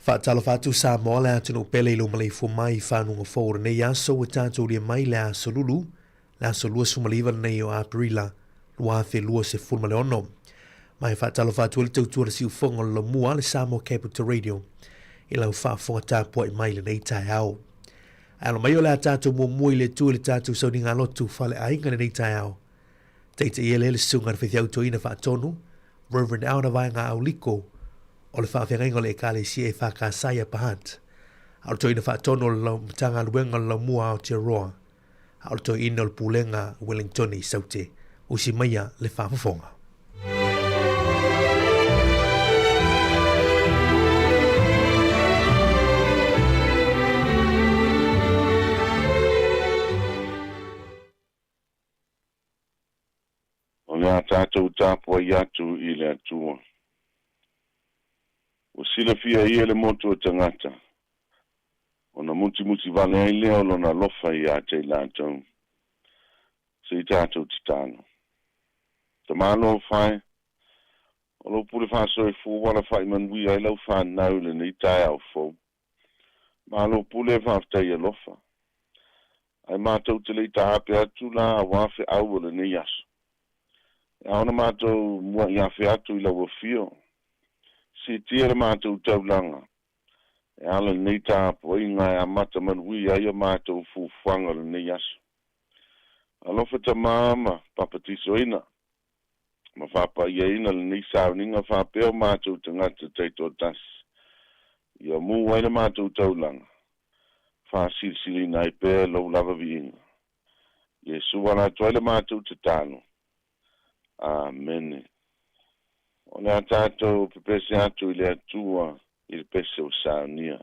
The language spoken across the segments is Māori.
Whaatalo whātu Sāmoa le atunu pele ilo malei fumai whanunga fōra nei aso o tātou lia mai le aso lulu, le aso lua sumaliva nei o Aprila, lua fe lua se fulma le ono. Mai whaatalo whātu le tautua le siufonga le mua le Sāmoa Capital Radio, i lau whaafonga tāpua i mai le nei tai au. Alo mai o le a tātou mui le tui le tātou sauni ngā lotu whale ainga le nei tai au. Teite i ele sunga na whethiau to ina whaatonu, Reverend Auna vai ngā au liko, o le whaawhenga le ekale si e whakasaya pahat. Ao to ina whaatono le matanga luenga le mua ao te roa. Ao to ina le pulenga Wellington i saute. Usi maia le whaafonga. O le a tātou tāpua i atu i le atua. O sila fia ia le motu o tangata. O na muti vale ai lea o lona lofa i a te lātou. Se i tātou titano. Ta mālo whai. O lo pule whāso e fō wala whai manui ai lau whānau le nei tai au fō. Mālo pule whāwhtai e lofa. Ai mātou te lei ta hape atu la a wāwhi au o le nei aso. E aona mātou mua i awhi atu i lau o fio. Si tia le mātou taulanga. E ala nei tāpo i ngai a mata manui ai a mātou fuwhanga le nei aso. Alofa ta māma papatiso ina. Ma whapa ia ina le nei sauninga whapeo mātou tangata teito tas. Ia mū ai le mātou taulanga. Whasirisiri nai pē lau lava viinga. Iesu wana toi le mātou te tāno. Amen. O le a tātou pepese atu i le atua i le pese o saunia.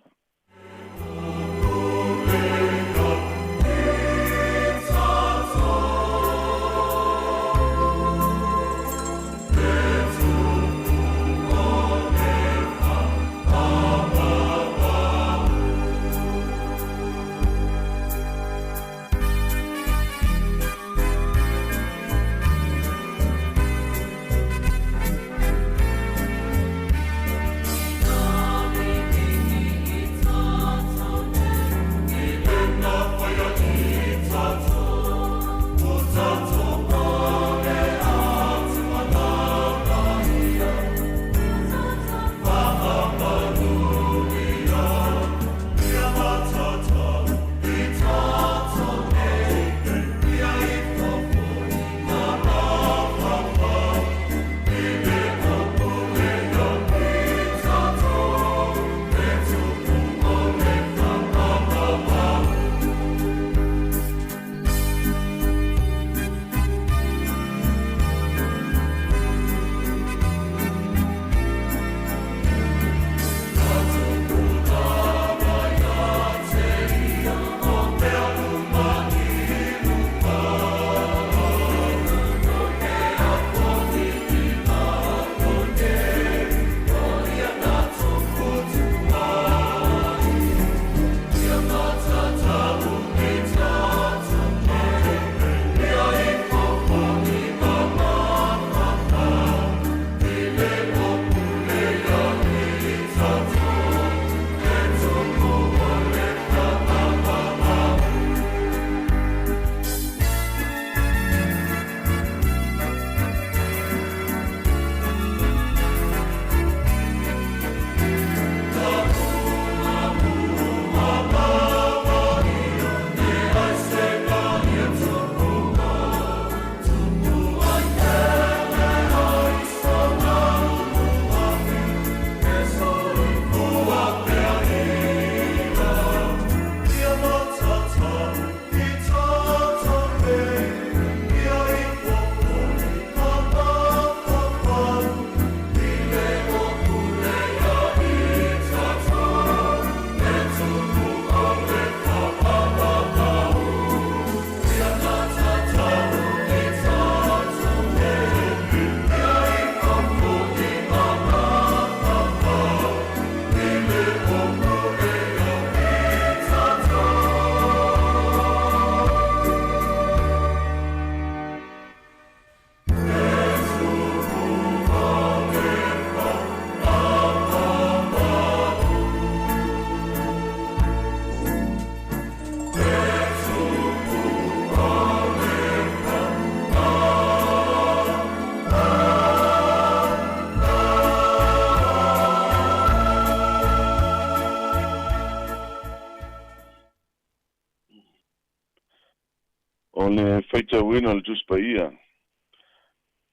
o le feita wina le tus paia.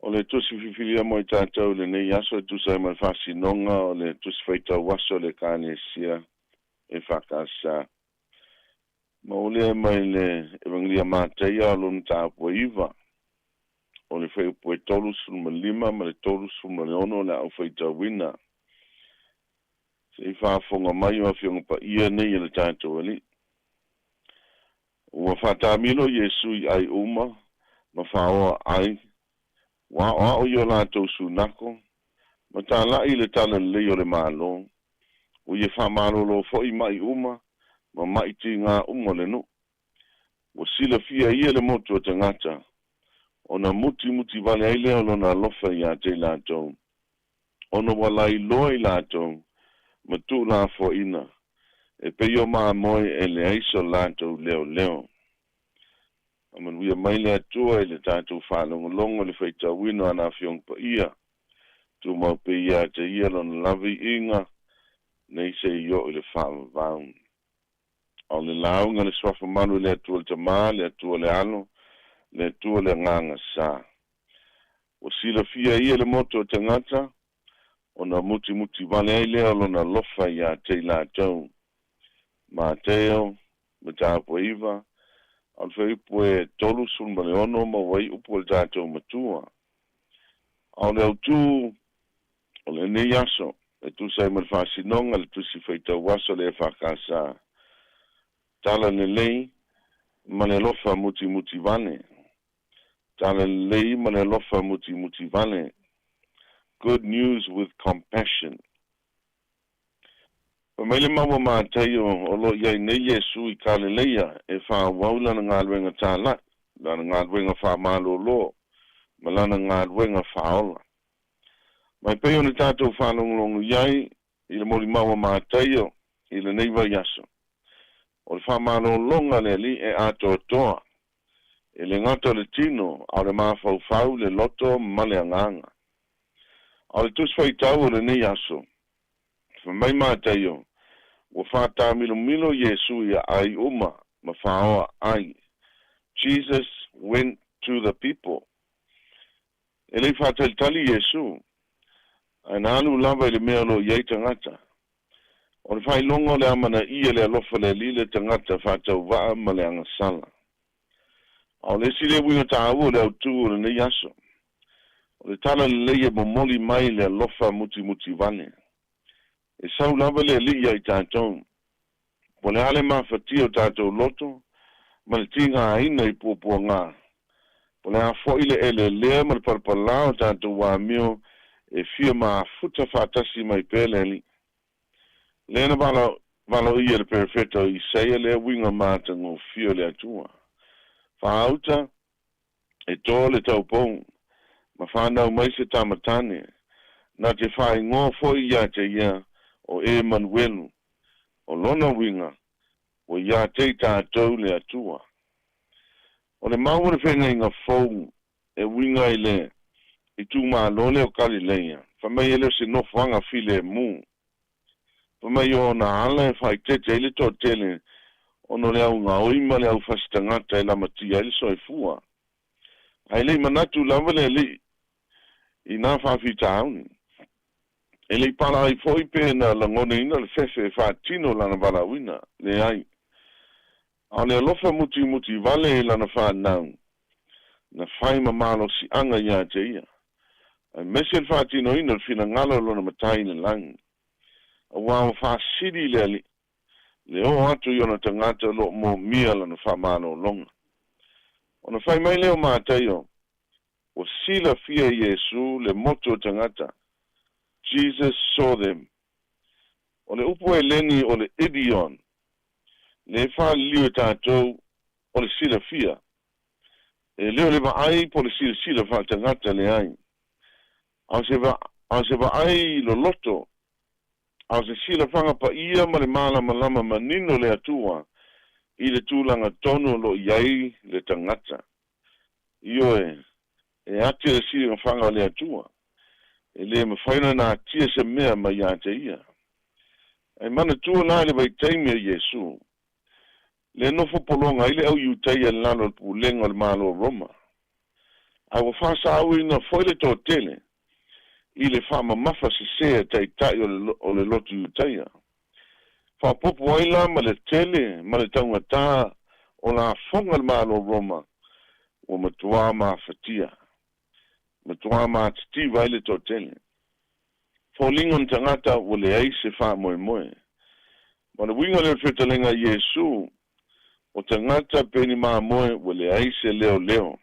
O le tusi fifilia mo i tātou le nei aso e tusa e mai whasinonga o le tusi feita waso le kāne sia e whakasa. Ma o le mai le evangelia māteia o lunu tāpua iwa. O le whai upo e tolu suma lima ma le tolu suma le ono le au feita wina. Se i whaafonga mai o whionga pa ia nei le tātou ali. Ua whatamilo Yesu i ai uma, ma whaoa ai, wa o yo lātou sunako, ma tā lai le tala leo le mālo, o ye whamalo lo fo i mai uma, ma mai ti ngā uma le no. O sila fia ia le motu o tangata, o na muti vale ai leo lo na lofa i a te lātou, o na walai loa i lātou, ma tu la fo ina, e pe yo maa moe e le aiso lātou leo. Aman wia mai le atua e le tātou whanongo le whaita wino ana whiong pa ia. Tu mau pe ia te ia lona lavi inga, nei se io i le whaama vaun. Au le launga le swafa manu le atua le tamā, le atua le ano, le atua le nganga sā. O sila fia ia le moto o tangata, o na muti vale ai lea lona lofa ia te lātou. Ma teo, ma tāpua iwa, al fai pue tolu sul maleono ma wai upo le tātou matua. Au le autu, o le ne yaso, e tu sai mal whasinonga le tusi whaita waso le whakasa. Tala le lei, ma le lofa muti vane. Tala le lei, ma le lofa muti vane. Good news with compassion. Pamele mawa mātaio o lo iai nei Yesu I kāle leia e wha waula na ngā luenga tāla, lana ngā luenga wha mālo lo, ma lana ngā luenga wha ola. Mai peo ni tātou whanonglongu iai, I le mori mawa mātaio, I le neiva yaso. O le wha mālo longa le li e ato toa, e le ngata le tino, au le mawhau le loto ma le anganga. Au le tuswai tau le nei yaso, mai mātaio, o whātā milo Yesu ia ai uma, ma whaoa ai. Jesus went to the people. E lei whātalitali Yesu, ai nā alu lava le mea lo iei tangata. O le whailongo le amana ia le alofa le li le tangata whātau waa ma le angasala. O le sile winga tā awu le autu o le nei aso. O le tala le leia momoli mai le alofa muti vane. E sau lava le li ai tātou. Po le ale mawhati o tātou loto, ma le tinga aina I pōpua ngā. Po le hafo ile e le lea ma le parpala o tātou wāmio e fia ma futa whātasi mai pēle li. Lena valo ia le perfeto I seia le winga mātango fio le atua. Whāuta e tō le taupong, ma whānau mai se tamatane, na te whai ngō foi ia te ia, o Emmanuel, o lona winga, o ia te tātou le atua. O le maua le whenga inga fōu, e winga I le, I tū mā lole o Galileia, whamai ele se nofanga file mū. Whamai o na ala e whai tete ele tō tele, o no le au ngā oima le au whasitangata e lamatia ele soi fua. Hai le manatu lava le li, I nā whawhita auni. E le pala I foi pena la ngone ina le fefe whaatino lana walawina, le ai. A le alofa muti vale lana whaanau, na whai mamalo si anga ia te ia. A mese le whaatino ina le whina ngalo lona matai le langi. A wāo whaasiri le ali, le o atu iona tangata lo mo mia lana whaamalo longa. O na whai mai leo mātaio, o sila fia Yesu le moto tangata, Jesus saw them. O le upo e leni o le idion. Le wha liu tātou o le sila fia. E leo le ai po le sila wha tangata le ai. Au se va ai lo loto. Au se sila whanga pa ia ma le malama manino le atua. I le tūlanga tono lo iai le tangata. Io e ati le sila whanga le atua. E le mawhaina nā tia se mea ma ia te ia. E mana tua nā le vai teimia Yesu. le no fo polonga ile au yutai el lalo pulenga le malo Roma au fa sa au ina foi le totele ile fa mafa se tai tai o le lotu yutai fa popo ila ma le tele ma le tangata o la fonga le malo Roma o matua ma fatia matua ma titi vai le totele folingon tangata o le ai se fa moe moe ma le winga le fetalenga Yesu o tangata peni ma moe o le ai se leo leo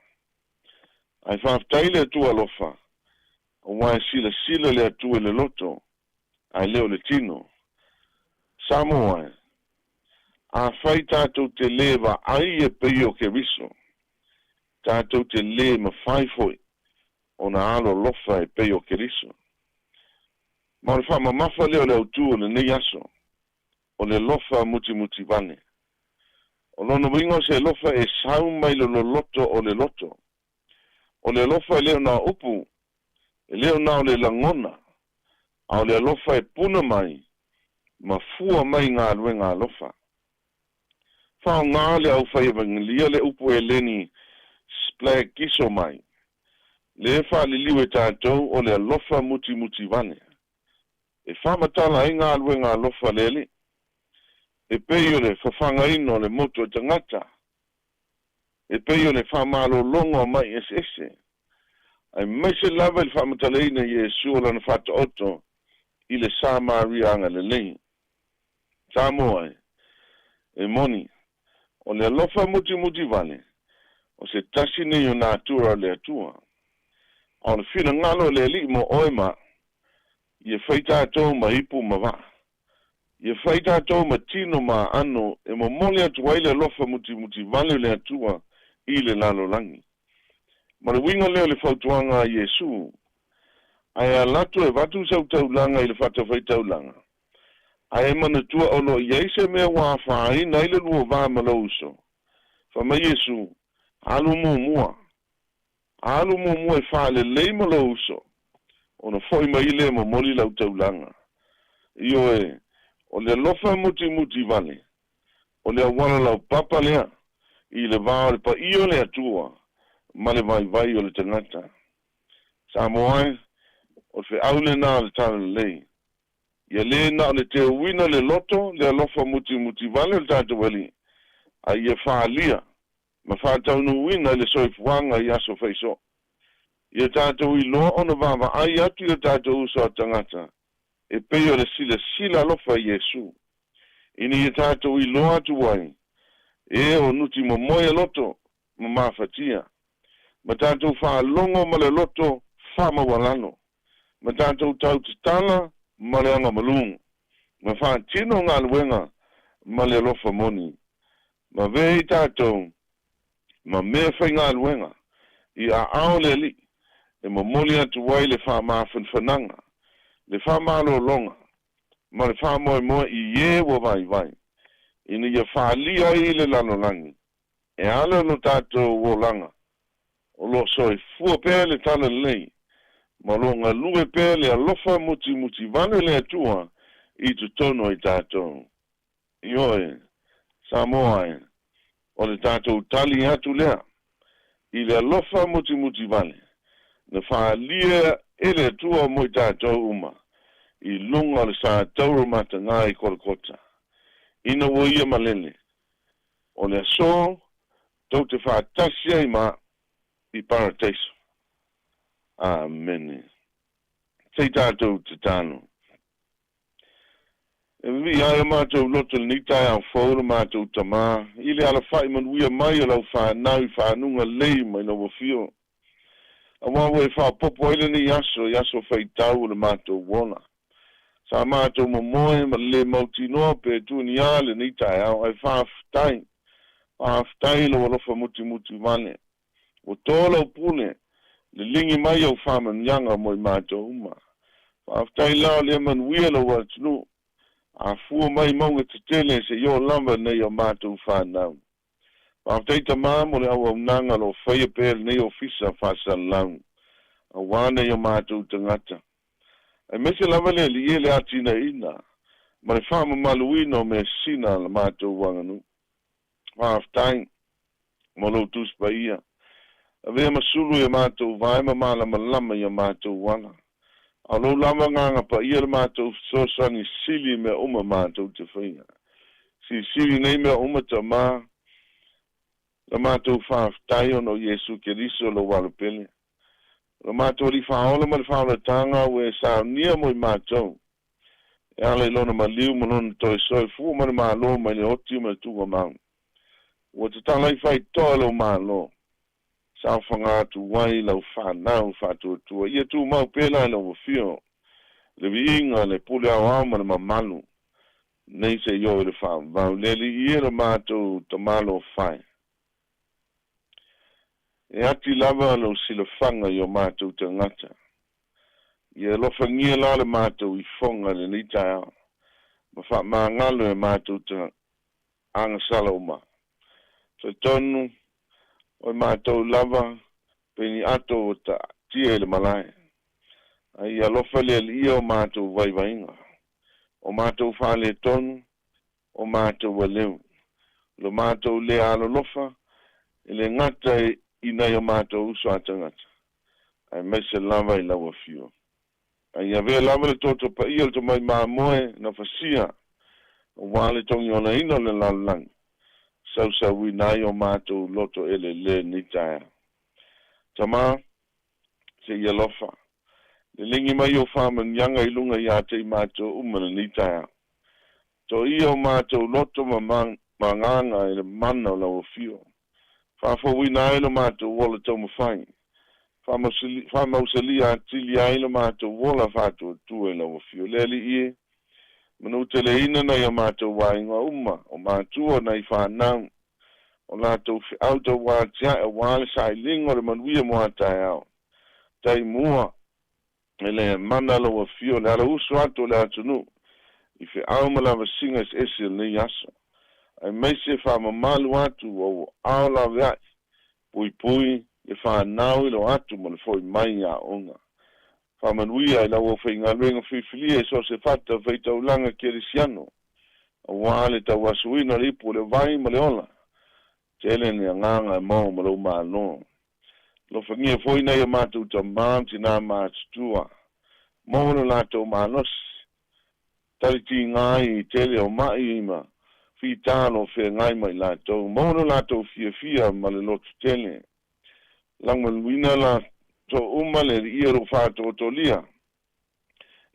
ai fa taile tu alofa o wa sila le tu le loto ai leo le tino Sāmoa a fai tātou te lewa ai e peio ke riso tātou te le ma fai foi o na alo lofa e peio ke riso ma le wha mafa leo leo tu o le nei aso o le lofa muti vane o lono wingo se lofa e sau mai lo loto o le loto o le lofa leo na upu e leo na o le langona a o le lofa e puna mai ma fua mai ngā luenga lofa whao ngā le au whai evangelia le upu e leni splai kiso mai le wha li liwe tātou o le lofa muti vane e whamatala i ngā luenga lofa lele e peio le whawhanga ino le moto tangata e peio le whamalo longo mai ese ai meise lava le whamatala ina Yesu o lana whata oto i le Sāmaria anga le lei Sāmoa e moni o le lofa muti vale o se tasi nei o nātura le atua o le whina ngalo le li mo oema i e whaitātou ma hipu ma wa i e whaitātou ma tino ma ano e mo mole atu waile lofa muti vale le atua i le lalo langi ma le winga leo le whautuanga Yesu ai a latu e watu sau taulanga i le whata whaitaulanga ai mana tua ono yeise me wa fai na ile lu va malouso fa ma Yesu alu mo e fa le malouso ono foi mai le mo moli la taulanga io e o le lofa muti vale o le wala la papa le i le va pa io le atua ma le vai o le tangata Sāmoa o fe aule na le tale ia le na le te wina le loto le lofa muti vale le tatu wali a ia whaalia ma whaatau nu wina le soifuanga i aso feiso ia tatu i loa ono vava ai atu ia tatu uso tangata e peo le sila lofa Yesu ini ia tatu i loa atu wai e o nuti mo moe loto ma mafatia ma tatu whaalongo ma le loto whama walano ma tatu tau titala ma le anga malungu ma wha tino ngā luenga ma le lofa moni ma vei tātou ma mea whai ngā luenga i a ao le li e ma moli atu wai le wha maa whananga le wha maa lo longa ma le wha moe i ye wa vai ina ia wha lia i le lano langi e ala no tātou wo langa o lo soi fua pēr le tala lei ma lo ngā lue pēr le alofa muti vane le atua i tu tono i tātou. Ioe, Sāmoa o le tātou tali atu lea i le alofa muti vane na whaalia e le atua mo i tātou uma i lunga le sa tauro mata ngā i kolokota. Ina wo ia malele o le aso tau te whaatasia i ma i paradeiso. Amen. Sei tātou te tāno. E vi ai mātou loto ni tai au fōru mātou tamā. Ile ala whai manuia mai o lau whanau whanunga lei mai no wafio. A wawe whapopo ele ni yaso whai tau le mātou wona. Sa mātou momoe ma le mauti noa pe tu ni ale ni tai au ai whaftai. Whaftai lo walofa muti vane. O tōla o pune. Le lingi mai au whaman yanga mo i mātou uma. Whaftai lao le man uia lo watunu. A fua mai maunga te tele se yo lamba nei o mātou whanau. Whaftai ta māmo le au nanga lo whaia pēr nei ofisa whasal lau. A wane o mātou tangata. E mese lava le li ele atina ina. Ma le whama maluino me sina la mātou wanganu. whaaftai, mo lo tus pa ia. A vea masulu ia mātou vai ma malama ia mātou wana. A lo lama nganga pa ia mātou sosani sili mea uma mātou te whainga. Si sili nei mea uma ta mā, la mātou whaaftai ono Yesu Keriso lo walupele. La mātou li whaola ma li whaola tanga ue sa nia mo i mātou. E ala ilona ma liu ma lona toi soi fu ma ni maa lo ma ni oti ma tuwa maung. Ua te tala i whai toa lo maa lo. Sa whangātu wai lau whanau whātua tua. Ia tu mau pēlai lau wafio. Le viinga le pule au au ma ni mamalu. Nei se yo i le whau. Le li ia le mātou ta malo whai. E ati lava lo sila whanga yo mātou te ngata. Ia lo whangia la le mātou i whonga le nita au. Ma wha maa ngalo e mātou te angasala uma. So tonu, o mātou lava, peni ato o ta tia le malai. Ai a lofa le ia o mātou vaivainga. O mātou whale tonu, o mātou waleu. Lo mātou le alo lofa, ele ngata ina o mātou uso atangata. Ai meise lava i lawa fio. Ai a vea lava le toto pa ia le to mai moe na fasia. O wale tongi ona ino le lalang. Sau winai o mātou loto ele le nitaia. Tama, se ia lofa. Le lingi mai o whaman yanga ilunga i ate i mātou umana nitaia. To ia o mātou loto manganga i le mana o lau fio. Whafo winai lo mātou wola tau mawhaingi. Whamausalia atili ailo mātou wola whātua tua i lau fio. Leli ie, manu te le ina nei a mātou wainga uma, o mātua nei whanau. O lātou auto wātia e wāle sai lingo le manuia mua tai au. Tai mua, ele mana lau fio, le ala usu ato le atunu. I fe au malawa singa esi nei aso. Ai meise whamamalu atu o au la vea, pui, e whanau ilo atu ma le foi mai a onga. Whamanuia i lau o whainga luenga whiwhilia e so se whata whaitaulanga kerisiano. A wale tau asuina ripu le vai ma le ola. Tele ni a nganga e mau ma lau maa no. Lo whangia foi nei a mātou ta māti nā mātutua. Mau le lātou maa nosi. Tariti ngai tele o mai ima. Fi tāno whea ngai mai lātou. Mau le lātou fia ma le lotu tele. Langmaluina la to umale ia ro whātou tolia.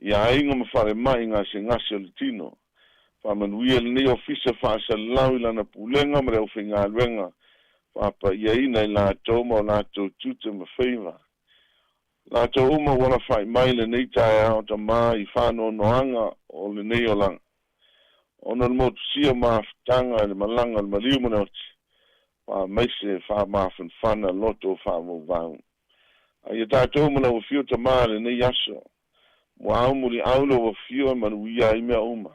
Ia ainga ma whare mai ngā se ngasi o le tino. Whamanuia le nei ofisa whaasa lau lana pulenga ma reo whinga luenga. Whapa ia ina i lātou ma o lātou tute ma whaiva. Lātou uma wana whai mai le nei tae au ta mā i whāno noanga o le nei o langa. Ona le motu sia maafutanga le malanga le maliu manoti. Wha meise wha maafun whana loto wha mo vau. Ai a tātou mana o fio ta mā le nei aso. Mua au muri aulo o fio manu ia i mea uma.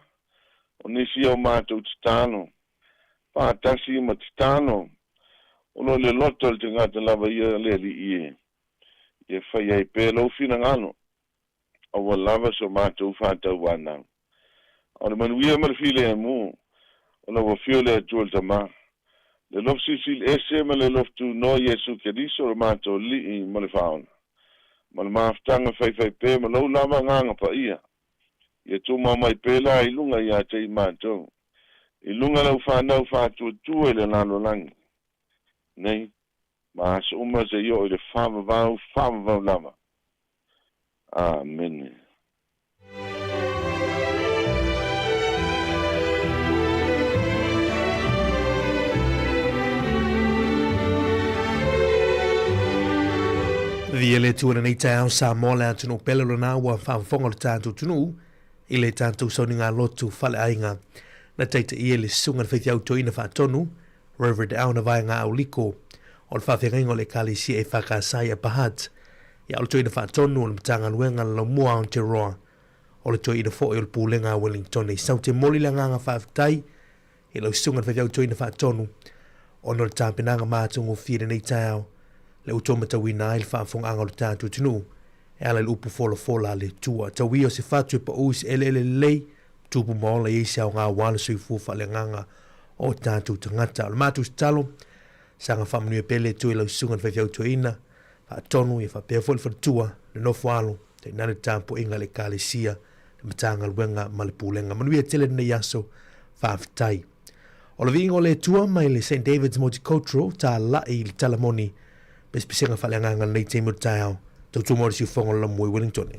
O nisi au mātou titano. Wha tasi ma titano. Ono le loto le te ngata lava ia le li ie. Ia whai ai pēlo fina ngano. Awa lava so mātou whātau wānau. Ona manuia ma le file e mū. Ona wa fio le atual ta mā. Le lof sisil ese ma le lof tu no Yesu Keriso le mātou li i ma le whaona. Ma le maaftanga whai pē ma lau lava nganga pa ia. Ia tō mai pēla i lunga i a te i mātou. I lunga lau whanau whātua tua i le nalo langi. Nei, ma asa uma se yo i le whamavau lava. Amen. Viele tuana nei tau Sāmoa le atunu pele lona ua whaamfonga le tātou tunu i le tātou sauni ngā lotu whale ainga. Na teita ia le sunga whaithi au toina whaatonu, Reverend Auna vai ngā au liko, o le whawhengaingo le kalisi e whakasai a pahat, ia o le toina whaatonu o le mtanga luenga la mua on te roa, o le toina fo e o le pūlenga Wellington i saute moli la nganga whaafitai, i lau sunga whaithi au toina whaatonu, o no le tāpinanga mātungu whire nei tau, le utoma tawina ai le whaafong anga le tātou tunu, e ala le upu fola le tua. Tawi o se whatu e pa uis ele lei, tupu maola i eisa o ngā wala sui fufa le nganga o tātou tangata. O le mātou stalo, sanga whamanui pele tui lau sungan whaifiau tuina, tonu e whapea foli whatua, le nofo alo, te nane tāmpo inga le kālesia, le matanga luenga ma le pūlenga. Manuia tele nei aso, whaafitai. O le vingo le tua mai le St. David's Multicultural, tā lai le talamoni, bespisenga whaleanganga nei te mutaiao, tau tumori si ufongo la mui Wellington.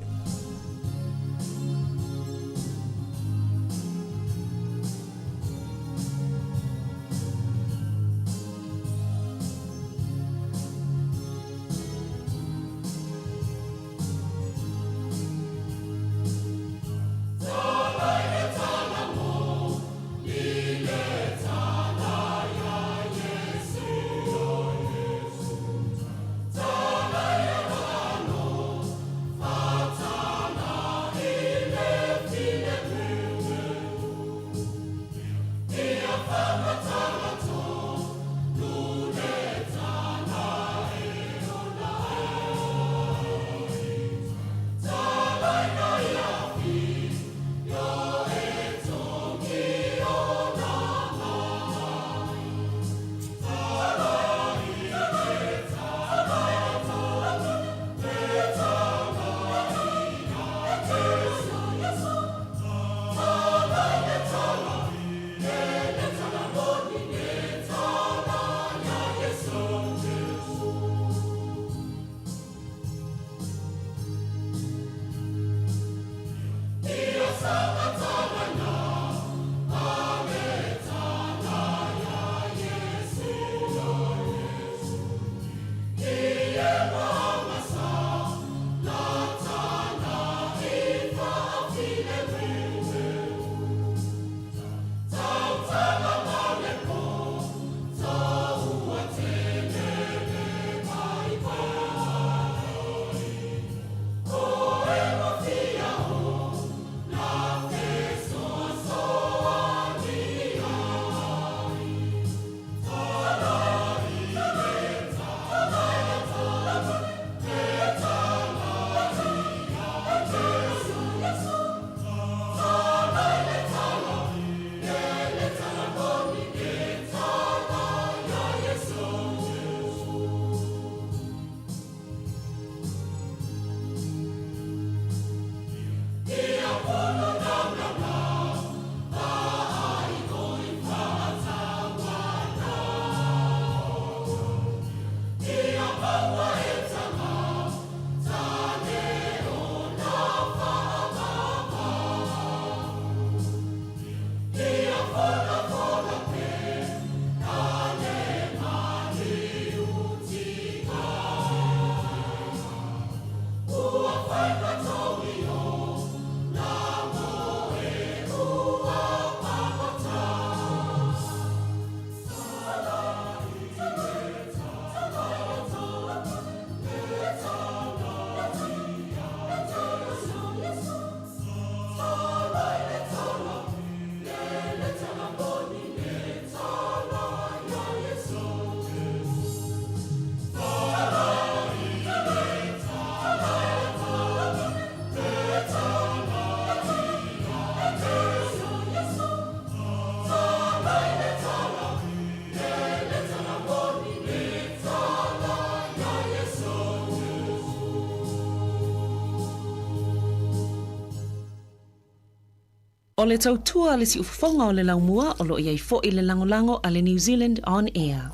O le tautua le si ufafonga o le laumua o lo iai fo i le langolango a le New Zealand On Air.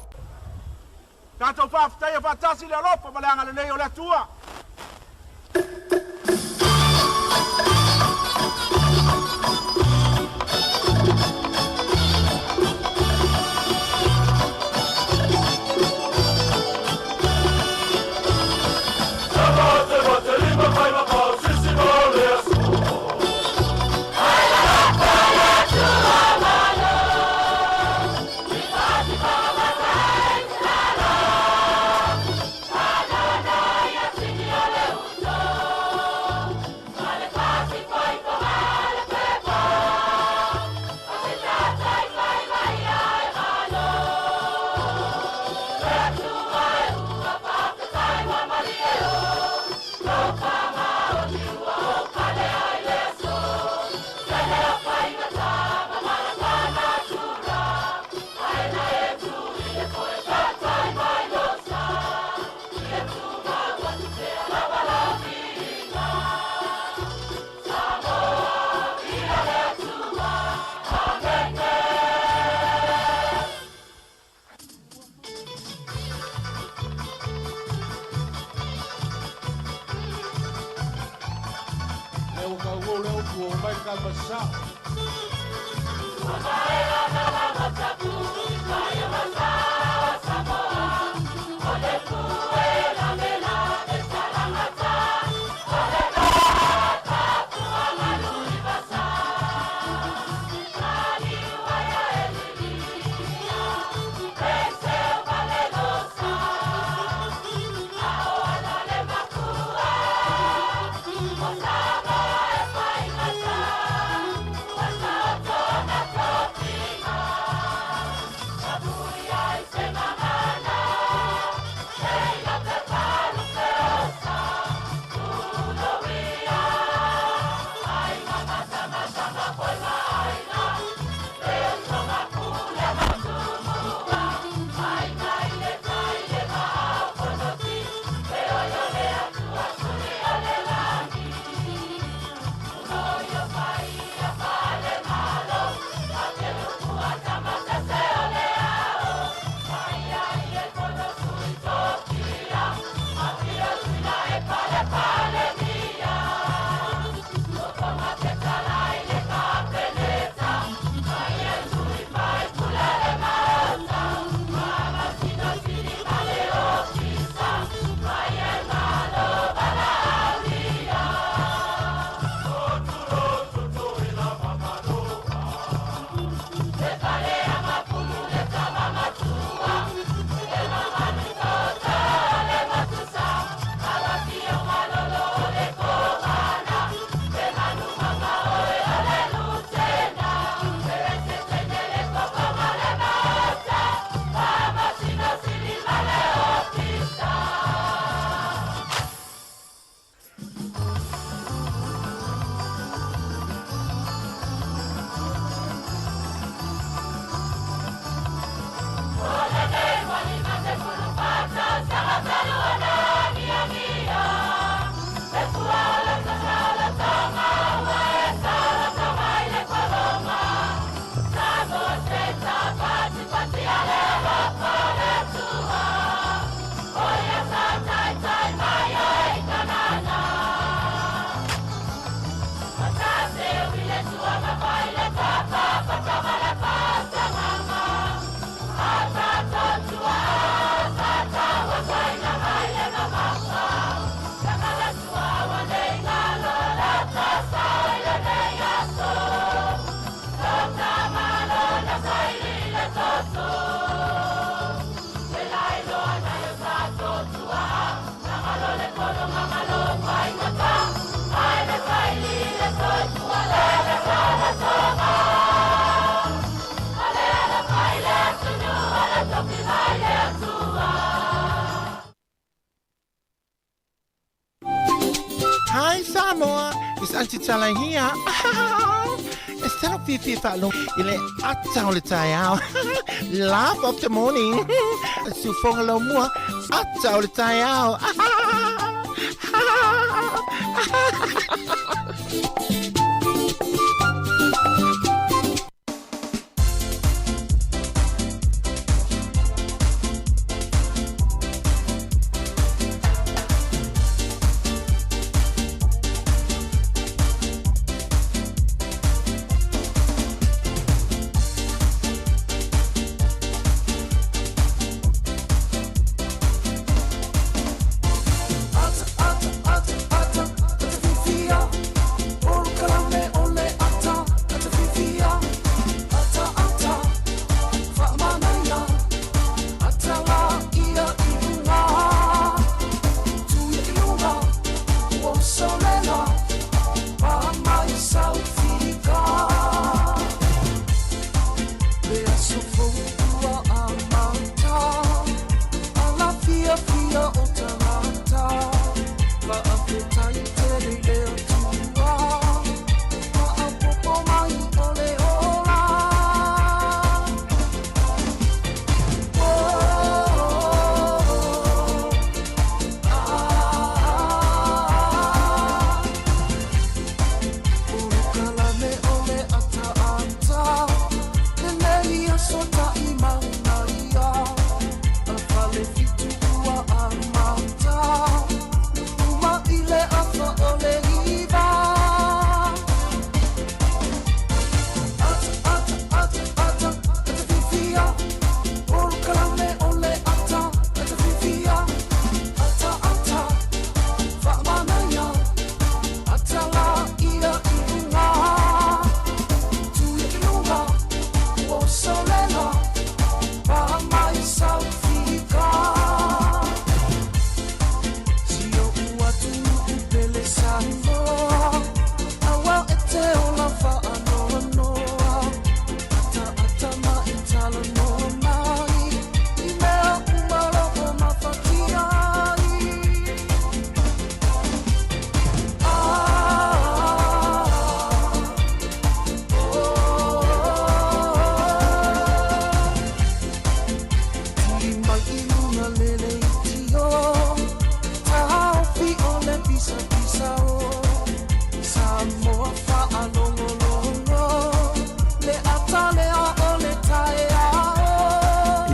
Tātou whaafitai e whaatasi le alofa ma le anga le nei o le atua. Sing is anti-tala here. Instead of fifi falo, ile atau le tayao. Laugh of the morning. Sufong lo mua, atau le tayao.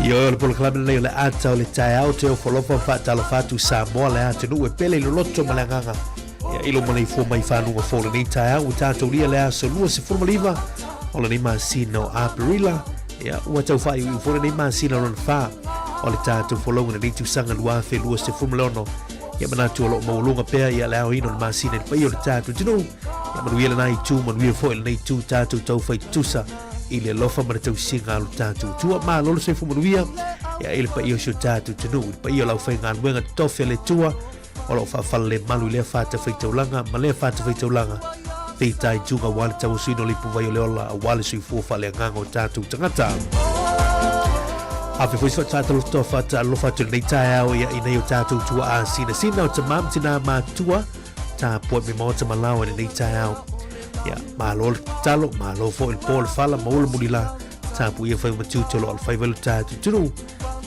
Yo por club le le ata le tai out o folofa fa tala fatu Sāmoa le ata no e pele lo loto malanganga ya ilo mali fo mai fa no fo le tai out tato lia le aso lu se forma liva o le ma sino aprila ya o tau fa i fo le ma sino ron fa o le tato fo lo ni tu sanga lua fe lu se forma lono ya mana tu lo mo lunga pe ya le ino ma sino pe yo le tato tino ya ma wi le nai tu ma wi fo le nai tu tato tau fa tusa ile lofa mana tau singa lu tatu tua ma lolo se fu manuia ya ile pa io tatu tunu pa io lau fai ngan wenga tofe le tua o lo fa falle malu le fa ta feita ulanga ma le fa ta feita ulanga feita i tunga wale tau sino li pu vai le ola wale sui fu fa le ngango tatu tangata afi foi fa tatu lo tofa ta lo fa tu nei tai au ya ina yo tatu tua a sina o tamam tina ma tua ta po mi mo ta malawa nei tai au ya malo talo malo fo il pol fala maul mulila tapu ia fai matu tolo al fai velu tatu tunu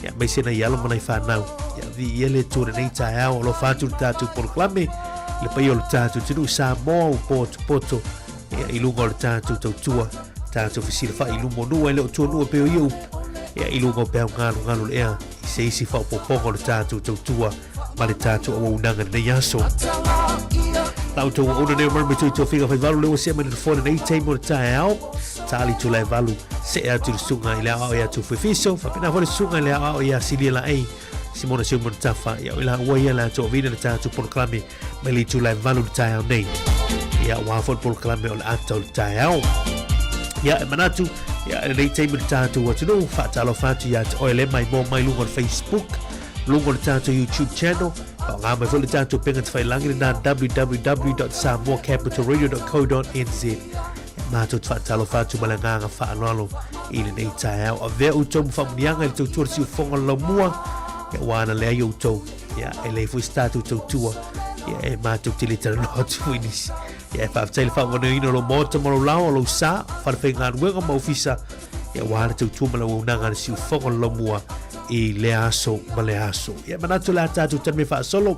ya mesena yalo manai fa nau ya vi ele tu nei tai au lo fatu tatu por clame le pai o tatu tunu Sāmoa poto ya ilungo le tatu tua tatu fisila fa ilungo no ele tu no pe eu ya ilungo pe ngalu le ya se si fa popongo le tatu tua male tatu o unanga nei aso Tau tau ona ne marma tu figa fai valu lewa se mani fo nei time mo tai au tali tu lai valu se a tu sunga ile au ya tu fifiso fa pina fo sunga ile au ya silia la ai simona se mo tafa ya ila wa ya la to vina ta tu por clame meli tu lai valu tai au nei ya wa fo por clame ol ato tai au ya manatu ya nei time ta tu wa tu no fa talo fa tu ya o ele mai mo mai lungo Facebook lungo ta tu YouTube channel ngā mai whole tātou penga te whailangi na www.samoacapitalradio.co.nz Mātou te whaatalo whātu malanganga whaanalo i le nei tai au. A vea utou mwhamunianga i tau tua si ufonga lau mua ia wana lea i utou ia e le fwis tātou tau tua ia e mātou te le tara no tu inis ya fa tele fa ngone ino lo mota mo lao lo sa fa fe ngan we ma ofisa ya wala tu mala una ngan si fongo lo mua I le aso ma le aso ya manatu la tatu tan me fa solo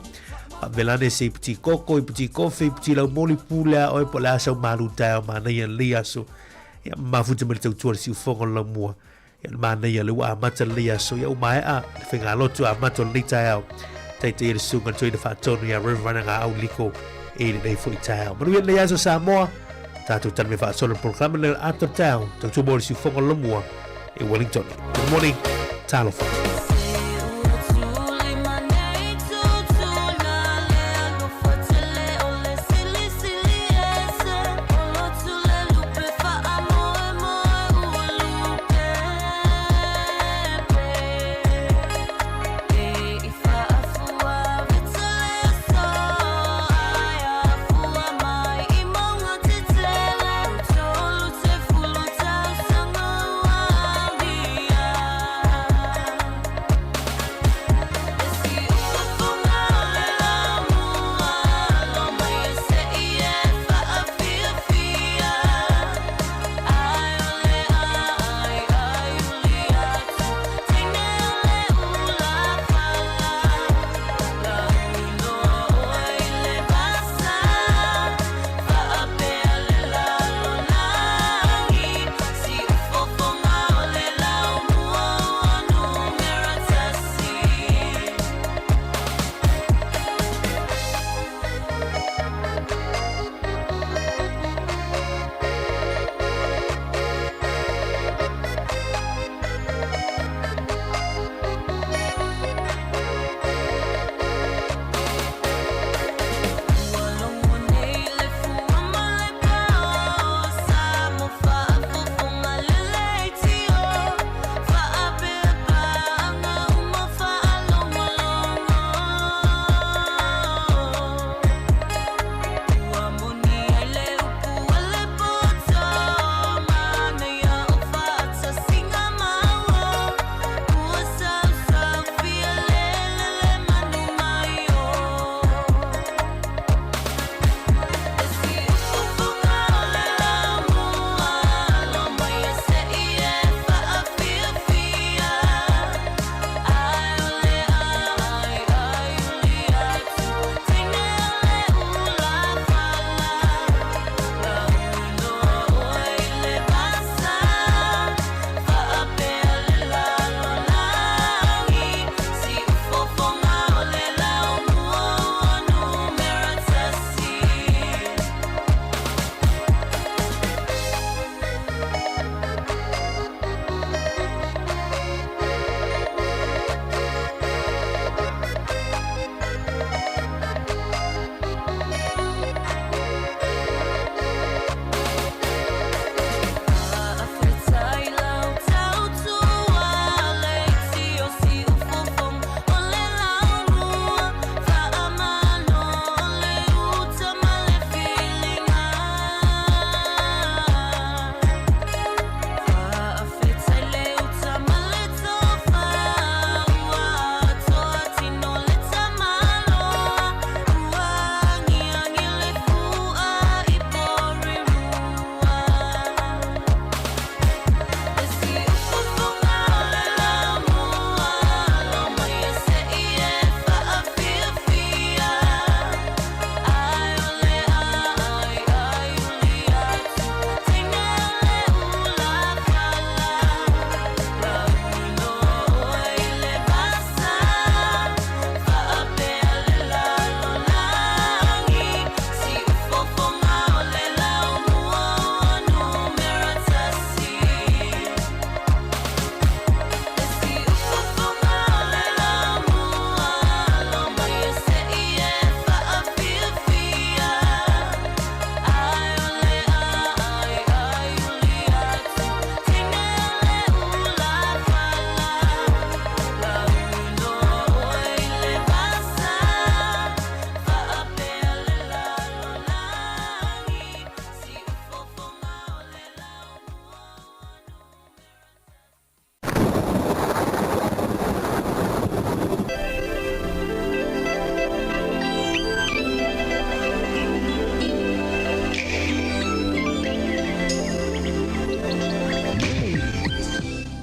pa velane se piti koko I piti kofi piti la moli pula o po la so malu ta ma na ya le aso ya ma fu te me tu si fongo lo mua ya ma na ya le wa mata le aso ya mai a fe ngalo tu a mata le ta ya te te sunga tu fa tonu ya river nga au liko e nei foi tau. Manu ia nei aso Sāmoa, tātou tan me wha solo programa le ato tau, tau tu mori si whonga lamua e Wellington. Good morning, talofa.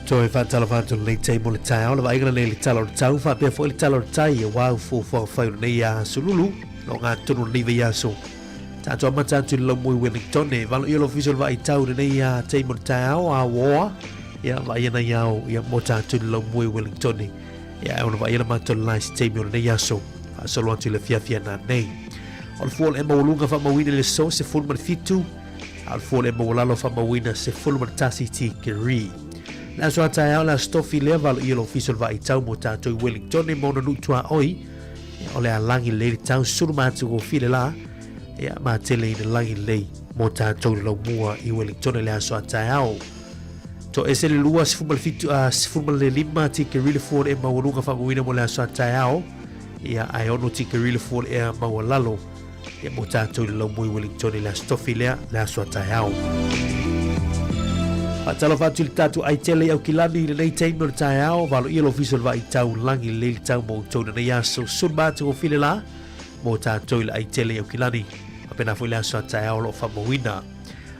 Toi fa tala fa tala nei tai mo le tai au, lava ingana nei le tala o le tau, fa pia fo le tala o le tai, e wau fo whau nei a sululu, no ngā tunu ni ve yaso. Tātou amata atu le laumui Wellington, e valo iolo fisol va i tau nei a tai mo le tai au, a woa, ia va iana iau, ia mo tātou le laumui Wellington, ia au na va iana mātou le laisi tai mo le nei yaso, fa solo atu le fiafia nā nei. O le fuol e maulunga fa mawina le so, se fulu man fitu, al fuol e maulalo fa mawina se fulu man tasi ti kiri. La so tai au la stofi le valo iolo fisol va i tau mo tātou Wellington, e mona nutua oi, o le alangi le tau suru mātu o file la, ia mā tele ina langi lei mo tātou le laumua i Wellington le aso atai au. To ese le lua sifuma le lima tika really for e mawalunga whamawina mo le aso atai au, ia ai ono tika really for e mawalalo, ia mo tātou le laumua i Wellington le stofi le aso atai au. Patalo fatu le tatu ai tele au kilani le nei teimo le tai au, valo ielo fisol va i tau langi le tau mo tau na yaso sun mātu o file la, mo tātou le ai tele au kilani, apena fo le aso tai au lo whamawina.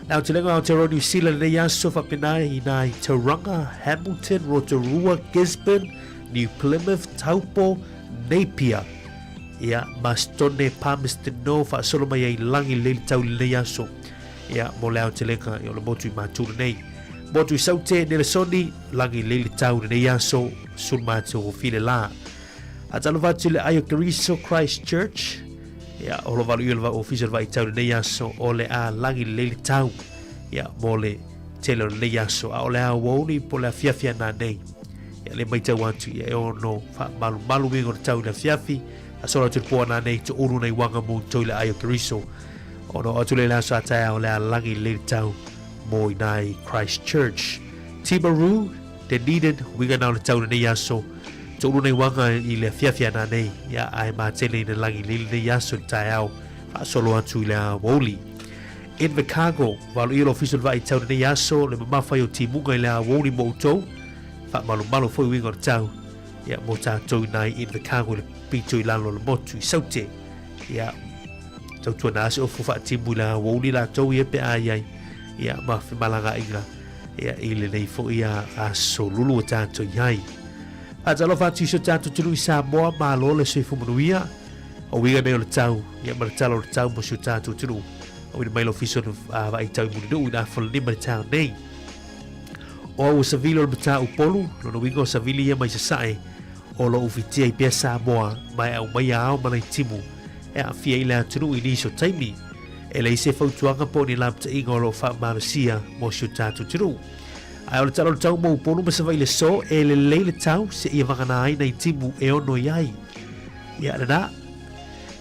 Nau te lenga Aotearoa New Zealand le yaso whapena i nai Tauranga, Hamilton, Rotorua, Gisborne, New Plymouth, Taupo, Napier. Ia Mastone, Palmerston no fa solo mai ai langi le tau le yaso. Ia mo le Aotearoa i o le motu i mātu nei. Motu i saute nere soni, langi leili tau ne yaso, sun mātu o file la. A talo vatu le ayo Keriso Christchurch, ia o lo valu iolva o fisal va i tau ne yaso, o le a langi leili tau, ia mo le telo ne yaso, a o le a woni po le a fiafia na nei. Ia le mai tau atu, ia e ono, fa malu mingo le tau le fiafi, a sora tu poa na nei, to uru nei wanga mu tau le ayo Keriso. Ono atu le laso atai o le a langi leili tau, mo inai Christchurch. Timaru, Dunedin, winga nau le tau nei yaso. To uru nei wanga i le fiafia na nei, ia ai mā tele i langi lili nei yaso ni tai au, a solo atu i le a woli. Invercargill, valo i lo official va i tau nei yaso, le mamawhai o timunga i le a woli mo utou, fa malo foi winga o tau, ia mo tātou nai Invercargill le pito i lalo le motu i saute, ia tau tua nasi ofu fa timu i le a woli la tau i epe ai ai, ia mafi malanga inga ia ile nei fo ia a solulu o tātou iai. A talo fatu iso tātou tulu i Sāmoa malo le sui fumanuia o winga nei o le tau ia maratalo le tau mo sio tātou tulu o ina mailo fiso va i tau i muninu ina fala nima le tau nei. O au savilo le mata upolu lono winga o savili ia mai sasae o lo ufitia i pia Sāmoa mai au mai ao mana i timu e a fia i le atunu i niso taimi. E lei se fautuanga po ni lapta inga o lo wha marasia mo sio tātou tiru. Ai o le talo le tau mo uponu ma savai le so e le lei le tau se ia wangana ai nei timu e ono iai. Ia rana,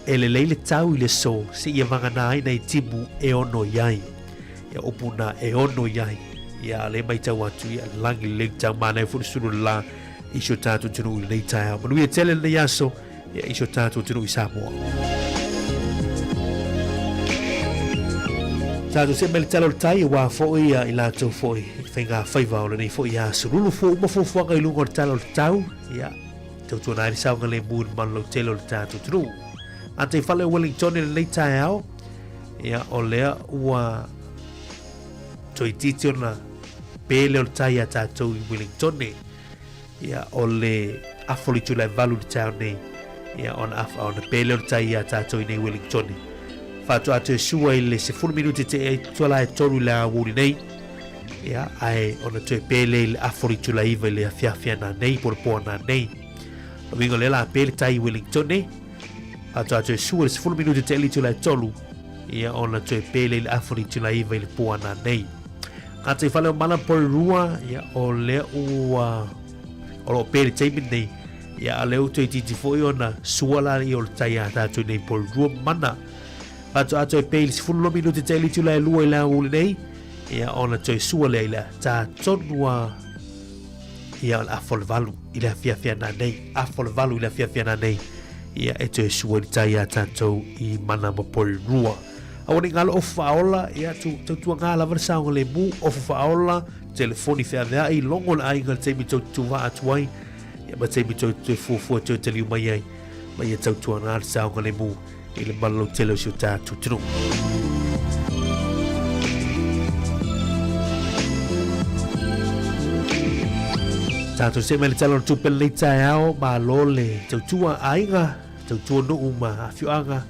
e le lei le tau i le so se ia wangana ai nei timu e ono iai. Ia opuna e ono iai. Ia le mai tau atu ia langi le tau mana e furusuru la i sio tātou tiru i nei tai au. Manu ia tele le yaso ia i sio tātou tiru i Sāmoa. Tātou se mele talo le tai wā fōi i lātou fōi whainga whaiva o le nei fōi a surulu fō uma fōwhanga i lunga o le talo le tau ia tautua nai le saunga le mūn man lau telo le tātou turu ante whale o Wellington i le nei tai au ia o lea ua toi titi o na pēle o le tai a tātou i Wellington ia o le afolitu le valu le tau nei ia o na pēle o le tai a tātou i nei Wellington Fatu atu e sua i le se 10 minuti te e tuala e toru le awuri nei. Ia, ai ona tu e pele i le afori tu la iwa i le afiafia na nei, por poa na nei. No wingo le la pele tai Wellington nei. Fatu atu e sua i le se 10 minuti te e tuala e toru. Ia, ona tu e pele i le afori tu la iwa i le poa na nei. Ngata i whale o mana por rua, ia, o le ua, o lo pele teimin nei. Ia, a leo tu e titi foi ona suala i o le tai a tatu nei por rua mana. Ato e pēli si 10 minuti te li tula e lua i la ule nei. Ia ona toi sua leila ta tonua. Ia ona afol valu i la fiafia na nei. Afol valu i la fiafia na nei. Ia e toi sua ni tai a tātou i mana mapori rua. Awani ngalo o whaola. Ia tautua ngā lava saunga le mu o whaola. Telefoni whea vea i longo na ainga te mi tautua wa atuai. Ia ma te mi tautua fuafua tau te liu mai ai. Ma ia tautua ngā saunga le mu. I le malo telo si o tātou tino. Tātou se mai le tala tupe le tai ao malo le tautua ainga, tautua nuu ma awhiuanga,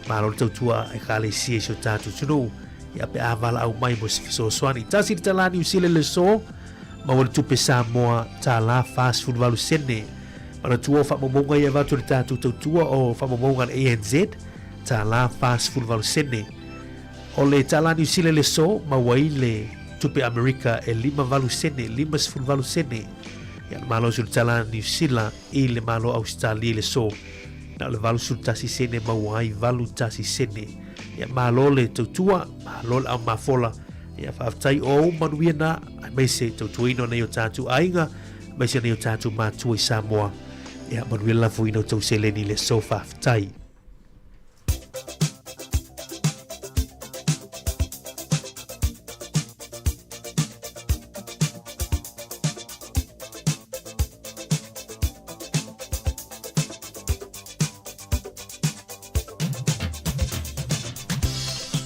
malo le tautua e kale sie so tātou tunu, ia pe avala au mai mo se fisosoani. Tasi le tala New Zealand le so, ma wale tupe Sāmoa tā la fast food walu sene, mana tua whamamonga ia vatu le tātou tautua o whamamonga ANZ, tā la fast food walu sene. O le tala New Zealand le so, ma wai le tupe Amerika e 5 walu sene, 5 walu sene. Ya malo sul tala New Zealand i le malo Australia le so. Na le valu sul tasi sene ma wai valu tasi sene. Ya malo le tautua, malo le au mafola. Ya whaftai o manuia na, mai se tautuino na yo tātu ainga, mai se na yo tātu mātua i Sāmoa. Ya manuia la fuino tau seleni le so whaftai.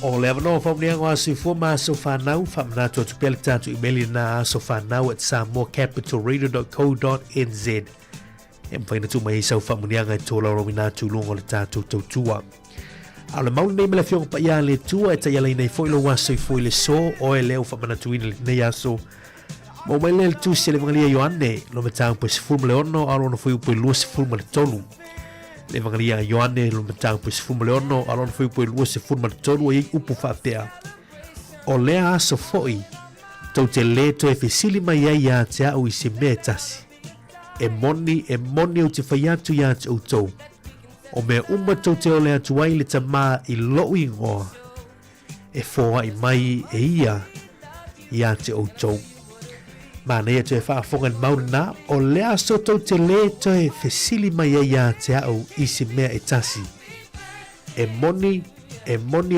O le avano whamnia ngā sifua mā so whanau, whamna tua tupele tātu emaili nā so whanau at samoacapitalradio.co.nz. E mwhaina tu mai sau whamunia ngai tōla romi nā tūlunga le tātu tautua. A le mauni nei me le fionga pa ia le tua e tai alai nei foilo waso i foile so o e leo whamana tuina le nei aso. Mo mai le tu se le mangalia Ioane, lo me tāng po se fulma le ono, alo na fui po i lua se fulma le tolu. Le vangalia Ioane lo matang po se fulma le ono, alon fui po i lua se fulma le tolu e upu whapea. O lea aso foi, tau te le to e fesili mai ai a te au i se mea tasi. E moni o te whaiatu i a te utou. O mea tau te o lea tuai le tamā i lou i ngoa. E fōa i mai e ia i a te utou. Mānei atu e whaafongan maurina, o lea so tau te le to e fesili mai ai a te au i se mea e tasi. E moni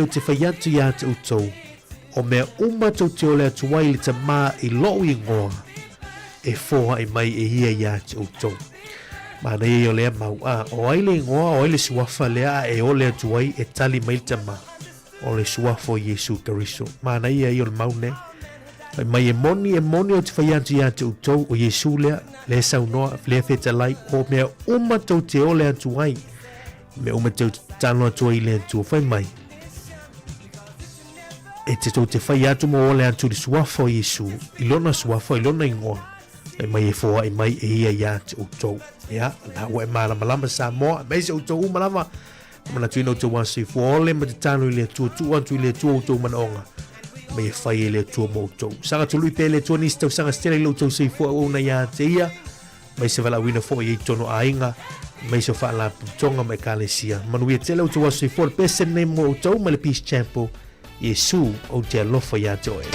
o te whaiatu i a te utou. O mea tau te o lea tuai le tamā i lou i ngoa. E fōha i mai e ia i a te utou. Mānei o lea mau o aile ngoa, o aile suafa lea e o lea tuai e tali mai le tamā. O le suafo Yesu Karisto. Mānei e o le maune. Mai e moni o te whaiatu i a te utou o Yesu lea, le saunoa, lea whetalai, o mea tau te o lea tuai, mea tau tanoa tuai lea tua whai mai. E te tau te whaiatu mo o lea tu le suafa o Yesu, ilona suafa, ilona ingoa, e mai e fōa i mai e ia i a te utou. Ia, nā ua e malama Sāmoa, mai se utou umalama, mana tuina utou wasi fuole, ma te tano i lea tua, tu i lea tua utou manaonga. Mai e whai e lea tua moutou. Sanga tului pe lea tua nisi tau sanga stela i loutou sei fua una ia te ia. Mai se wala wina fua i tono ainga. Mai se wha la putonga mai kalesia. Manuia te loutou wasu i fua. Pese nei moutou ma le Peace Chapel. Yesu o te alofa ia te oe.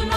No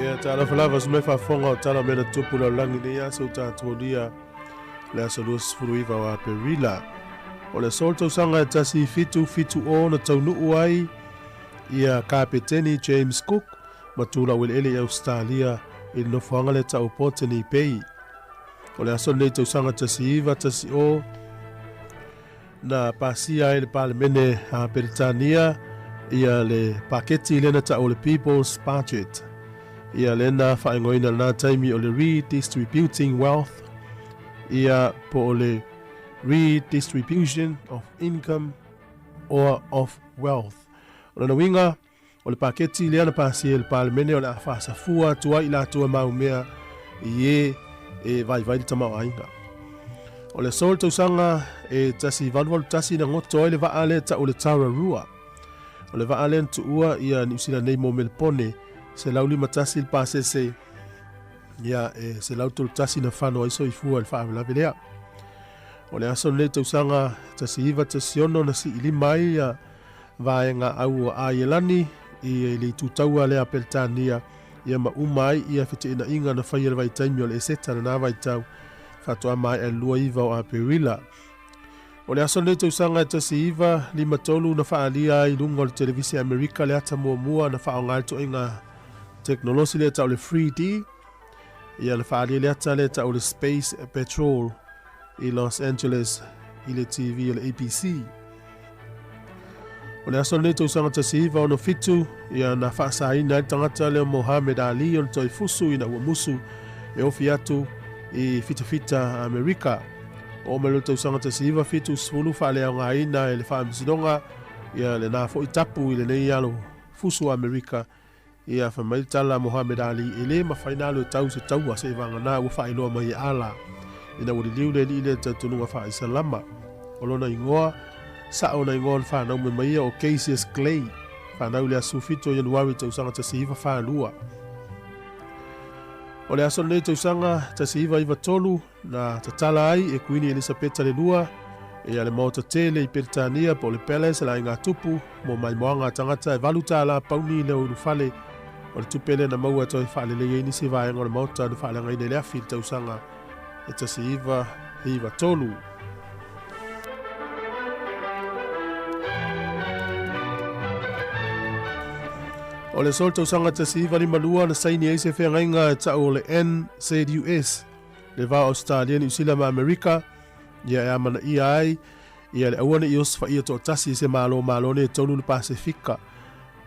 Ia tala falava sme fa fonga o tala mena tupu la langi ne ia so tātua lia le asa luas furuiva wa perila. O le sol tau sanga e tasi fitu o na tau nuu ai ia kapeteni James Cook matula wil ele Australia i no fuanga le tau poteni pei. O le aso nei tau sanga tasi iwa tasi o na pasia e le palemene a Britania ia le paketi lena tau le People's Budget. Ia lena whaingoina na taimi o le redistributing wealth. Ia po o le redistribution of income or of wealth. O na winga o le paketi leana pasi le palemene o le awhaasafua tua ila tua maumea i e vai tamau ainga. O le sol tausanga e tasi valwal tasi na ngoto le vaale ta o le Tararua. O le vaale tu ua ia New Zealand nei mo Melpone se lauli matasi il pasese ia se lautul tasi na whano iso i fua il whaamelawe lea. O le aso le tausanga tasi iwa tasi ono na si ili mai ia vaenga au a Ielani i le tutaua lea Peltania ia ma umai ia fete ina inga na whaia vai taimi o le eseta na vai tau whatoa mai e lua iwa o a Perila. O le aso le tausanga tasi iwa lima tolu na whaalia i lunga o le televisi Amerika le ata mua na whaonga to inga teknolosi le tau le 3D ia le whaalia le ata le tau le Space Patrol i Los Angeles i le TV o le ABC. O le aso le tausanga tasi iwa o no fitu ia na whaasaina i tangata le Mohamed Ali o le toi fusu i na ua musu e ofi atu i fita Amerika. O me lo tausanga tasi iwa fitu svulu whaale au ngaina e le whaamisidonga ia le na fo i tapu i le nei alo fusu Amerika ia whamaitala Mohamed Ali e le mawhainalo tau se taua se vanga na ua whailoa mai ala ina uri liu le li le tatununga wha salama. O lona ingoa sao na ingoa whanau me maia o Cassius Clay whanau le asu fito Januari tausanga tasi iwa whanua. O le aso nei tausanga tasi iwa tolu na tatala ai e kuini Elisabeta le lua e ale mauta tele i Britania po le Palace la inga tupu mo mai moanga tangata e valuta la pauni le urufale o le tupele na maua toi whaale le ini se vai ngore mauta na whaale ngai le afi tausanga e tasi iwa tolu. O le sol tausanga tasi iwa ni malua na saini e se whengainga e tau o le NZUS le va Australia New Zealand ma Amerika ia e amana ia ai ia le awane i osfa ia to tasi se malo ne tonu le Pasifika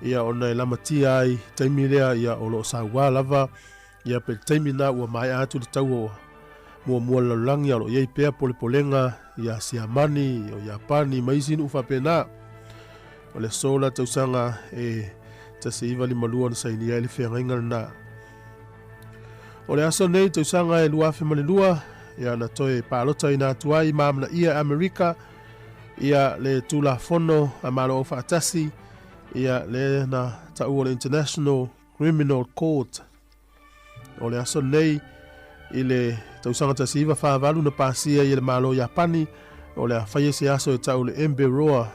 ia ona e lamatia ai taimi lea ia o lo saua lava ia pe taimi na ua mai atu le tau o mua lalangi alo iei pea polenga ia siamani o Japani maisin ufa pena. O le sola tausanga e tasi iwa li malua na saini ai le whengainga na. O le aso nei tausanga e luafe malilua ia na toe palota ina atuai mamna ia Amerika ia le tula fono a malo o whaatasi ia le na tau o le International Criminal Court. O le aso nei i le tausanga tasi iwa whaavalu na pasia i le malo Japani o le whaie se aso e tau le Emberoa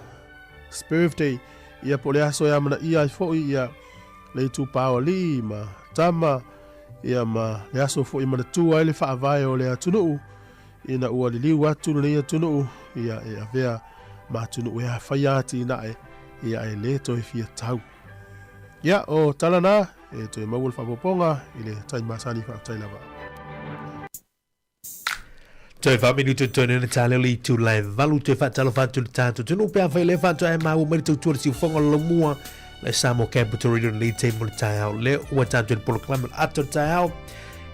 Birthday ia po le aso e amana ia i foi ia le tu paoli ma tama ia ma le aso fo i manatua ele whaavae o le atunuu ina ua li liu atu le atunuu ia e avea ma atunuu e a whaiati nae ia e le toi fia tau. Ia o talana e toi mawul whapoponga i le taimasani whaatailava. Toi fa minuto tone na tale li tu live valu te fa talo fa tu tanto tu no pe fa le fa tu e ma o meri tu tu si fonga lo mua le Sāmoa Capital Radio le te mo tao le o tanto il proclam ato tao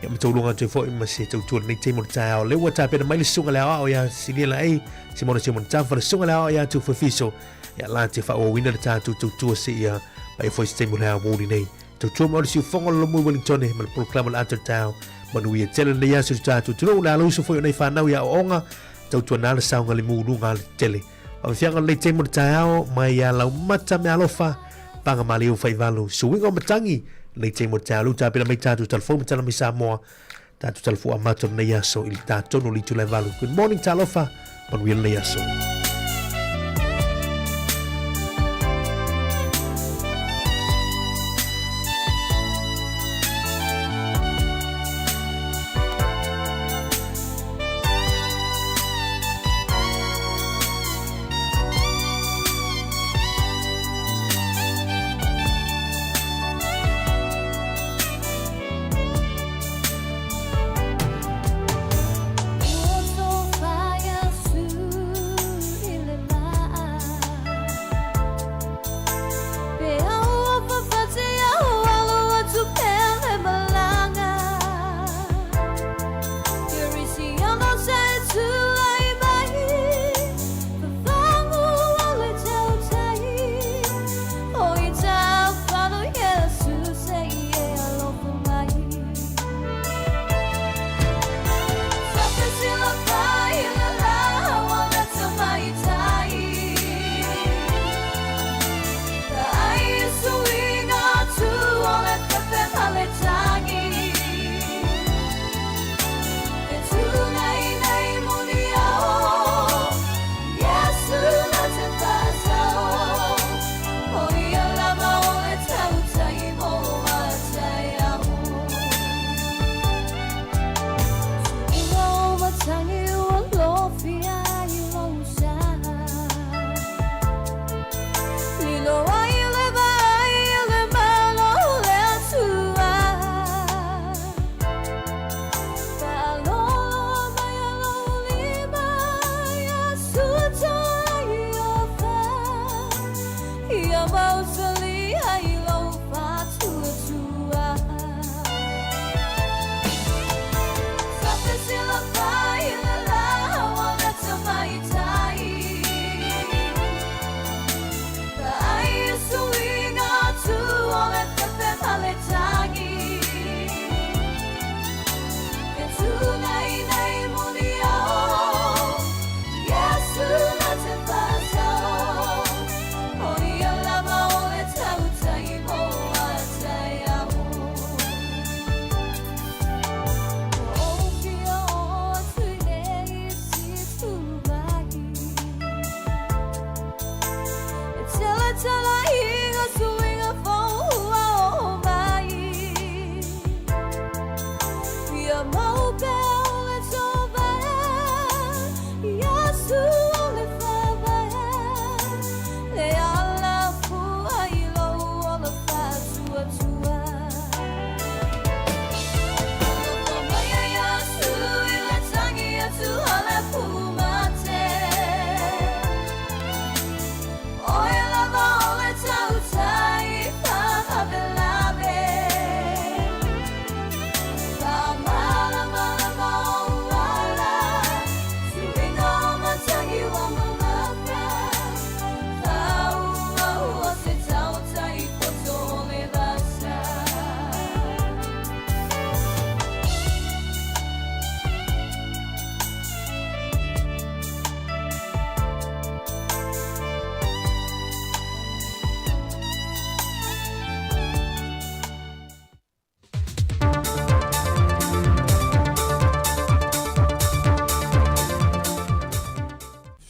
e mo tolunga tu fo ma se tu tu le te mo tao le o tape na mai le sunga le o ya silela ai si mo ta fa sunga le o ya tu fiso ya la te fa o winner tanto tu se ya pai fo ste mo le mo ni nei tu mo si fonga lo mu Wellington e mo proclam ato tao manu ia tele le yasu tatu tu la lo so foi nei fa na ya onga tu na le saunga le mu lunga le tele o fianga le te mo tao mai ya la mata me alofa panga mali o fai valu suinga matangi le te mo tau ta pela mai tatu telefon tala mi Sāmoa tatu telefon amato nei yaso il tatu no li tu le valu. Good morning talofa manu ia le yaso.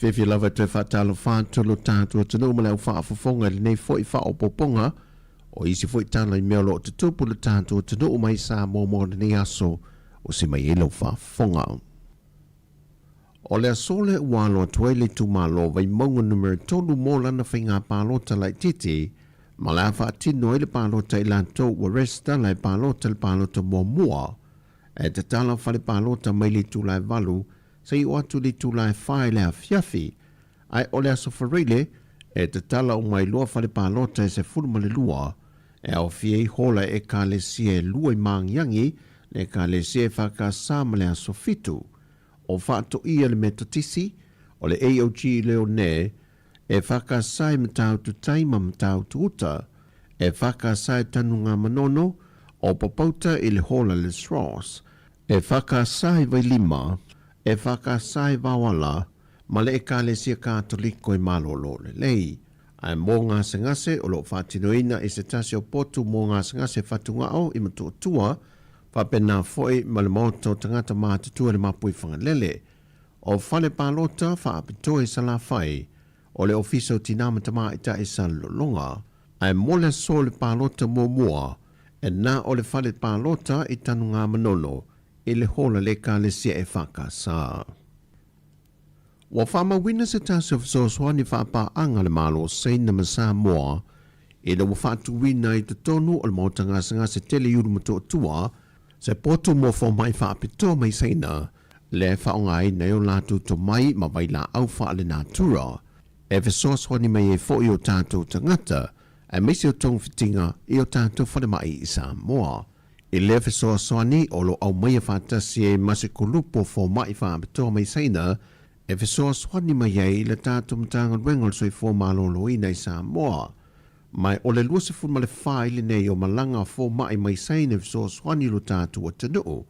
Whiwhi lava te whatalo whātulu tātua tunu ma leo whaafafonga le nei fwoi whaopoponga o isi fwoi tāna I mea lo te tupulu tātua tunu mai Sāmoa mo le nei aso o se mai elo whaafonga. O le asole walo atuele tu malo vai maunga numero tolu mo lana whainga pālota lai titi ma la whaatino ele pālota I lanto wa resta lai pālota le pālota mua e te tala whale pālota mai li tu lai valu sei o atu li tu lai whae lea fiafi ai o le aso whareile e te tala o mai lua whale pālota e se furuma le lua e au fiei hola e ka le sie lua I maangiangi le ka le sie whakasā ma le aso fitu o whaato ia le metatisi o le AOG leo ne e whakasai matau tu taima matau tu uta e whakasai tanunga manono o papauta I le hola le straws e whakasai vai lima e whakasai wawala ma le e ka le sia kātoliko I malolo le lei ai mō ngā sengase o lo whaatinoina I se tasi o potu mō ngā sengase whatungao I matuatua whapena foi ma le moto tangata mātutua le mapui whangalele. O whale pālota whaapitoe sa la whai, o le ofiso tinama tamaita I sa lolonga, ai mole so le pālota mua, e nā o le whale pālota I tanu ngā manono, I le hola le ka le sia e whakasā. Wa whamawina se tasi o fisoswani whapaanga le malo seina ma Sāmoa, I le whatuwina I te tonu o le mautanga se tele yuru matotua, se poto mo fo mai whaapito mai seina, le whaongai nei o lātu to mai ma vai la au wha le nātura, e fesoswani mai e fo I o tātou tangata, e meisi o tong fitinga I o tātou whare mai I Sāmoa. I le fesoswani o lo au mai a whātasi e masikulupo fo mai whaapito mai seina, e fesoswani mai e le tātou mtanga wengol soi fo malolo I nei Sāmoa. Mai o le lua se fuma le whaile nei o malanga fo mai saine so swani lo tātua tanu.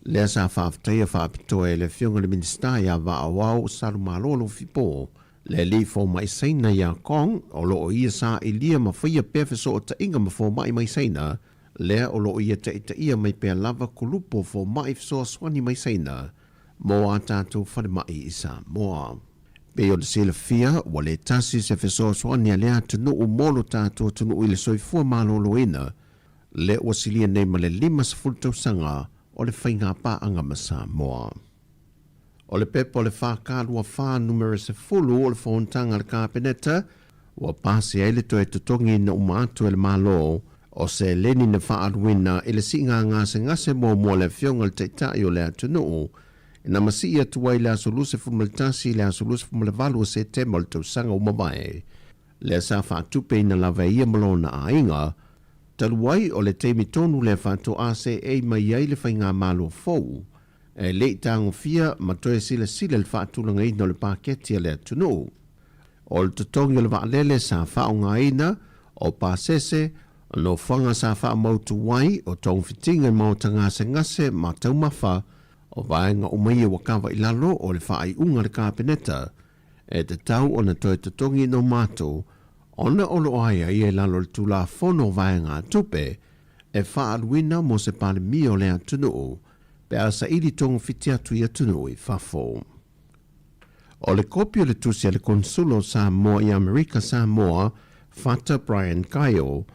Le sa whaafteia whaapitoe le whiunga le minister ia wa awau saru malolo fipo. Le li fo mai saina ia kong o lo o ia sa ilia ma whaia pefe so o ta inga ma fo mai saina. Le o lo o ia ta ita ia mai pea lava kulupo fo mai so swani mai saina. Mo a tātou whare mai I Sāmoa. Pe o le sila fia, wa le tasi se feso soani a lea tunu u molo tātua tunu I le soifua malolo ina, le o silia nei ma le 5 fultausanga o le whainga paanga ma Sāmoa. O le pepo le whākārua whā numero se fulu o le whontanga le kāpeneta, wa pāsi eile to e tutongi na umātu e le malo, o se leni na whaaruina I le singa ngase ngase mo le whionga le teitai o le atunu, na masi ia tuai le asoluse fumaltasi le asoluse fumalvalu se te mal tau sanga o mamae. Le sa whaatupe ina lawa ia malona a inga, taluai o le teimi tonu le whaato ase e mai ai le whainga malo fau, e le tango fia matoe sila le whaatulanga ina le paketi le atunu. O le tutongi le waalele sa whaonga ina, o pasese, no whanga sa wha mautu wai, o tong fitinga mautanga se ngase ma tau mawha, o vaenga o mai wa kawa I lalo o le whaai unga le kāpeneta, e te tau o na toi tutongi no mātou, ona olo aia I e lalo le tula whono vaenga tupe, e whaaruina mo se pale mi o le atunu, pe asa ili tongo fiti atu I atunu I whafo. O le kopi o le tusi le konsulo Sāmoa I Amerika Sāmoa, Fata Brian Kaio,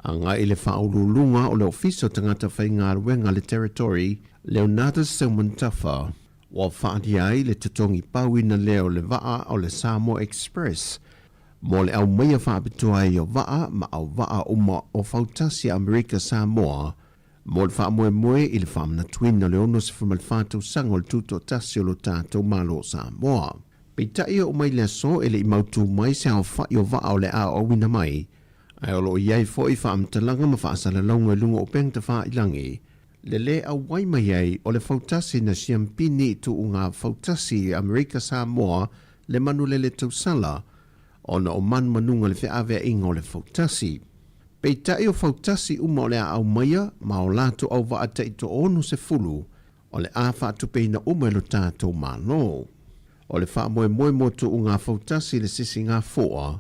anga I le whaurulunga o le ofiso tangata whainga ruenga le territory, Leonardo Semuntafa, wa whaati ai le tutongi pauina leo le waa o le Sāmoa Express, mo le au meia whaapitua I o waa ma au waa uma o whautasi Amerika Sāmoa, mo le whaamoe I le whaamana tuina le ono se whamal whātou sango le tuto tasi o lo tātou malo Sāmoa. Peitai o mai le so ele I mautu mai se au whai o waa o le a o wina mai, ai o lo iai fo I whaamtalanga ma whaasala launga lunga o pengta wha ilangi, le au wai mai ai o le fautasi na siampini tu unga fautasi Amerika Sāmoa le manu le tausala o na o man manunga le whiawea inga o le fautasi. Peitai o fautasi uma o le au maia ma o lato au vaata I to onu se fulu o le a whaatupe na uma lo tātou malo. O le wha moe tu unga fautasi le sisi ngā fua,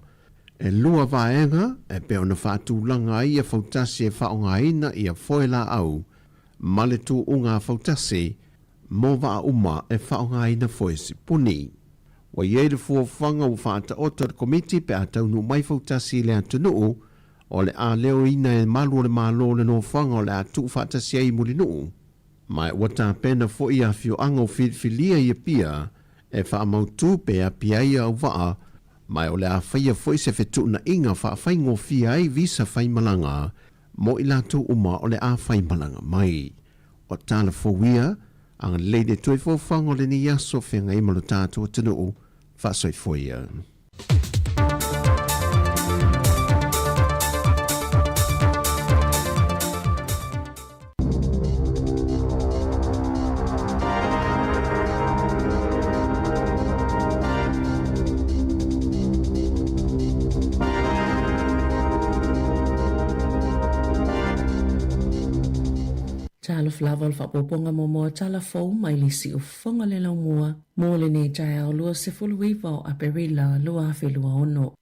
e lua vaenga e pe ona whaatulanga I a fautasi e whaonga ina I a foela au, male tu unga fautasi, mo wa uma e whaonga ina foe si puni. Wa ye le fuafanga o whaata oto le komiti pe a taunu mai fautasi le atunuu o le a leo ina e malu le malo le no whanga o le a tu whaatasi ai mulinuu. Mai wata pena fo i a fio anga o filia i a pia e wha mautu pe a pia i au waa mai o le a whaia fo i se fetu na inga wha whai ngō fia ai visa whai malanga mo i lato uma o le a whai malanga mai. O tala fo wia ang leide tui fo whango le ni yaso whenga i malo tātua tanu wha soi fo ia. Tala flava al whapoponga momoa tala fau mai le si ufonga le lau mua. Mo le ne jai au lua se fuluiva o aperila lua afe lua ono.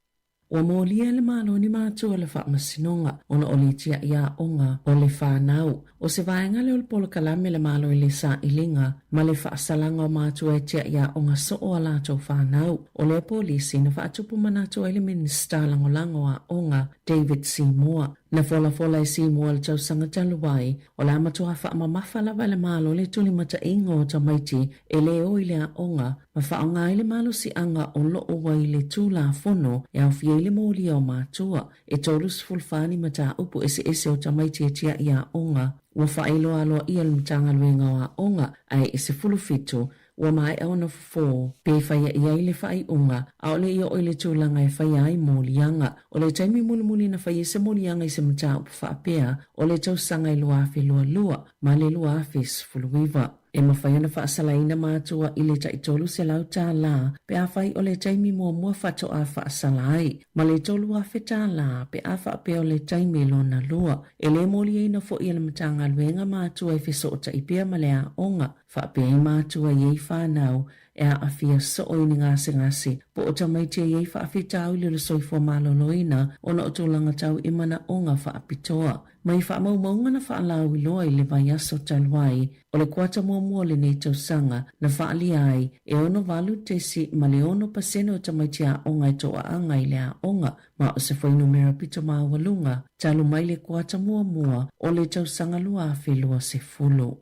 O mo lia le malo ni mātua le wha masinonga ona o le tia ia onga o le whanau. O se vaenga le polo kalame le malo i le sa ilinga ma le wha salanga o mātua e tia ia onga so o alato whanau. O le polisi na wha atupu manatua i le minista langolango a onga David Sāmoa. Na fola e Sāmoa le tausanga taluai o le amatua wha mamafa lava le malo le tuli mata ingo o tamaiti e le o i le a onga ma wha onga i le malo si anga o lo o wai le tūla fono e au fie le mōli o mātua e tolus fulfani mata upu ese o tamaiti e tia i a onga ua whaelo aloa ia le mtanga luenga o a onga ai ese fulufitu ua mai au na fo pe whaia ia i le whai unga a ole ia o le tūlanga e whaia ai mōlianga o le taimi mulimuli na whaia se mōlianga i se mta upu whaapea o le tausanga i lua afe lua ma le lua afe sfuluiva. E mawhaia na whaasalaina mātua i le taitolu se lau tā la pe a whai o le taimi mua whato a whaasalai ma le tolu a whetā la pe a whaapea o le taimi lona lua e le mōli e na fo i le matanga luenga mātua i whiso o taipia ma le a onga whaapea i mātua i ei whanau e a awhia so o ini ngase po o tamaitia i ei whaafitau i le soifua maloloina o na o tūlanga tau i mana onga whaapitoa. Mai whaamaumaunga na whaalau i loa i le vai aso taluai o le kuata mua le nei tausanga na whaali ai e ono valu tesi ma le ono paseno o tamaitia a onga e toa anga i le a onga ma o se whainu mera pito maa walunga talu mai le kuata mua o le tausanga lua afe lua se fulu.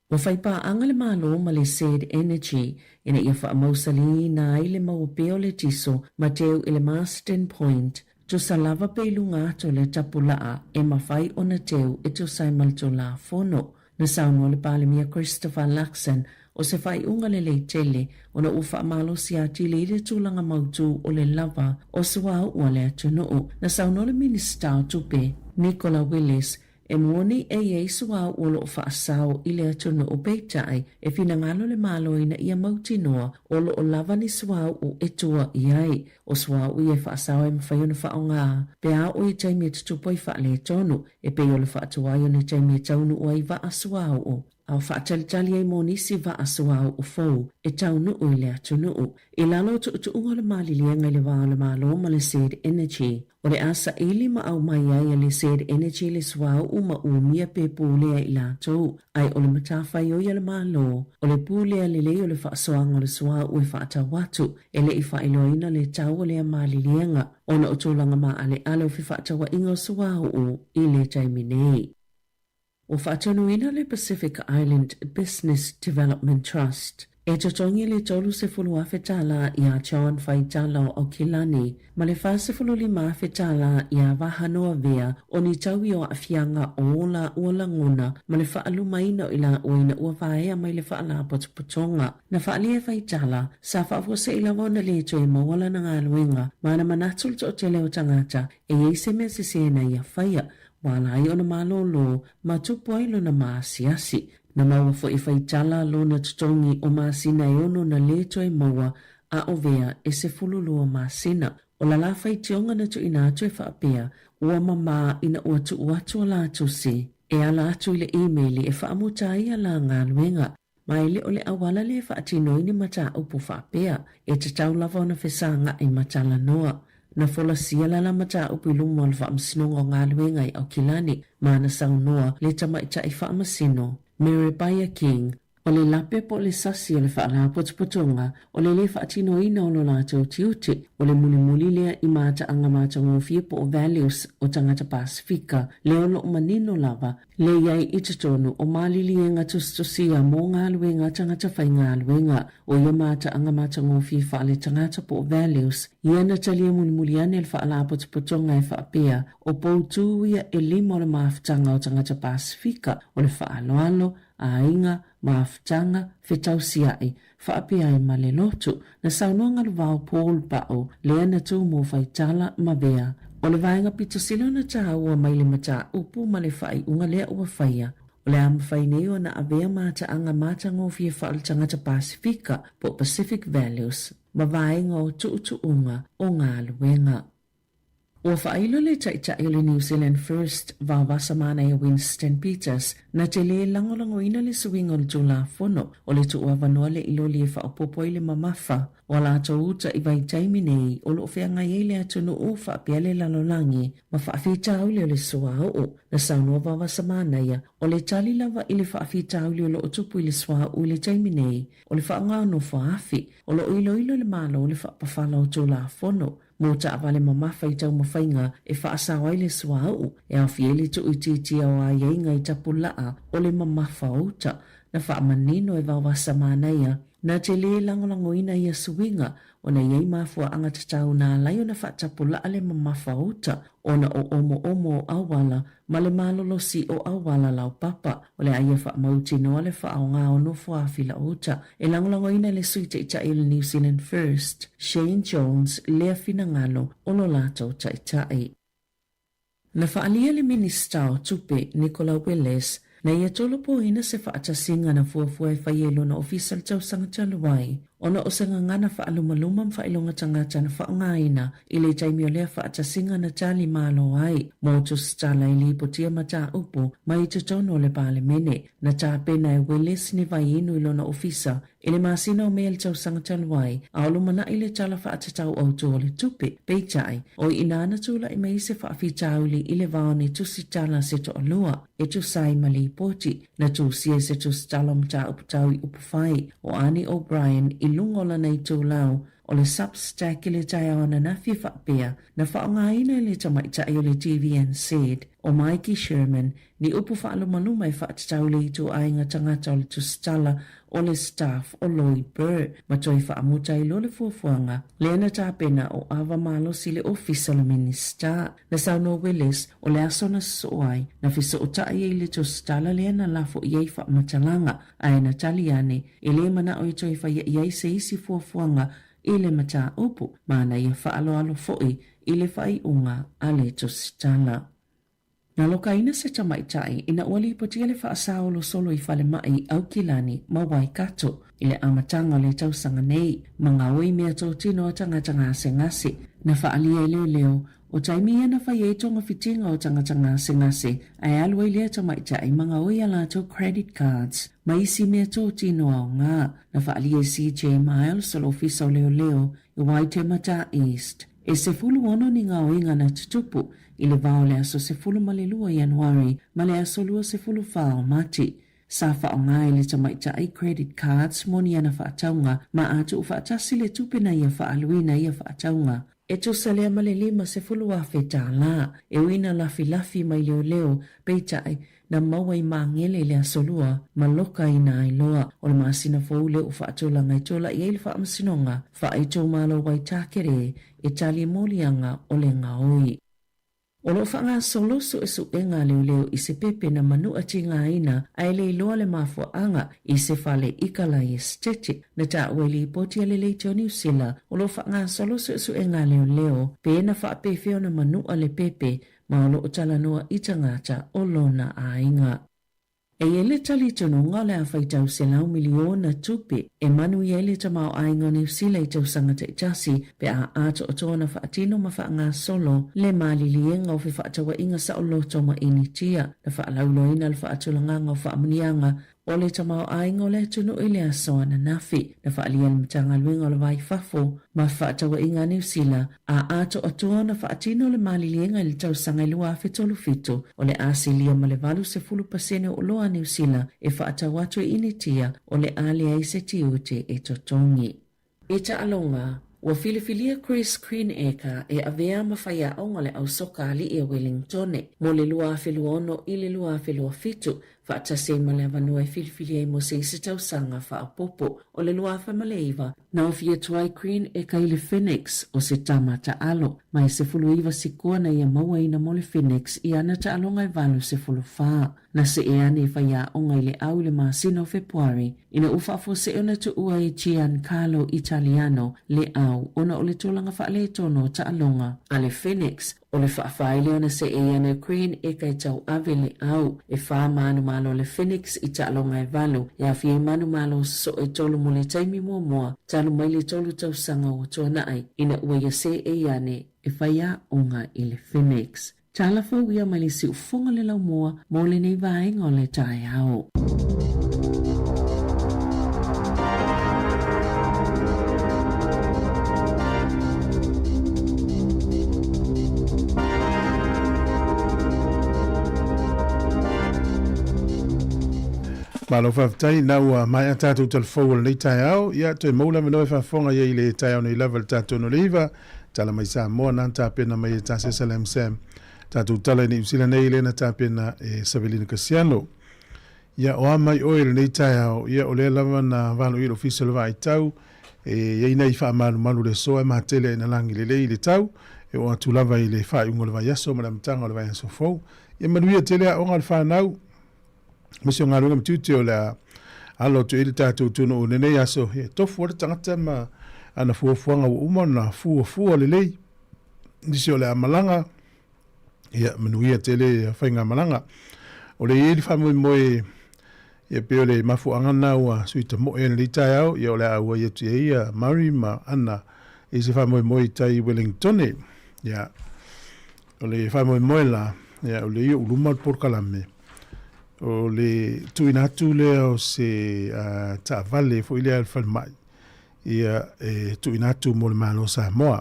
Wa whaipa anga le malo ma le said energy ina ia whaamausali na i le maupeo le tiso ma teo i le Marsden Point to salava peilunga ato le tapulaa e mawhai o na teo e to saimalto la fono. Na sauno le palemia Christopher Luxon o se whai unga le tele o na uwha amalo si ati le ile tūlanga mautu o le lava o suau ua le atunuu. Na sauno le minister o tupe Nicola Willis e mwoni e suau o lo whaasao i le atunuu peitai e finangalo le malo ina ia mautinoa o lo o lava ni suau o etua iai o suau i e whaasao e mawhaiona whaonga pe a o i taimi e tutupo i wha le tonu e pe o le whaatuai o ni taimi e taunu o ai wa suau o. Au whaatalitali ai monisi va asuau o fau e taunu o i le atunuu. I lalo tu unga le malilianga i le wā le malo ma le said energy. O le asa ili ma au mai ai le said energy le suau uma umia pe pūlea i lātou. Ai o le matawhai o i le malo. O le pūlea le lei o le whaasoanga o le suau ue whaatawatu. E le i whailoina le tau o le malilianga. Ona o tōlanga ma ale o fi whaatawa ingo suau o i le taiminei. O whaatonuina le Pacific Island Business Development Trust. E totongi le tolu se fulu a whetala i a John Whaitala o Kilani, ma le wha se fulu lima a whetala i a wahanoa vea o ni taui o a fianga o ola nguna, ma le wha alumaina o ila oina ua vaea mai le wha ala potopotonga. Na wha alia Whaitala, sa wha afose ila wana le to e mawala na ngā luenga, ma na manatul to o tele o tangata, e eise me se sena i a whaia, wala ai o na malolo, ma tupu ai lo na maasiasi. Na maua fo i Whaitala lo na tutongi o maasina e ono na leto e maua a o vea e se fululu o maasina. O la la whaitionga na tu ina atu e whaapea, ua mama ina ua tu uatu la atu si. E ala atu i le e-maili e whaamuta ia la ngā luenga. Mai le o le awala le whaatino ini mata upu whaapea, e te tau lava o na whesanga i matala noa. Na fola sia la mata upu lumo al whaamsinonga o ngā luenga i au Kilani, ma na saunoa le tamaita i whaamasino. Mary King, O le lape po le sasi o le whaala potopotonga, o le whaatino ina o lo lātou tiuti, o le muli lea I māta anga māta ngofie po o values o tangata Pasifika, le o lo manino lava, le iai itatonu o malili e ngā tustosia mō ngā luenga tangata whai ngā luenga, o ia māta anga māta ngofie whaale tangata po o values, ia na talia muli ane le whaala potopotonga e whaapea, o poutu ia e lima o le maafutanga o tangata Pasifika, o le whaaloalo, a inga, maafutanga, whetausiai, whaapea e male lotu, na saunoanga le vau Paul Pao, lea na tū mō whaitala mawea. O le vaenga pito silo na taha ua maile mata upu ma le whai unga lea ua whaia. O le ama whaineo na avea mata anga mata ngofie whaal tangata Pasifika po Pacific Values, ma vaenga o tuutuunga o ngā luenga. Ua whailo le taitai o le New Zealand First va vasamana e Winston Peters na te le langolango ina le suinga o le tūla fono o le tuua vanoa le iloli e whaopopo I le mamafa o la ato uta I vai taimi nei o lo whenga i le atunu o whaapea le lalolangi ma whaafita uli o le sua o na saunua va vasamana ia o le tali lava I le whaafita uli o lo tupu I le sua o le taimi nei o le whaanga no whaafi o lo ilo le malo o le whaapawhala o tūla fono Mō ta avale mamafa I tau mawhainga e whaasawa I le suau e awhiele tu iti o a ieinga I tapu laa o le mamafa ota na whaamanino e wawasa mānaia na te le langolango ina ia suinga o na iei mafua anga tatau nā lai o na whaatapu laa le mamafa ota o na o omo awala ma le malolosi o awala lau papa o le aia whaamauti noa le whaaonga o no whaafila ota e langolango ina le suita I tai le New Zealand First Shane Jones lea fina ngalo o lo lato tai. Na whaalia le minista o tupe Nicola Willis na ia tolopo ina se whaatasinga na fuafua e whaielo na official tau sangata luai. Ona o sanga ngana whaalumaluma mwhailonga tangata na whaongaina I le taimi o lea whaatasinga na tali malo ai. Mōtu stala I li potia mata upo mai tutono le pale mene na tāpena e Willis ni vai inu ilo na ofisa I le masina o mea le tau sangata luai a olumana I le tala whaatatau au tu o le tupe peitai o inana tula I mei se whaafitauli I le vaone tusi tala se to alua e tu sai mali poti na tu sie se tu stala mta uputau I upufai o Annie O'Brien I lungola nei tūlau o le Substack I le taiawana na whiwhapea na whaongaina I le tamaitai o le TVN said o Mikey Sherman ni upu whaalumaluma I whaatatau le I tū ainga tangata o le tustala o le staff o Lloyd Burr ma toi whaamuta I lo le fuafuanga lena tāpena o awa malo si le ofisa le minista na sauno Willis o le asona soai na whiso o tai I le tustala lena lafo iei whaamatalanga aina taliane I le mana o I toi whaia iei se isi fuafuanga I le mata upu mana ia whaaloalo foi I le whai unga a le tustala. Na loka ina se tamaitai ina wali potia le whaasao solo I whale mai au kilani ma wai kato I le amatanga le tausanga nei mga oi mea tō tino o tangata ngase ngase na whaalia leo o taimi ia na whai e tonga fitinga o tangata ngase ngase ai alua I lea tamaitai mga oi ala tō credit cards ma isi mea tō tino au ngā na whaalia CJ Miles solo ofisa o leo I Waitemata East e se fulu ono ni ngā oinga na tutupu I le vao le aso se fulu malelua Januari ma le aso lua se fulu whao mati. Sa whao ngā le tamaita ai credit cards moni ana whaataunga ma atu u whaatasi le tupena ia whaaluina ia whaataunga. E tu salea male lima se fulu a whetā la e wina lafi mai leo peitai na maua I mangele le aso lua ma loka ina ai loa o le maasina foule u whaatola ngai tola I eile whaamasinonga whaetou malo wai tākere e tali molianga o le ngaoi. O lo whanga solo su esu e ngā leo I se pepe na manu ati ngā ina ai le iloa le mafua anga I se whale ikala I estete na ta ueli poti ale le New Zealand o lo whanga solo su esu e ngā leo pe na whaapefeo na manu ale pepe ma o lo utala noa I tangata o lona a inga. E ele tali tono ngā le a whaitau se lau miliona tupe e manu I ele tamau ainga New Zealand I tau sangata I tasi pe a ato o tōna whaatino ma whaanga solo le malilienga o whaatawa inga sa o loto ma initia na whaalauloina le whaatulanga o whaamunianga o le tamau ainga o le tunu i le asoa na nafi na whaalian matanga luenga o le vai fafo ma whaatawa inga New Zealand a ato atua na whaatino le malilienga i le tausanga i lua fitolu fito o le asilia ma le valu se fulu pasene o loa New Zealand e whaatawa atu initia o le alea i se tiute e totongi. E ta alonga, wa filifilia Chris Greenacre e avea mawhaia aunga le au soka li e Wellingtone mo le lua filuono i le lua filua fitu whaatase ma le avanua e filifilia i mo se isi tausanga whaapopo o le lua whamaleiva na o fia tuai Greenacre i le Phoenix o se tama ta alo mai se fulu iwa sikua na ia maua ina mo le Phoenix i ana ta alonga i valu se fulu faa na se e ane whaia onga i le au le maasina o Februari ina ufafo se ona tu ua i Giancarlo Italiano le au ona o le tolanga whaale tono ta alonga a le Phoenix o le whaafaile ona se e ane Greenacre i tau ave le au e wha manu malo le Phoenix i ta alonga i valu e a fie manu malo so e tolu mo le taimi mua talu mai le tolu tau sanga o toa naai ina ua ia se e ane e whaia onga i le Phoenix. Tala whauia mai le si ufunga le lau mua mo le nei vaenga o le tae ao. Malo whaftai nau mai a tātou telefou nei tai au, ia toi maula menoe whafonga ia i le tai au nei level tātou no leiva, tala mai Sāmoa nan tāpena mai e tāse Salem Sam, tātou tala ni usila nei le na tāpena e Savelina Kasiano. Ia o amai oil nei tai au, ia o le lava na valo i official vai tau, e ia nei wha manu le soa ma tele na langi le lei le tau, e o atu lava i le wha iungo le vai aso, ma le mtanga le vai aso fau. Ia manuia tele a onga le wha nau, Misi o ngā runga mtuti o la alo tu ili tātou tunu o nene aso. He tofu wata tangata ma ana fuafuanga o uma na fuafua le lei. Misi o le amalanga. Ia manuia tele whainga malanga. O le ili whamui moe ia peo le mafuanga na ua suita moe na li tai au. Ia o le aua ia tu ia Mari ma ana. Isi whamui moe tai Wellingtone. Ia o le whamui moe la. Ia o le ia uluma porkalame. O le tuinatu leo se taavale fo ile alfa mai ia tuinatu mo le malo Sāmoa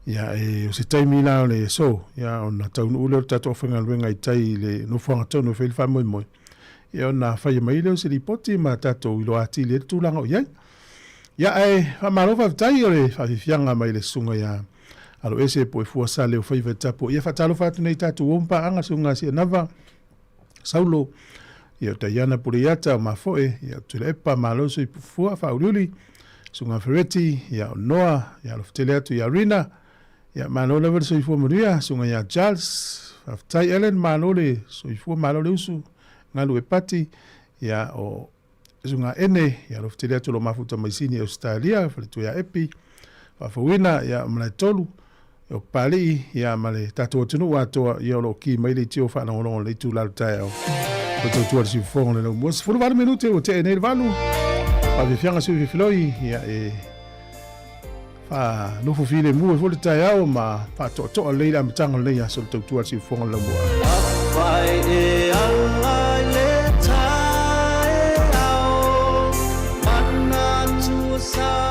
ia o se taimi la le so ia ona taunu ule tato whanga luenga i tai le no whanga tonu wheli wha moi moi ia ona whai mai leo se ripoti ma tato ilo ati le tūlanga o iai ia wha malo whaftai o le whawhianga mai le sunga ia alo ese po e fuasa leo whaiva tapo ia whatalo whatu nei tato wompa anga sunga si anava Saulo, ia taiana puriata o mafoe, ia tule epa maloso i pufua whauruli, sunga Ferretti, ia o Noa, ia lofutele atu ia Rina, ia malola vada so i fua Maria, sunga ia Charles, whaftai Ellen malole, so i fua malole usu, ngalu e pati, ia o sunga Ene, ia lofutele atu lo mafuta maisini Australia, whaletu ia epi, whafawina, ia malai tolu, o pali ia male tato tunu watoa ia lo ki mai le tio fa na ngolo le tu la tae o to tu si fon le mo se fu 20 minuti o te nei valu pa vi fianga su vi floi ia e fa no fu file mu fu le tae o ma fa to le la mtanga le ia so to tu si fon le mo vai e alla le tae o manna tu sa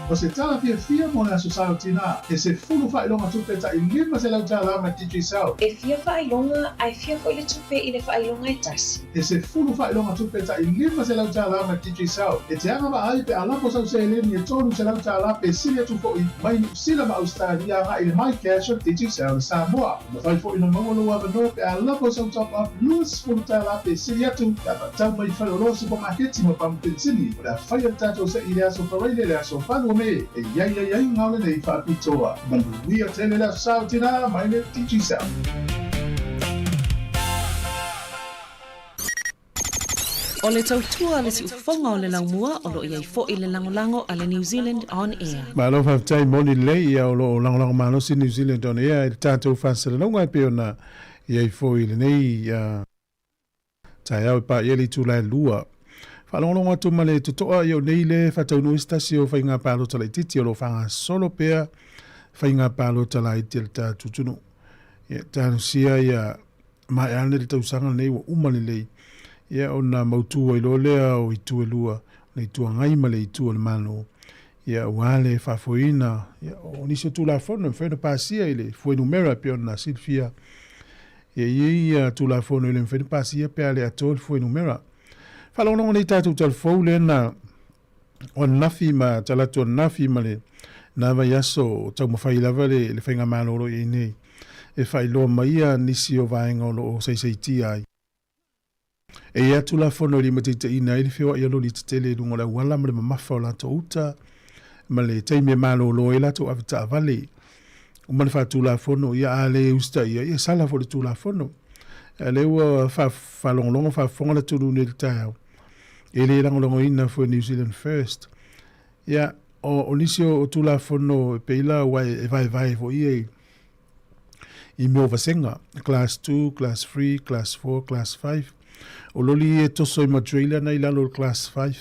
O se tala fia mo na susao tina, e se fulu whailonga tupe ta I lima se lau tala ma DJ Sao. E fia whailonga, ai fia fo I le tupe I le whailonga I tasi. E se fulu whailonga tupe ta I lima se lau tala ma DJ Sao. E te anga ai pe alapo sau se eleni e tonu se lau tala pe sile tu fo I mai sila ma Australia nga I le mai cash o DJ Sao le Sāmoa. Ma fai fo I no mawalo wa mano pe alapo sau top up luas fulu tala pe sile atu. Tapa tau mai whalolo se po maketi mo pampensini. O la whai tato se I le aso whawaile le aso whanu me. E iai ngau nei whapitoa. Manuia tele la Sao tina mai le DJ Sao. O le tautua le si ufonga o le laumua o lo iai fo I le langolango a le New Zealand On Air. Ma lo fa tai moni le ia o lo langolango malo si New Zealand On Air il tatou fasela no ngai pe ona iai fo I le nei tai au pa ia li tu la lua. Whalongonga tu male tutoa i o nei le whataunu istasi o whainga pālo tala I titi o lo whanga solo pēr whainga pālo tala I te ta tutunu. Ia tānu sia ia mai ane le tausanga nei wa umane lei. Ia o na mautua I lo lea o I tue lua nei tua ngai male I tua le mano. Ia wale whafoina. Ia o nisi o tu la fono mwhena pāsia I le fuenu mera pe o na Silvia. Ia tu la fono I le mwhena pāsia pe ale atol fuenu mera. Whalongonga nei tātou talfou le na o nafi ma talatu o nafi ma le na vai aso o tau mawhai lava le whainga māloro I nei. E whai loa maia nisi o vaenga o lo o seisei ai. E atu la fono li matita ina ili whiwa I alo li tatele lungo la wala ma le mamafa o lato uta ma le teime māloro e lato avita avale. O mani whatu la fono ia ale usta ia sala fo le tu la fono. Le ua whalongonga whafonga la tunu ne le tau. E le langolongo ina for New Zealand First. Ia, o nisi o tula fono peila wai e vai fo I me oversenga. Class 2, Class 3, Class 4, Class 5. O loli e toso I Madrila na ilalo Class 5.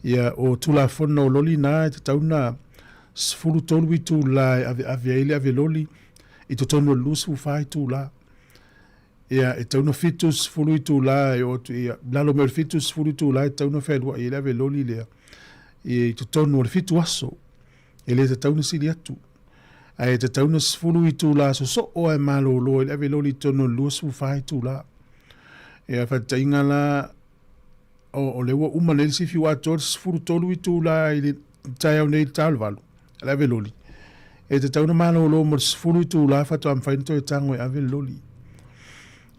Ia, o tula fono o loli na e te tauna sfuru tolu I tula ave aile ave loli. I to tono lusu fai tula. Ia, e tauna fitus fulu I tula e o tu ia. Lalo mer fitus fulu I tula e tauna whaelua I lave loli lea. I to tonu o fitu aso. E le te tauna sili atu. Ai te tauna fulu I tula so o e malo lo e lave loli tono lusu fai tula. Ia, whatainga la o lewa umanel si fiu ator fulu tolu I tula I le tai au nei talvalu. Lave loli. E te tauna malo lo mo fulu I tula fatu am whainto e tango e ave loli.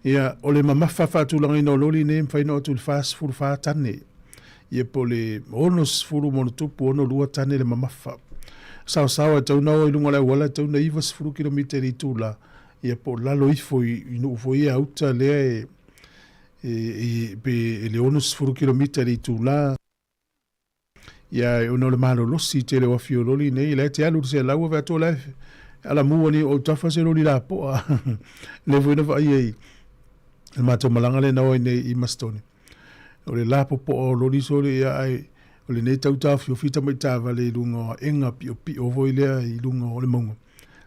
Ia, o le mamafa whātulanga ino loli ne mwhaina o tuli whās furu whātane. Ia po le onos furu monotupu ono lua tane le mamafa. Sao e tauna o ilunga le wala tauna ivas furu kilometeri tula. Ia po lalo ifo inu ufo ia auta lea e le onos furu kilometeri tula. Ia ono le malo losi te le wafio loli ne ila te alu se laua vea tō lefe. Ala mua ni o tafa se loli la poa. Le vuina va iei. E mato malanga le nao I mastone. O le la popo o loli sole ia ai. O le nei tau tafi o fita mai tava le lunga enga pi o voi lea I lunga o le monga.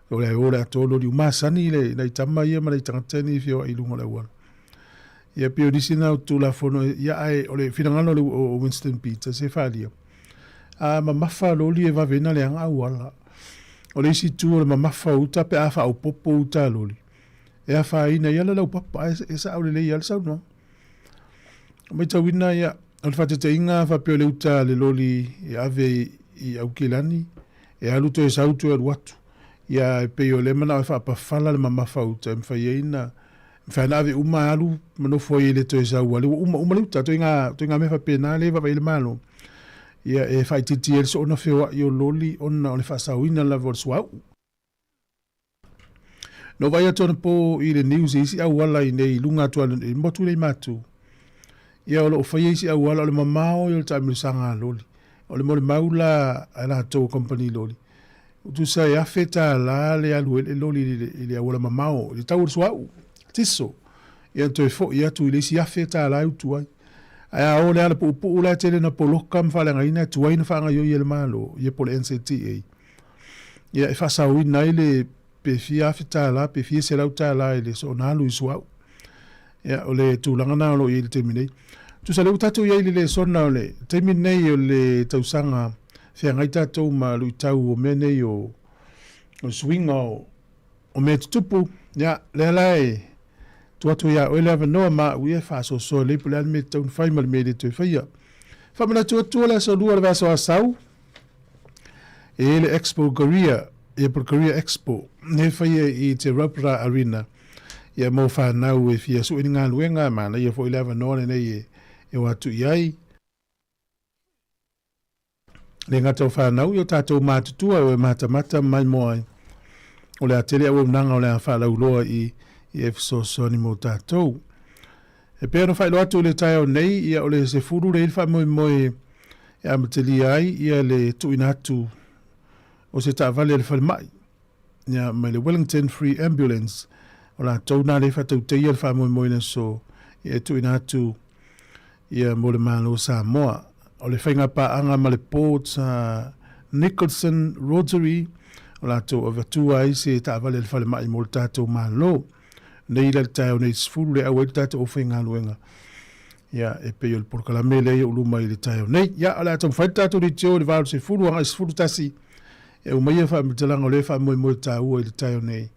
O le ore ato loli umasani le nei tama ia ma le tangateni fio I lunga le wana. Ia pio disina o tu la fono ia ai o le finangano le o Winston Peter se whalia. Ma mafa loli e vavena le anga wala. O le isi tu o le mamafa uta pe afa o popo uta loli. E afa ina iala lau papa e sa au le le iala sau no. Mai tawina ia al fatete inga fa peo le uta le loli e ave I au kilani e aluto e sautu e ruatu. Ia e peo le mana e fa apafala le mamafa uta e mwhai ina mwhai ave uma alu manofo e le to e sau wale uma le uta to inga mefa pena le va vai le malo. Ia e whaititi e so ona whiwa i o loli ona o le whaasawina la vol swau. No vai atona po i le news isi au wala i nei lunga atua i motu nei matu. Ia o lo whaia isi au wala o le mamao i o le taimirisanga loli. O le mole maula a la tau company loli. Tu sa e afeta la le alu e loli i le awala mamao. I tau swau. Tiso. Ia to e fo ia tu i le isi afeta la utu ai. Ai o le ala po la tele na poloka mwhalenga ina tuai na whaanga yo i le malo. Ia po le NCTA. Ia e whasau ina i le pe fia afeta la, pe fia se lauta la i le so nalu i suau. Ia o le tūlanga na lo i le teminei. Tu sa le utatu ia i le sona o le teminei o le tausanga fia ngai tatou ma lui tau o mene o swinga o me tutupu. Ia le lai tuatu ia o le avanoa ma uia whaso so le pule me taun whai ma le mele tui whaia. Whamana tuatua le so lua le vaso a sau. E le Expo Korea, e por Korea Expo. Ne whaia i te Rapra Arena. Ia mo whanau e fia su ngā luenga mana ia fo i le avanoa nei e watu iai. Le ngata o whanau i o tātou mātutua o e mata mai moai. O le atele au nanga o le a whalau loa i efeso ni mo tātou. E pēr no whailo atu le tai o nei, ia o le se furu le ilwha moe e amateli ai, ia le tuinatu o se taavale le whale mai. Ia mai le Wellington Free Ambulance, o la tauna le whatau te ia le wha moe na so, ia tuinatu, ia mo le malo Sāmoa. O le whainga pa anga ma le Port Nicholson Rotary, o la tau o vatua ai se taavale le whale mai mo le tātou malo. Nei la tai o nei sfuru le au e tātou o whainga luenga. Ia, e peo le porkalame le e uluma i le tai o nei. Ia, ala tau whai tātou ni teo le vāru se furu anga sfuru tasi. E umaia wha mitalanga o le wha moe tā ua i le tai o nei.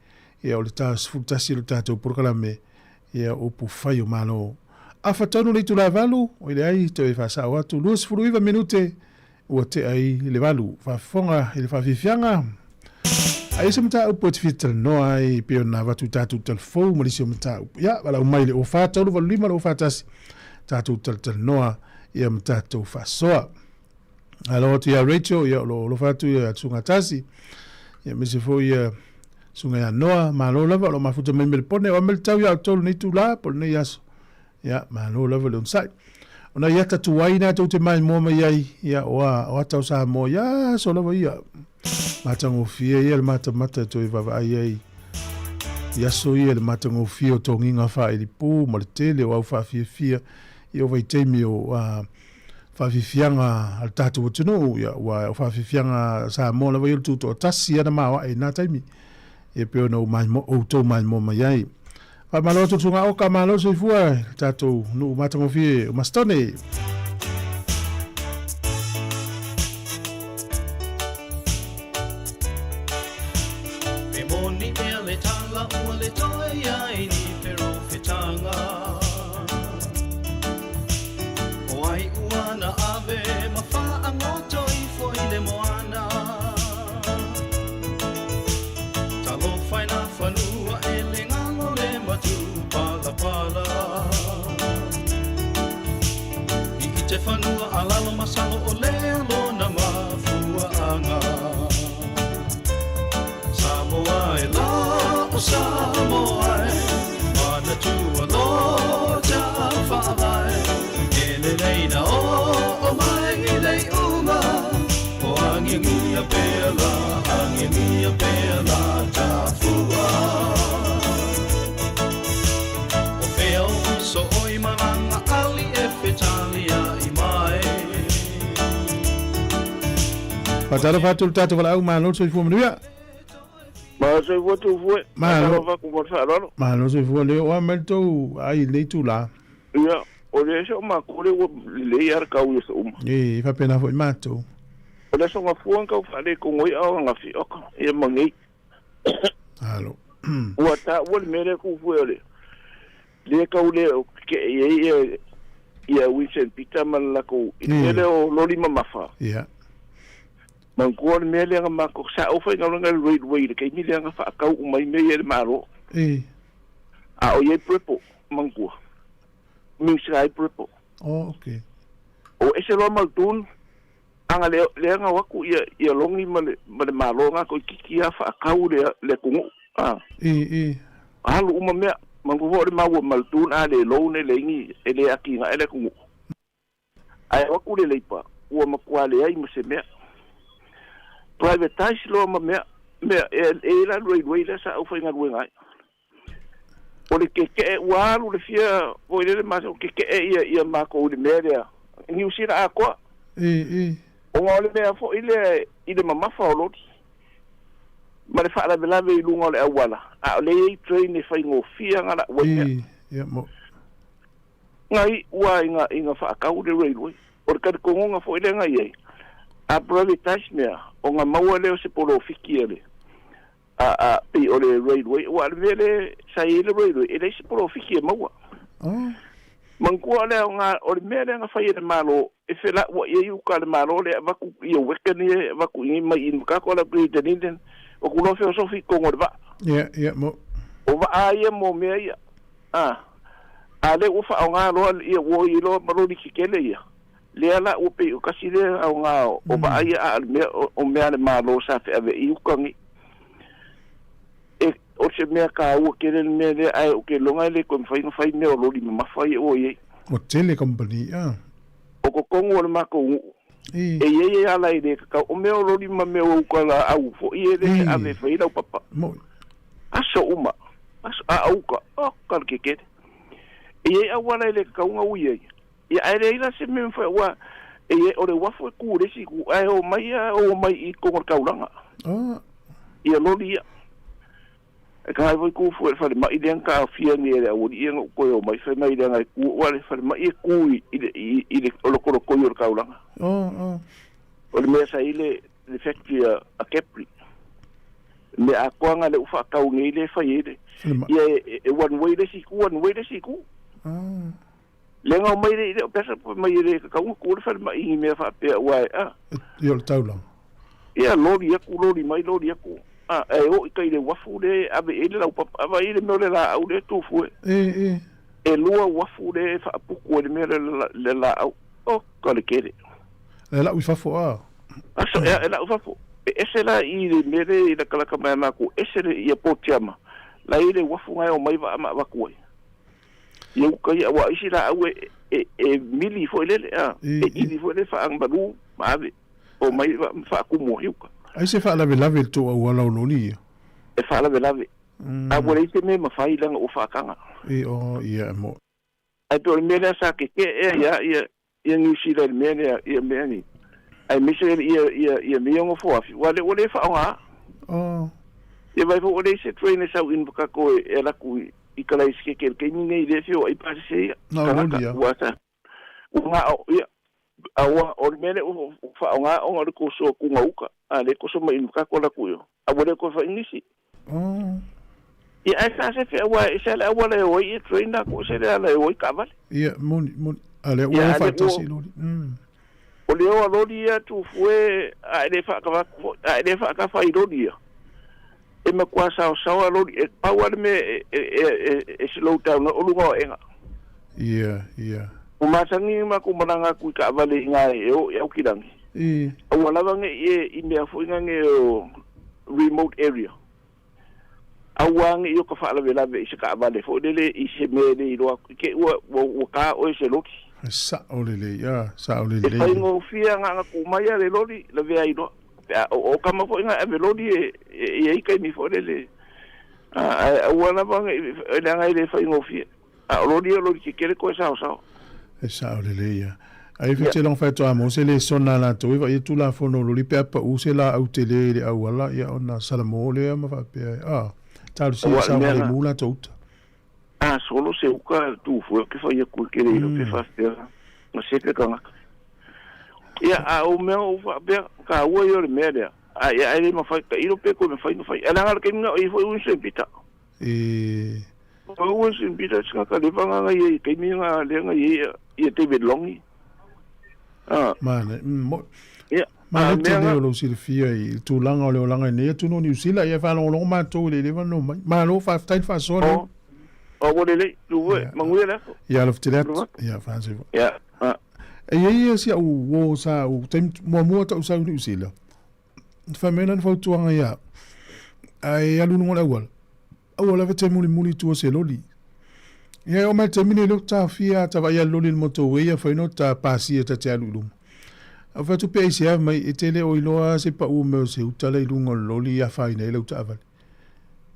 Ia, o le tā sfuru tasi le tātou porkalame. Ia, o pu whai o malo. A whatanu le tu la valu, o i le ai tau e whasa o atu. Lua sfuru iwa minute, ua te ai le valu. Whafonga i le whawhiwhianga. Ai se mta upo te fital no ai peo na watu tatu tal fou mo lisi mta upo. Ia, wala umai le o fata ulu walu lima le o fatasi. Tatu tal noa ia mta tau fasoa. Alo tu ia Rachel, ia lo fatu ia tsunga tasi. Ia misi fo ia sunga ia noa, ma lo lava lo mafuta mai mele pone, o mele tau ia autolu ni tu la, pole ne yaso. Ia, ma lo lava le unsai. Ona ia tatu waina tau te mai moma iai, ia oa tau Sāmoa, ia so lava ia. Matango fia ia le mata to i vava ai ai. Ia so ia le matango fia o tonginga wha i li pū, ma le tele o au wha fia i o vai teimi o wha fianga al tātou o tino, ia o wha fianga Sāmoa la vai tu to tasi ana mawa e nā taimi. E peo na o tau mai mo mai ai. Wha malo tu tunga o ka malo so i fua, tātou no matango fia o mastone. Sāmoa, mana tua lo ja whaai, e le reina o mai lei uma, o angingia pēla ta fua. O wheo so oi maranga ali e whetalia i mai. Patara fatul tatu wala au malo so i fua manuia. Ma se voto foi. Ma va com você lá. Ma no se foi le o amelto ai le tu la. Ia, o le so ma kore o le ar ka u so. E fa pena foi mato. O le so ma fuan ka fa le ko ngoi au nga fi ok. E mangi. Alo. O ta o le mere ku foi le. Le ka u le ke ia Wilson Peter man la ko. Ele o lori mama fa. Ia. Mangkuan mele nga mako sa o fa nga read way ke ni le nga fa ka u mai me ye maro a o ye prepo mangkua mi sai prepo okay o ese lo mal tun anga le nga waku ia longi male malonga ko kiki afa kau le kungu halu uma mea mangu vore maua maltun a le lone le ingi ele akinga ele kungu ai waku le leipa ua makuale ai mase mea privatize lo ma mea la roi le sa ufa inga ruenga o le keke walu le fia o le mas o keke ia mako le mea ni usira akwa o ngole mea fo ile mamafa o loti ma le fa'ala belave i lunga o le awala a le train e fai ngofia ngala wai mo ngai ua inga whaakau le railway o le kari kongonga fo ile ngai ei a privatize mea o ngā maua leo se polo fiki ele a pe o le railway ua le vele sa i le railway ele se polo fiki e maua mangkua leo ngā o le mea le ngā whai ele malo e whela ua ia iuka le malo le waku ia wekani e waku ingi mai inu kako la Britannian o kulofe o sofi kongo le va mo o va a ia mo mea ia a le ufa o ngā loa ia uo i loa maroni kikele ia le ala upe o kasi le au ngā o va a ia a mea o mea le malo sa fe ave i ukangi e o se mea ka ua kere le mea le ai o ke longa le ko mwhai mea o lori mawhai o iei o tele company o ko kongo le mako e iei ala i le ka o mea o lori ma mea o ukala au fo i le ave whai lau papa aso uma aso a auka o kal kekere e awala ile kaunga uye ya aire ila se me fa wa e o le wafu ku le si ku ai o mai I ko kaulanga ia lori e ka vai ku fu fa mai den ka fia ni ele o di ngo ko o mai fa mai den ai ku wa le fa mai ku ile o lo ko yo kaulanga o le me sa ile le factory a Capri me a kwanga le ufa ka ngi le fa ile ia e one way le si ku lenga mai le pesa mai le ka ku fa mai me fa pe wa yo taulang ia lori mai aku e o kai le wafu le ave ele la papa ava ile me le la au le tu fu e lua wafu le fa puku le me le la au o ka le kere la u fa fo aso la u fa fo ese la I le me le kala ka mai ku ese le ia potiama la ile wafu ngai o mai va ku eu kai wa isi la au e mili fo ele ili fo le fa ang balu ma ave o mai fa ku mo yuka ai se fa la lave to o wala no ni e fa la lave a wo le me ma fa ilanga o fa kanga o ia mo ai to me la sa ke ia ni si le me ia me ni ai me se ia me ngo fo afi wa le fa nga ia vai fo le se train sa in ka ko e la ku I kala iske ke ni nei le fio ai pa se wa sa nga ia awa o mele o fa nga o nga ko so ku ngauka a le ko so mai ka ko la ku yo a wole ko fa ingisi ia asa se fe wa se la wa le o I train na ko se la o I kaval ia mon ale o fa tasi lo o le o lo dia tu fue a le fa ka fa I lo dia e me kwa sa lo e power me e slow down o lungo enga ia o masangi ma ku mananga ku ka vale nga e o kidangi o wala bange I me fo nge o remote area awang I ko fa la vela be se ka vale fo dele I se me le lo ke o ka o se lo sa o le ya sa o le e fa ngo fia nga ku mai le lori le ve ai do o kama fo nga e lodi e kai mi fo le wala bang e nga ile fa ngofia lodi ke kere ko sa o le ya ai fe long fa to amo se le sona la to va I tu la fo no li pe pa u se la au tele le au wala ya ona salamo le ma fa pe tal si sa le mula to solo se uka tu fo ke fa ye ku kere lo pe fa ma se ke kanga ia o me o fa be ka o yo le media ia ele ma fa ka iro pe ko me fa no fa ala ngal ke no I fo un se pita o un se pita ska ka le vanga ia ke mi nga le nga ia te be longi man mo ia ma te le lo si le fia I tu langa le langa ne tu no ni usila ia fa lo ma to le va no ma lo fa tain fa so o wo le tu manguela ia lo ftilet ia fa se ia ia sia o sa o tem mo ta usa ni usila fa mena fa tuanga ia ai alu no awal va te muli tu se loli ia o mai te mini lo ta fia ta vai loli mo to ia fa no ta pasi ta te alu lu a fa tu pe sia mai e tele o iloa se pa u me se utala i lungo loli ia fa ina lo ta aval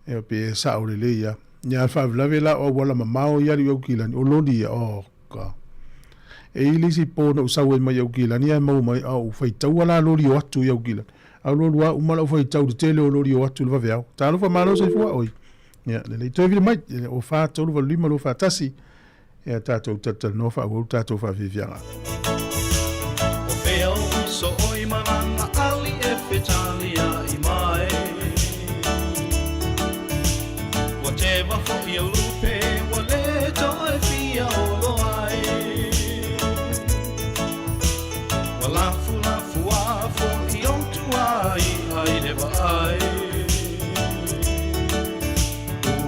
e pe sa o le ia ia fa vela o wala mamao ia ri o kilani o loli o ka e ili si po no sa we mai o kilani ia mau mai au fa tau ala loli o atu ia o kilani au loli wa umala fa tau de tele o loli o atu le va vea ta lo fa malo se fua oi ia le to vi mai o fa to lo lima lo fa tasi ia tato tatal no fa o tato fa vivianga O feo so oi maranga ali e fetalia i mai Whatever for your lupe wale to e fia o lo ai Wala fula fua fo i o tu ai ai le va ai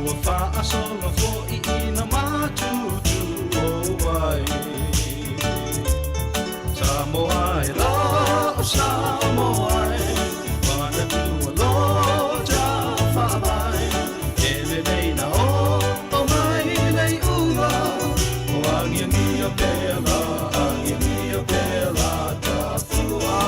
Ua fa asola fo i ina matu tu o ai Sāmoa e la o Sāmoa e Mana tu a lo ja whawai Ele nei na o mai nei ua O angia mia pela ta fua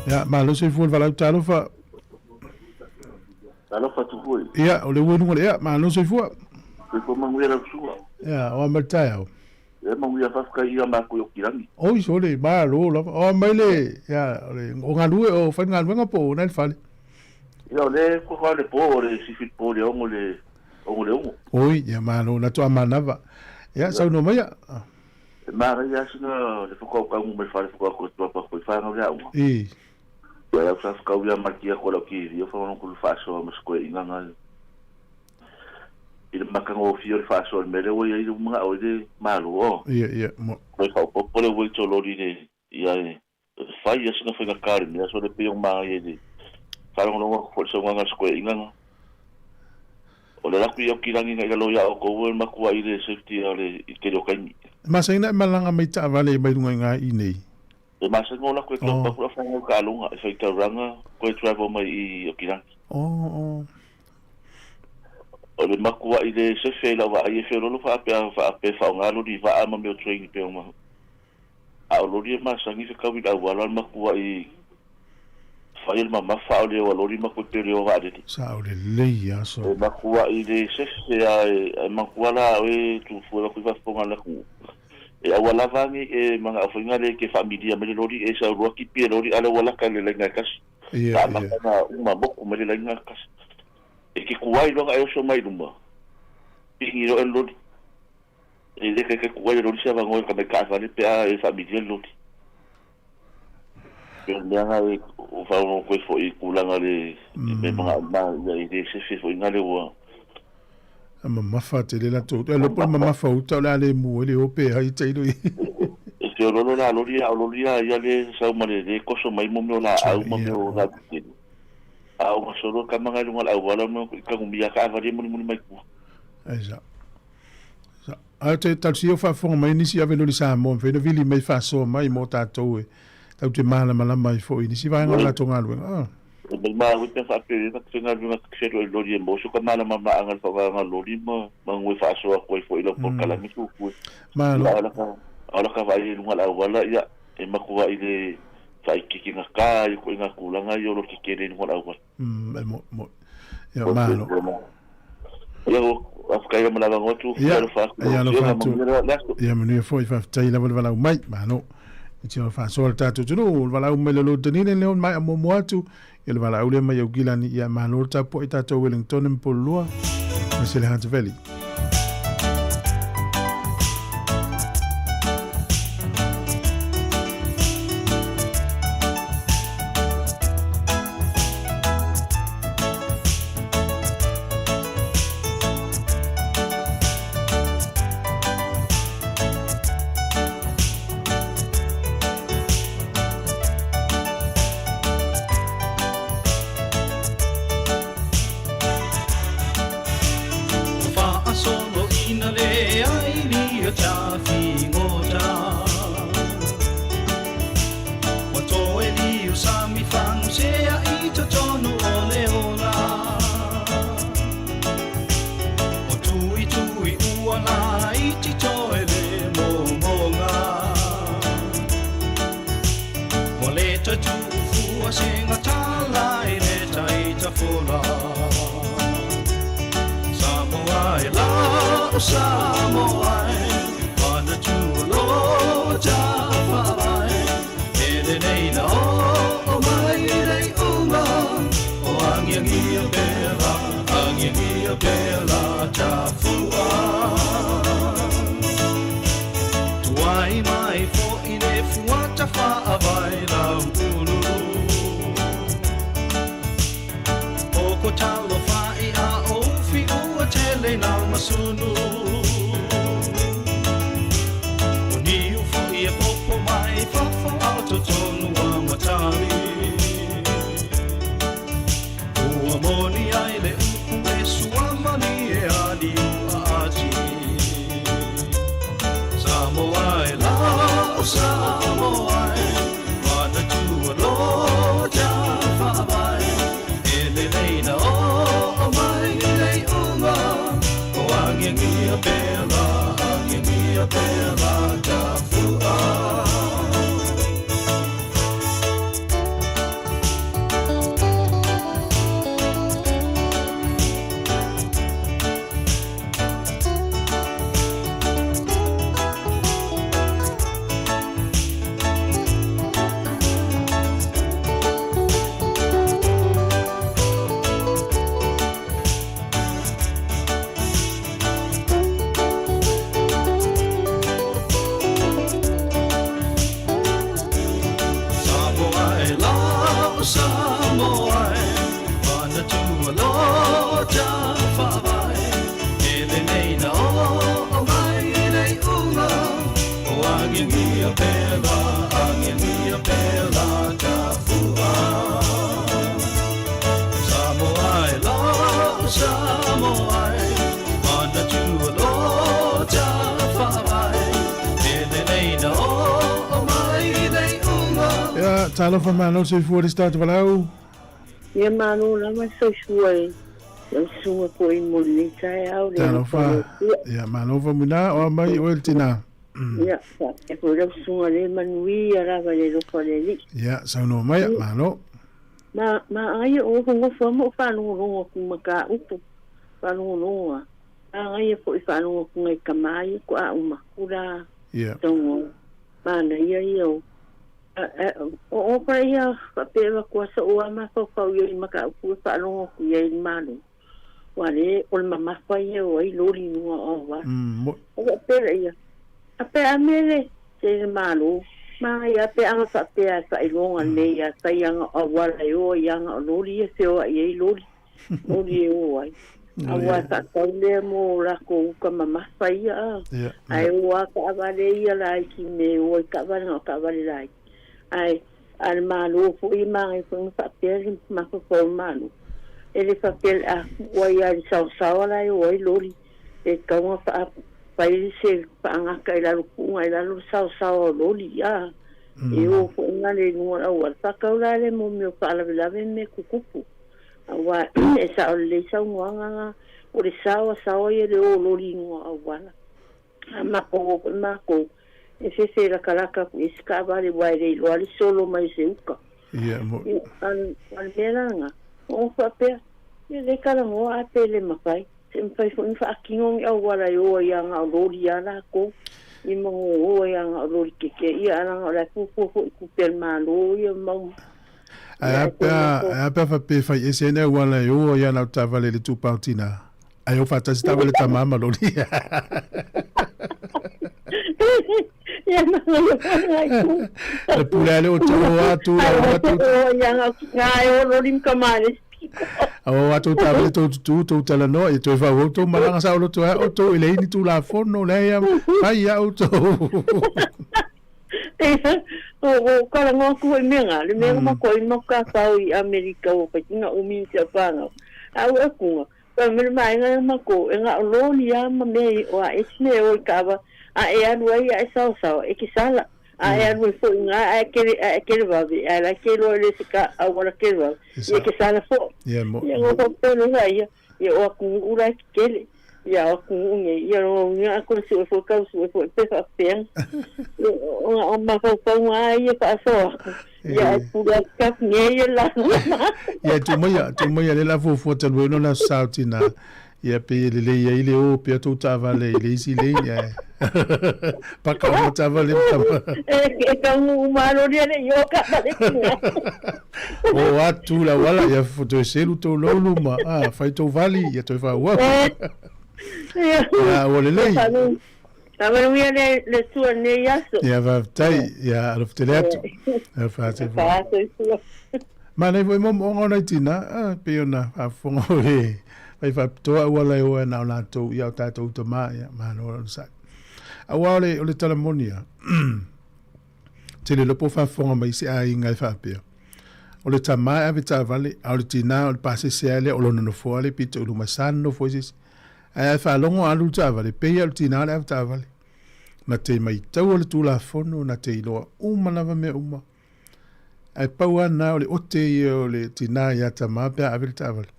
ia malo se fu vala talo fa tu foi. ia o le wenu ia malo se fu Ko ko manguera sua. ia o martao E manguera fa ka ia ma ko yokirangi. oi so le malo la o mai le ia o ngalu o fa ngalu nga po na fa Ia le ko ko le po le si fit po le ongo le oi ia malo na to amanava ia sa no mai Ma ia sina le ko ko mo me fa le ko to pa ko fa no ya. e Ia sa ka ia ma kia ko lo ki ia fa no ko fa so ma sko inga nga. Ile makango fio le fa so me le o ia ile mga o le malo. ia mo Ko fa po le wo to lo di ia fa ia sina fa na kar ni so le pe ma ia Fala no ko so nga sko inga. O le laku yo kirangi nga lo ya o ko ma ku ai le safety ale i ke lo kai. ma sa ina malanga mai ta vale mai lunga nga i nei E ma se ngola ko to pa ku fa nga ka lunga e fa ranga ko travel mai i o kirangi. oh O le ma ku ai le se fe la wa ai fe lo fa fa nga lo di va ma me training pe ma. A lo di ma sa ni fe ka wi da wa ma ku ai fa il ma fa o le wa lo di ma ku te le o va de. sa o le leia so E ma ku ai le se fe ai ma ku la e tu fu la ku va ponga la ku. E awala vangi e mga afinga le ke familia me lori e sa roki pe lori ala wala ka le lenga kas. ia Ma na uma boku me le lenga kas. E ki kuai lo ai so mai duma. Pingi ro lori. E le ke kuai lori sa vango ka me ka fa le pe a e familia lori. Pero me nga o fa no ko fo i kulanga le me mga ma le se fo ngale wa. ama mafa te le la to e lo po mama fa uta la le mu le ope hai te ilo E se lo la loria ia le sa ma le ko so mai mo la au mo la te. Au ma so ka manga lu la wala mo ka ngumia ka va le mo mai ku. esa sa a te tal si o fa fo mai ni si ave lo sa mo fe no vili mai fa so mai mo ta to e tau te mala mai fo ni si va nga la to nga lu Me ma wi te fa pe ka tsinga lu ka se lo loria mo so ka mala ma anga fa nga lori mo ma ngwe fa so ko fo ilo por kala mi ku ku. ma no Ala ka vai lu la wala ia e ma ku vai le fa ki nga ka ko nga ku la nga yo lo ki kere ni wala wala. mo ya ma no Yo afka yo mala ngotu ya fa ya lo fa tu ya me ni fo fa tai la wala mai ma no ti fa so ta tu no wala me lo teni le mai mo mo tu ele wala ule mai o gilani ya ma no ta po ita to Wellington en polua se le Hunt Valley Sāmoa Mana tuolo Jafai Ele nei na o mai nei unga O angiangi a bela Jafua Tuai mai fo ine fuata fa avai la ulu Oko talo fai a ofi ua tele na masunu Uni ufo i e popo mai fafo auto tonu a matari Ua moni ai le upu me suamani e ali ua aji Sāmoa e la o Sāmoa Mana tua lo Jafai Ele nei na o mai nei unga O angiangi a bela Jafua Sāmoa Mana tuolo Jafai Ele nei na o mai nei unga O angiangi a bela Jafua Sāmoa Mana tuolo Jafai Ele nei na o mai nei unga Ja, talofa mano se fuori stato valau. Ia manu lama soisua eu sunga ko I muli tai au le Talofa. Ja, mano va muna o mai o eltina. Ia, e ko le sunga le manui ara va le rofa le li. Ja, sa no mai mano. Ma ai o ko ngo mo fa no ro ko maka upu. Fa no no. Ai ko fa no ko ngai kamai ko a uma kura. Ja. Tongo. Mana ia o para ia pela coisa o ama só foi eu maka upu fa no ko ia manu. Wale o mama fai o ai lori no o wa. O pera ia. Ape amele se malu. Ma ia pe anga fa pe sa ilonga le ia sa yang o wala o yang lori se o ai lori. Lori o ai. Awa sa tole mo la ko ka mama fai a. Ai wa ka vale ia lai ki me o ka vale lai. Ai al malu fu I mai fu fa pe ma ko malu. Ele papel a waya sau la o lori e kaunga fa pai se anga kai la ku ngai la sau lori ya e o fo ngale no o fa ka la le mo me fa la me kukupu wa e sa le sau nganga o le sau e le o lori no wala ma ko e se la kalaka ku iska ba le wa le lo ali solo mai se uka mo an meranga o fa pe le kala mo a tele makai se mfai fo fa kingo au wala yo ya nga lori ala ko I mo o ya nga lori ke ia ala la fu ku pel malo ya mo a fa pe fa ese ne wala yo ya na ta vale le tu pautina ayo fa ta sta vale ta mama lori ya na le pulale o tu ya nga yo lori kamane o atu tavele tu tala no e tu fa o tu malanga sa o tu o tu ile ni tu la fono le ya ai ya o tu o kala ngo ku menga le menga ma ko no ka sa I America o pa tinga o min se pa no au e ku pa me mai nga ma ko nga lo ni ya ma me o a esne o ka ba a e anu ai a sa e ki sala a e anu fo nga a ke va vi a la ke lo le ka a wala ke va e ke sala fo ya mo ya ngo ko no ga ya o ku ura ke ya ku nge ya no nga ko se fo ka se fo pe fa pen o ma ko nga ya fa so ya pu da ka nge ya la ya tu mo ya le la fo te no na sautina Ia pe le ia ile o pe to tavale ile isi le ia. Paka o tavale tama. E ka umaro ria le yo ka le. O atu la wala ia foto selu to lolu ma fai to vali ia to fa wa. Ya o le le. Ava ria le sua ne yaso. Ia va tai ia al fteleto. Fa se va. Ma ne voi mo ngona tina pe ona fa fongo e. Ai fa toa wala o na la to ia ta to to ma ia ma no sa. A wale o le talamonia. Te le lopo fa fonga mai se ai ngai fa pe. O le tama ave ta vale o le tina o le pase se ale o lo no fo ale pito lu masano fo sis. Ai fa longo alu ta vale pe o le tina ave ta vale. Na te mai tau o le tu la fono na te ilo uma lava me uma. Ai paua na o le ote o le tina ia tama pe ave ta vale.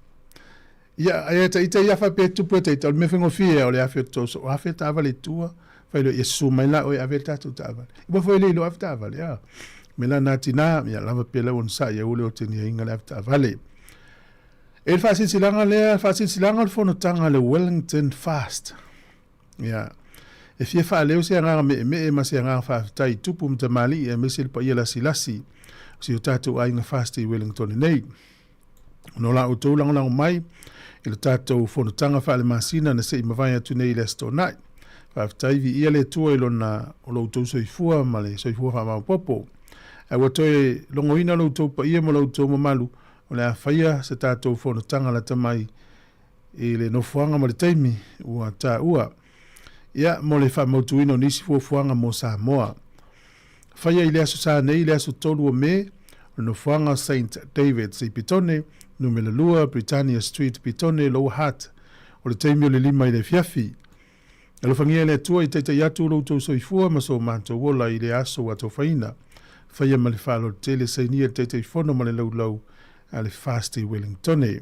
Ia ita ia fa pe tu pote ita me fengo fie o le afi to so afi ta vale tua fa lo yesu mai la o ave ta tu ta vale bo foi le lo afi ta vale ya me la natina ya lava pe la on sa ya o le o teni inga le afi ta vale el fa sin silanga le fono tanga le Wellington fast ya e fie fa le o se nga me ma se nga fa ta tu pum te mali e me sil pa ia la silasi si o tatu ai nga fast i Wellington nei no la o to lang mai il tato fonotanga fa le masina na se mavai atu nei le stonai fa taivi ia le tua ilona o lo to soifua ma le soifua fa ma popo e wa toe longoina lo to pa ia mo lo to malu o le faia se tato fonotanga la tamai e le no fuanga ma le taimi ua ta ua ia mo le fa motuino nisi fuanga mo Sāmoa faia ile aso sa nei ile aso tolu o me no fuanga St. David se pitone numele lua Britannia Street pitone Low Hat o le teimio le lima i le fiafi e lo fangia le tua i teita iatu lo tau soifua ma so manto wola i le aso ato faina faia ma le falo tele sainia teita i fono ma le lau a le fasti Wellingtone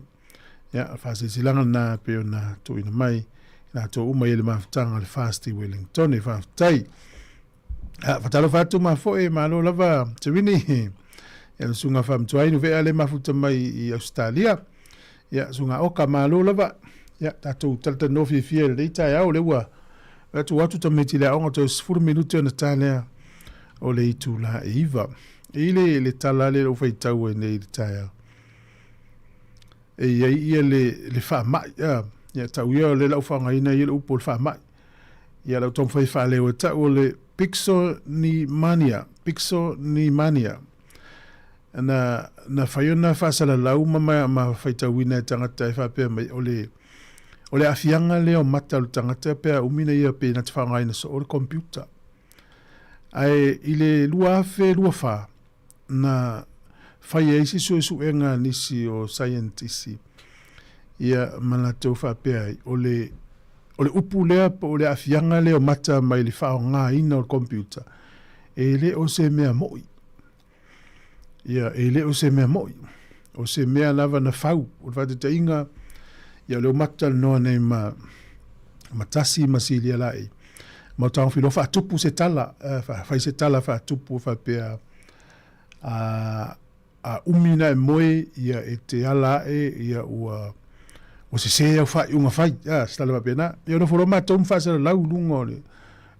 ya fasti silanga na peo na to ina mai na to uma i le maftanga le fasti Wellingtone faftai fatalo fatu ma foe ma lo lava te wini ya sunga fam tuai no ve ale mafuta mai i Australia ya sunga oka malo lava ya tatu talta no fi fiel le ta ya o le wa tu watu to metile on to 4 minute na tale o le tu la iva ile le tala le o fai tau ne ta ya e ia le fa ma ya tau ia le la fa ngai na ile upol fa ma ya la tom fai fa le o ta o le pixo ni mania na faiona fasala lau ma faita wina tangata e whapea mai o le afianga leo mata o tangata pea umina ia pe na te whangai na so o le computer. Ai ile lua afe lua wha na whai eisi su enga nisi o scientisi ia mana tau whapea o le upu lea pa o le afianga leo mata mai le whao ngā ina o le computer. E le o se mea moi. Ia ele o se mea moi o se mea lava na fau o fate te inga ia leo mata noa nei ma tasi masilia lai ma tau filo fa tupu se tala fai se tala fa tupu fa pea a umina e moe ia e te ala ia ua o se se au fai unga fai stala pa pena ia no foro ma tom fa sa lau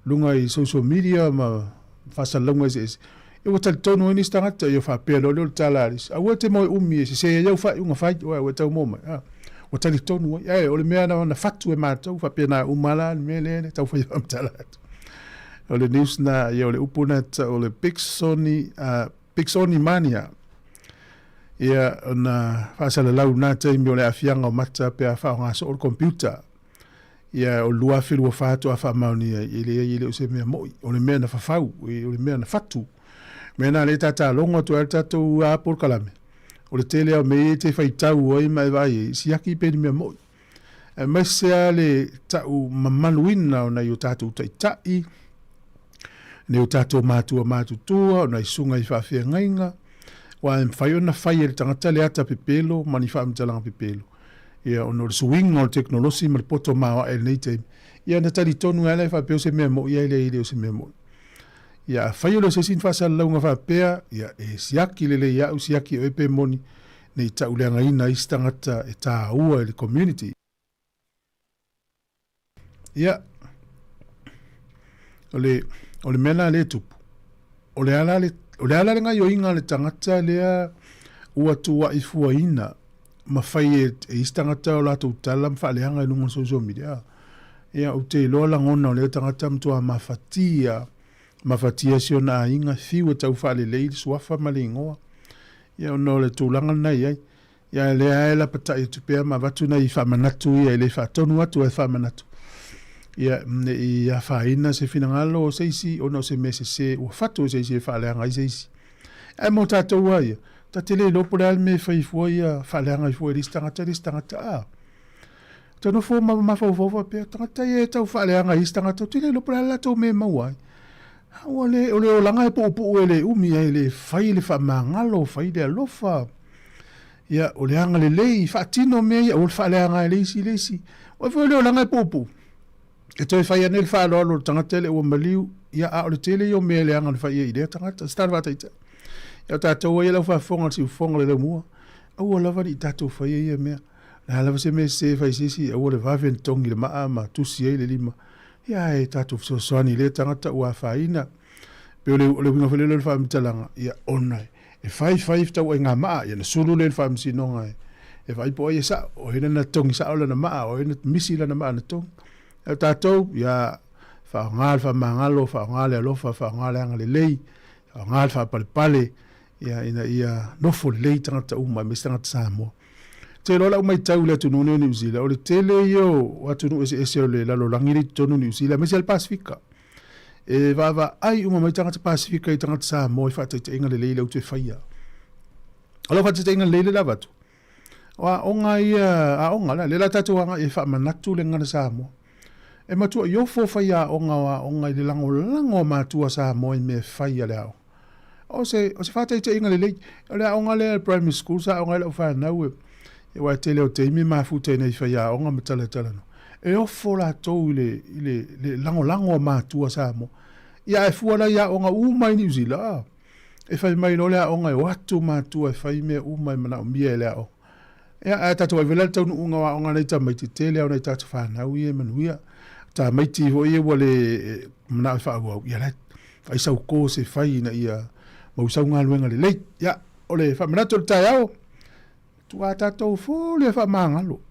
lunga i social media ma fa sa lunga se e o tal tono ni stangata yo fa pelo le talaris a o te mo umi se yo fa unga fa o te mo o tal tono o le mea na fatu e matou fa pena umala me le tau fa am talat o le news na yo le upuna o le Pixoni mania ia na fa sa le lau na te mi o le afianga o mata pe fa nga so o computer ia o lua filu fa to fa mauni ile o se mea mo o le mea na fa fau o le mea na fatu mena le tata longo tu tatu a por kalame o le tele o me te fai tau oi mai vai si aki pe me mo e mese le tau mamanuina na yo tatu tai ne o tatu matu tu na isunga I fa fe ngainga wa em fai ona fai le tangata le ata pepelo mani fa mtala pepelo ia ono le swing o technology mal poto ma el nei te ia na tali tonu ala fa pe o se me mo ia ile o se me mo ia fai lo se sin fa sa longa fa pea ia e siaki le ia siaki o pe moni nei ta ulenga ina istangata e ta ua le community Ia. O le mena le tupu. O le ala le ngai o inga le tangata lea ua tua i fuaina. Ma fai e istangata o lato utala mfa le hanga ilunga social media. Ia o te loa langona o le tangata mtua mafatia sio na inga fiwa tau fa le leili suafa mali ingoa. Ia o no le tūlanga nei ai. Ia le aela pata i tupea ma watu na i whamanatu ia le whatonu atu e whamanatu. Ia whaina se finangalo o seisi o no se mese se ua whatu o seisi e whaaleanga i seisi. E mo tātou ai. Ta te le lopo le alme whaifua ia whaaleanga i fua ristangata a. Tano fo mawhauwhauwa pia tangata ia tau whaaleanga i stangata. Te le lopo le ala tau me mauai. O le o langa e po ele umi ai le whai le whamangalo whai le alofa. Ia o le anga le lei whaatino mea ia o le whaaleanga e leisi. O le o langa e po. E toi whai anel whaalo alo tangata le ua maliu. Ia a o le tele i o mea le anga le whai i lea tangata. Star wataita. Ia tātou ai lau whafonga si ufonga le mua. Au alawa ni tātou whai ia mea. Na alawa se mea se whai sisi au le wawen tongi le maa ma tusi ai le lima. Ia e tātou soani le tangata ua whaina. Pe ole winga whalelo le whaamitalanga. Ia onai. E whai tau ai ngā maa. Ia na sulu le whaamisinonga e. E whai po ai e sa. O hena na tongi sa ola na maa. O hena misi la na maa na tongi. Ia tātou. Ia whaongal whamangalo. Whaongale alofa. Whaongale anga le lei. Whaongal whapalepale. Ia nofo le lei tangata uma. Mes tangata Sāmoa. Te lola umai tau le tunune o New Zealand. O le tele yo watunu ese o le lalo langiri tonu New Zealand. Mesi al Pasifika. E vava ai uma mai tangata Pasifika i tangata Sāmoa i whataita inga le leile au te whaia. Alo whataita inga le leile la watu. Wa onga ia, a onga la, lela tatu wanga e wha manatu le ngana Sāmoa. E matua i ofo whaia onga i le lango matua Sāmoa i me whaia le au. O se whataita inga le leile. O le onga le primary school sa onga le au whanau e. E wai tele o te imi mafuta nei whaia onga matala no. E ofo la tau le lango mātua Sāmoa. Ia e fuala ia onga umai New Zealand. E whai mai no lea onga e watu mātua e whai mea umai mana o mia e lea o. Ia e tatu ai vela tau nu unga wa onga nei ta maiti tele au nei tatu whanau i e manuia. Ta maiti ho i e wale mana e whaau au. Ia le whai sau ko se whai na ia mausau ngā luenga le leit. Ia ole wha manato le tai au. Tua tātou fōle wha māngalo.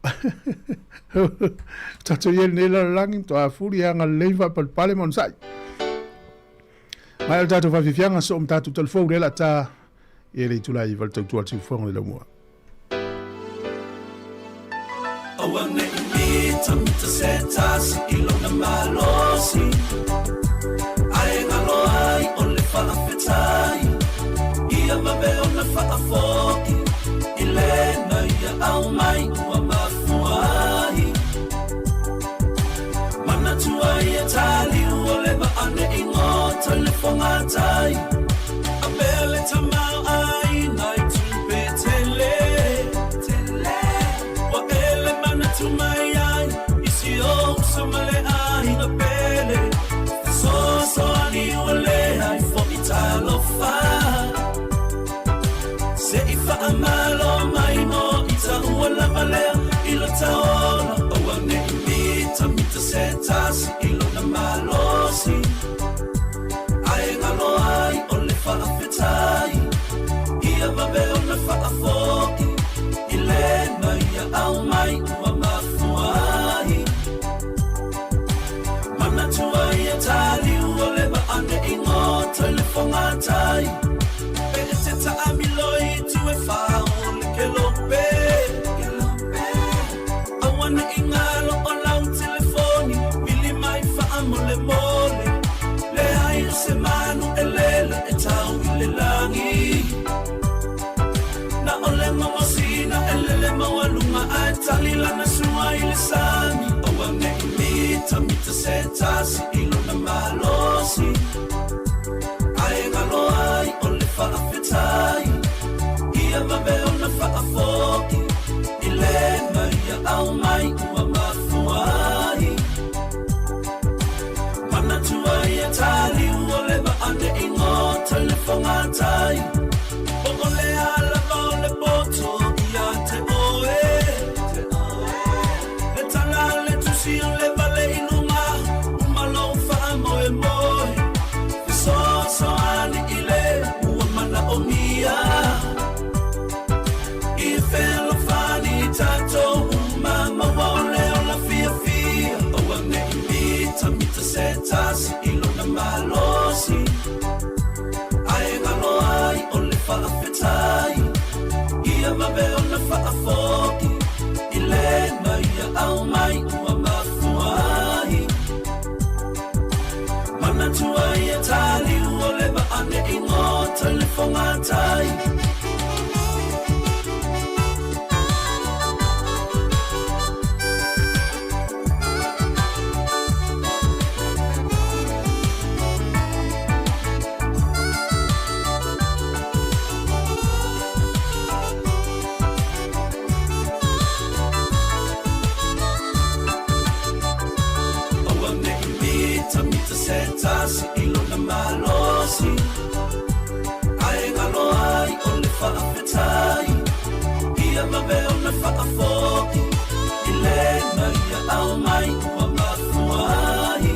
Tātou iel nela langi, tua fūri anga leiva pale monsai. Mai al tātou whawhiwhianga so tātou telefou rela tā e rei tulai val tau tua tiu whonga le mua. Awane i tamita se tasi ilona malosi. Ai ngalo ai o le whaafetai. Ia mabe o na whaafoki. Ilena ia au mai ua mafuai. Mana tua ia tali ua le maane ingo telefonga tai. A bele tamau ai nai tupe tele. Wa ele mana tumai ai. Isi o samale ai na bele. So ali ua le ai fo italo fa. Se ifa amalo mai mo ita uala malea ilo taola o ane imita mita se tasi ilo na malosi. Ai ngalo ai o le whaafetai. Ia vabe o na whaafoki. Ilena ia au mai ua mafuai. Mana tua ia tali ua le maane ingo telefonga tai. Se ta amiloi tu e whao ke lope. Awana ingalo o lau telefoni. Mili mai wha mole mole. Le ai se manu e lele e tau i le langi. Na ole mamosina e lele mawalunga a tali lana sua i le sami. Awana imita mita se tasi ilo na malosi. Ai ngalo ai o le whaafetai. Ia mabe o na whaafoki. Ilena ia au mai ua mafuai. Mana tua ia tali ua le maane ingo telefonga tai. Bongo le ala o le boto ia te oe. Le tala le tusi o le vale inunga le whangatai. Tasi ilo na malosi ai ngalo ai o le whaafetai ia maweo na whaafoki i le na ia au mai ua mafuai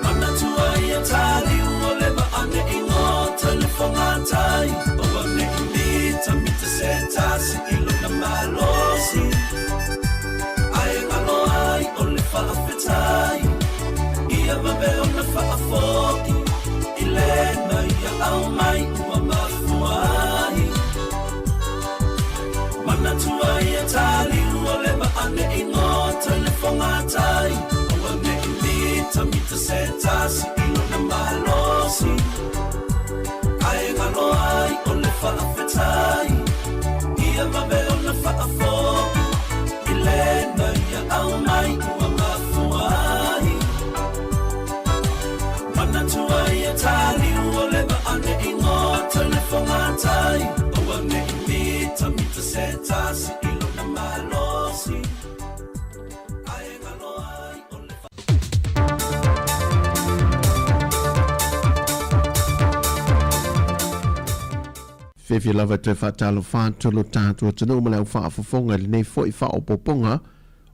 mana tua ia tali ua le maane i ngota le whangatai o wane i mita mita se tasi ilo na malosi ai ngalo ai o le whaafetai ia maweo na whaafoki i le na ia au mai ua mafuai mana tua ia tali ua le maane i ngota le whangatai o wane i mita mita se tasi ilo na malosi ai ngalo ai o le whaafetai ia maweo na whaafoki i le na ia au mai ua mafuai mana tua ia tali ua le maane i ngota le whangatai o wane i mita mita se tasi ilo na malosi ai ngalo ai o le Fefi lava te whaatalo whātolo tātua tanu ma lau whaafafonga le nei fwoi whaopoponga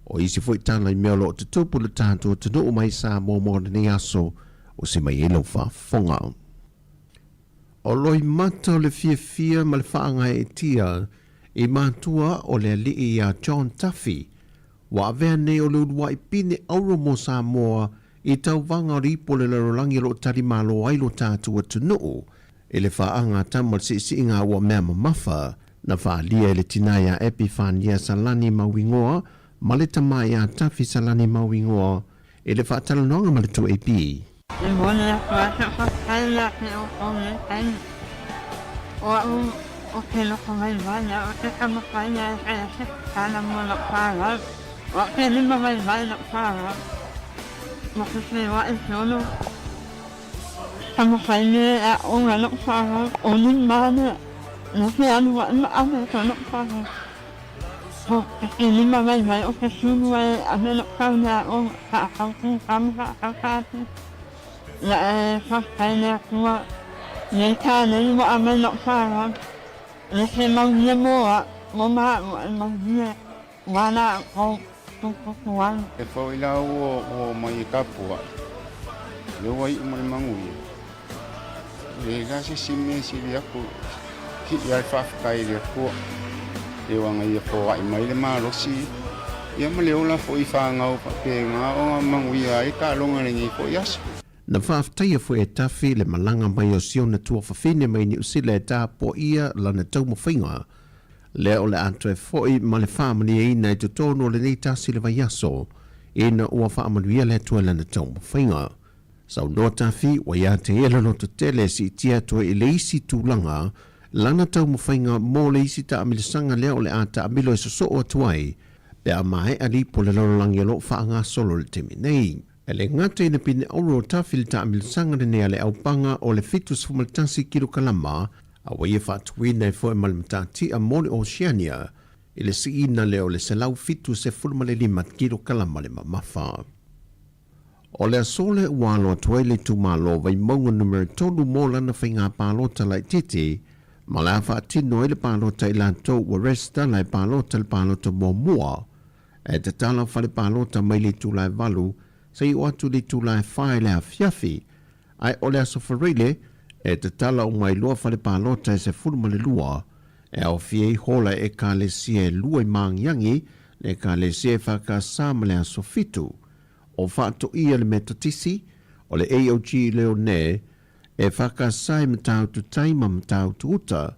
o isi fwoi tāna i mea lo te tupula tātua tanu o mai Sāmoa le nei aso o se mai elo whaafonga. O loi mata o le fia ma le whaanga e tia i mātua o le alii a John Tuffy wa avea nei o le udua i pine auro mo Sāmoa i tau vanga ripo le larolangi lo tari malo ailo tātua tanu e le whaanga tamal si inga ua mea mamafa na whaalia le tinaya Epifania Salani Mawingoa ma le tamai a Tuffy Salani Mawingoa e le whaatalanoanga ma le tu AP. I mwana la whaata whakaila ke o kone kai. O ke loko mai vana, o te kamakaina e kaya se kāna mua la whāra. O ke lima mai vana whāra. Ma ke se wa e sono. Kamakaina e onga la whāra. O ni mana, na ke anu wa ima ame ka la whāra. O ke lima mai vai, o ke sunu e ame la whāra o ka akautu, kamaka akautu. La e whakaina kua nei tānei wa ame no whāra. Le he maunia moa, mo maa o e maunia wana o tukukuan. E whawila o mai kapua, le wai mai mangui. Le gasi sime siri aku, ki ia whafkai le kua. Le wanga ia whawai mai le marosi. Ia ma leo la fo i whangau pa pe ngā o ngā mangui ai ka longa ringi fo yasu. Na whaaftaia fo e Tuffy le malanga mai o sio na tua whawhine mai ni usile e tā po ia lana tau mawhainga. Lea o le atu e fwoi ma le whaamani e ina e tutono le nei tasi le vaiaso e na ua whaamanuia le tua lana tau mawhainga. Sau noa Tuffy wa ia te ela no te tele si tia tua i le isi tūlanga lana tau mawhainga mō le isi ta amilisanga lea o le ata amilo e soso o tuai pe a mai ali po le lorolangi lo whaanga solo le temi nei. E le ngata ina pine auro Tuffy le ta amilisanga le nea le aupanga o le fitus fumaltasi kilo kalama a waia whaatuina e fo e malimtati a mone Oceania i le si ina leo le selau fitu se fulma le 5 kilo kalama le mamafa. O le asole walo atuai le tumalo vai maunga numero tolu mo lana whainga pālota lai titi ma la whaatino e le pālota i lanto wa resta lai pālota le pālota mo mua e te tala whale pālota mai le tūlai valu sa i oatu le tūlai whae le a fiafi ai o le aso wharile e te tala o mai loa whale pālota e se fulma le lua e au fiei hola e ka le sie lua i maangiangi le ka le sie whaka sāma le aso fitu o whaato ia le metatisi o le AOG leo ne e whaka sai matau tu taima matau tu uta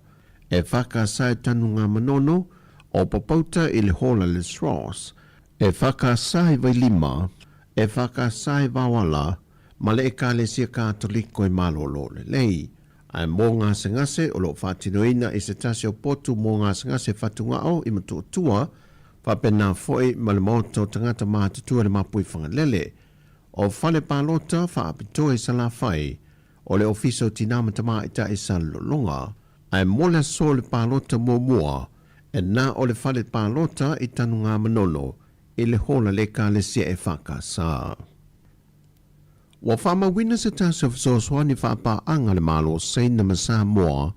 e whaka sai tanunga manono o papauta i le hola le Sros e whaka sai vai lima e whaka sai vawala ma le e ka le sia katoliko i malolo le lei Ai mō ngā sengase o lo whātinoina i se tasi o potu mō ngā sengase whatungao i matuatua, whapena foi ma le moto tangata mātutua le mapui whangalele. O whale pālota whaapitoe sa la whai, o le ofiso tinama tama i ta i sa lolonga, ai mole so le pālota mua, e nā o le whale pālota i tanu ngā manono, i le hola le ka le sia e whaka sa. Wa whama wina se tasi o fisoswani whaapa anga le malo seina ma Sāmoa,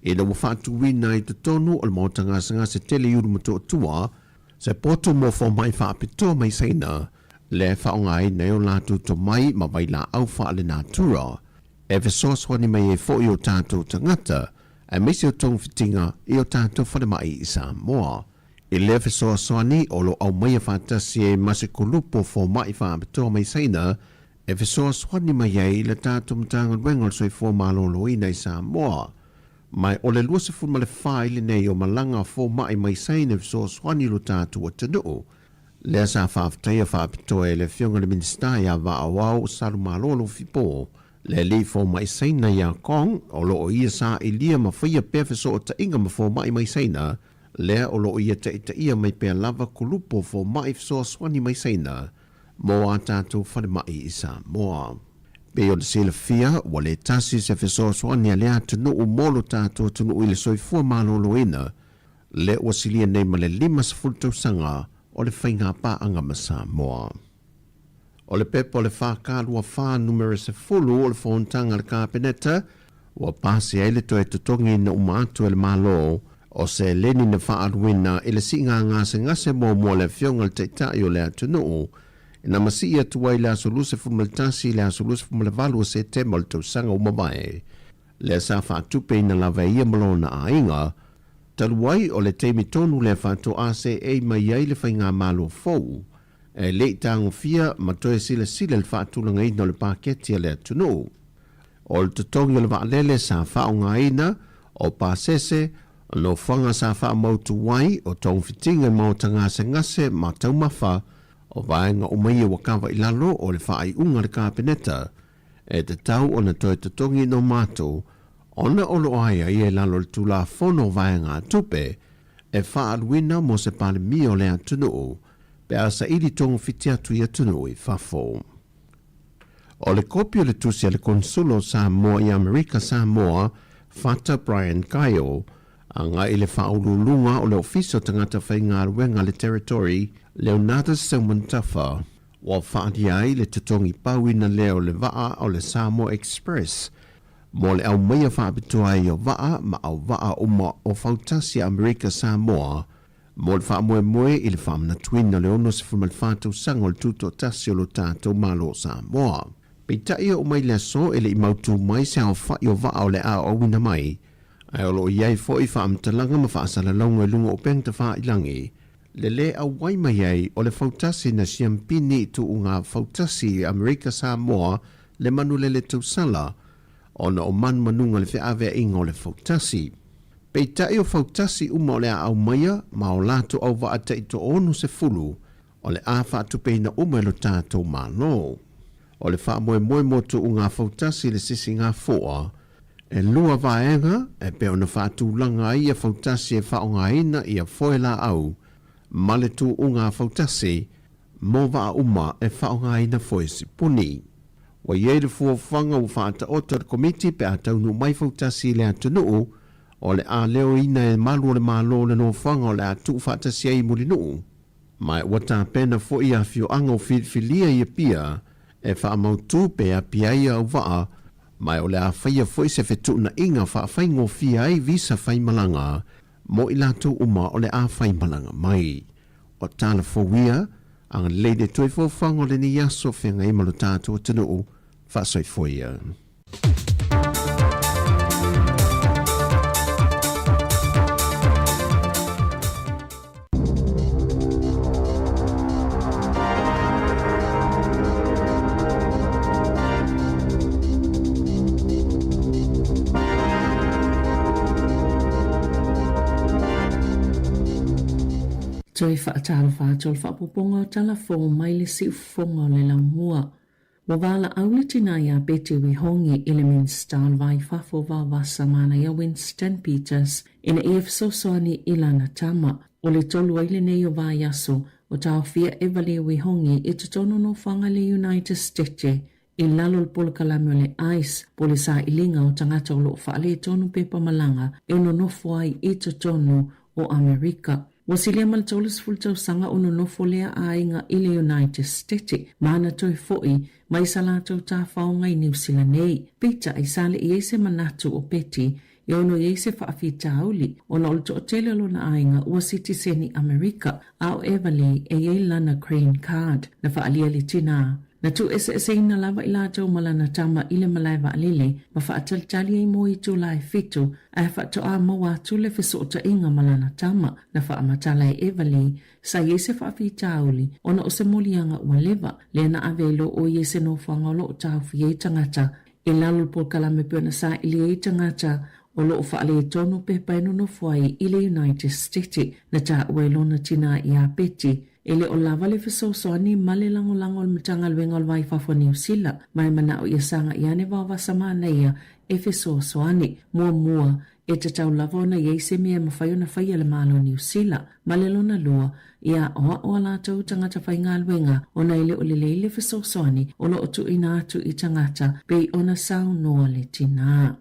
i le wafatu wina i te tonu o le mautanga sanga se tele yuru matotua, se poto mo fo mai whaapitoa mai seina, le whaongai nei o lātu to mai ma vai la au wha le nātura, e fisoswani mai e fo i o tātou tangata, e mesi o tong fitinga i o tātou whale mai i Sāmoa. I le fisoswani o lo au mai a whātasi e masi kulupo fo mai whaapitoa mai seina, e fisoswani mai e le tātou mtanga wengol soi fo malolo i nei Sāmoa. Mai o le luase fu ma le whaile nei o malanga fo mai mai seina fisoswani lo tātou o tanu. Lea sa whaaftaia whaapitoa e le fionga le minister ia wa awau salu malolo fipo. Le li fo mai seina ia kong o lo o ia sa i lia ma whaia pefiso o ta inga ma fo mai seina. Lea o lo o ia ta ia mai pia lava kulupo fo mai fisoswani mai seina. Mo a tātou whare mai i Sāmoa. Pe o le sila fia, wa le tasi se fisoswani a lea tunu u molo tātou tunu i le soifua malolo ina. Le o silia nei ma le 5 sanga o le whainga paanga ma Sāmoa. O le pepo le whākārua whā numero se fulu o le whontanga le kāpeneta, wa pāsi eile to e tutongi na umātu e le malo, o se leni na whaaruina i le singa ngase ngase mō le fionga le teitai o le atunu, ina masi ia tuai le asoluse fumaltasi le asoluse fumalvalu se temo le tausanga umamae. Le sa whaatupe ina lawa ia malona a inga, taluai o le teimi tonu le whaato ase e mai ai le whainga malo fau, e le tango fia ma toe sile le whaatulanga ina le paketi le atunu. O le tutongi le waalele sa whaonga ina, o pasese, no whanga sa wha mautu wai o tong fitinga mautanga se ngase ma taumawha, o vaenga o mai wa kawa i lalo o le whaai unga le kāpeneta, e te tau o na toi te tongi no mātou, ona olo aia i e lalo le tula whono vaenga tupe, e whaaruina mo se pale mi o le atunu, pe asa ili tongo fiti atu i atunu i whafo. O le kopi o le tusi le konsulo Sāmoa i Amerika Sāmoa, Fata Brian Kyle, anga i le whaurulunga o le ofiso tangata whainga ruenga le territory, Leonardo Semantafa, wa whaati ai le tutongi pauina leo le waa o le Sāmoa Express, mo le au meia whaapitua i o waa ma au waa uma o whautasi Amerika Sāmoa, mo le whaamoe i le whaamna tuina le ono se fumal whātau sango le tuto tasi o lo tātou malo Sāmoa. Peitai o mai le so e le i mautu mai se au whai o waa o le a o wina mai, ai o lo iai fo i whaamtalanga ma whaasala launga i lunga o pengta wha ilangi, le au wai mai ai o le fautasi na siampini tu unga fautasi Amerika Sāmoa le manu le tausala, ona o man manunga le whiawea inga o le fautasi. Peitai o fautasi uma o le au maia, ma o lato au waata i to onu se fulu, o le a whaatupeina uma lo tātou malo. O le wha moe tu unga fautasi le sisi ngā fua, e lua vaenga, e pe ona whaatulanga i a fautasi e whaonga ina i a foela au, male tu unga fautasi, mo waa uma e whaonga ina foesi puni. Wa iere fua whanga u whaata otor komiti pe a taunu mai fautasi le atunu, o le a leo ina e malu le malo le no whanga o le atu whaatasi ai mulinu. Mai wata pena fo i a fio anga o filia i a pia, e whaamautu pe a pia i a waa, mai o le a whaia fo i se fetu na inga whaafai fia ai visa whai malanga, mo i lato uma o le a whai malanga mai. O tala fo wia, ang leide toi fo whango le ni yaso whenga i malo tātou tanu, whaasoi fo ia. Toi whaatalo whaatol whaapoponga o tala fo mai le si ufonga o le lau mua. Wavala aulitina ya beti wihongi ilimin stal vai fafo vavasamana ya Winston Peters ina efsoswani ilana tama ole tolu aile neyo vayaso o taofia evali wihongi itutono no fangale United States ilalol polkalamole ice polisa ilinga o tangata lo faale tonu pepa malanga eno no fuai itutono o Amerika. Wasilia maltolus fultau sanga ono no folea ainga ile United States mana toi foi mai salato ta faunga i New Zealand nei pita isale iese manatu o peti yono iese faafita auli ona olto otele lona ainga ua citizeni Amerika au evali e lana green card na faalia litina. Na tu ese ina lava ilato malana tama ile malaiva alile ma faataltali ai mo i July fitu ai fatoa mawa tule fesota inga malana tama na faamatala e evali sa yese faafita auli ona osemolianga ualeva lena avelo o yese no fangolo tau fie tangata ilalu polkalame pena sa ili tangata o lo faale tonu pepaino no fuai ile United States na ta uelona tina ia peti ele o lava le fesosoani male lango mtanga lwenga vai fafo New Zealand mai mana o yasanga iane vavasamana ia e fesosoani mua e te tau lava na yeise mea mawhaiona whaia le malo New Zealand male lona lua ia o la tau tangata whainga lwenga o na ile o le fesosoani o lo otu ina atu i tangata pe ona sau noa le tina.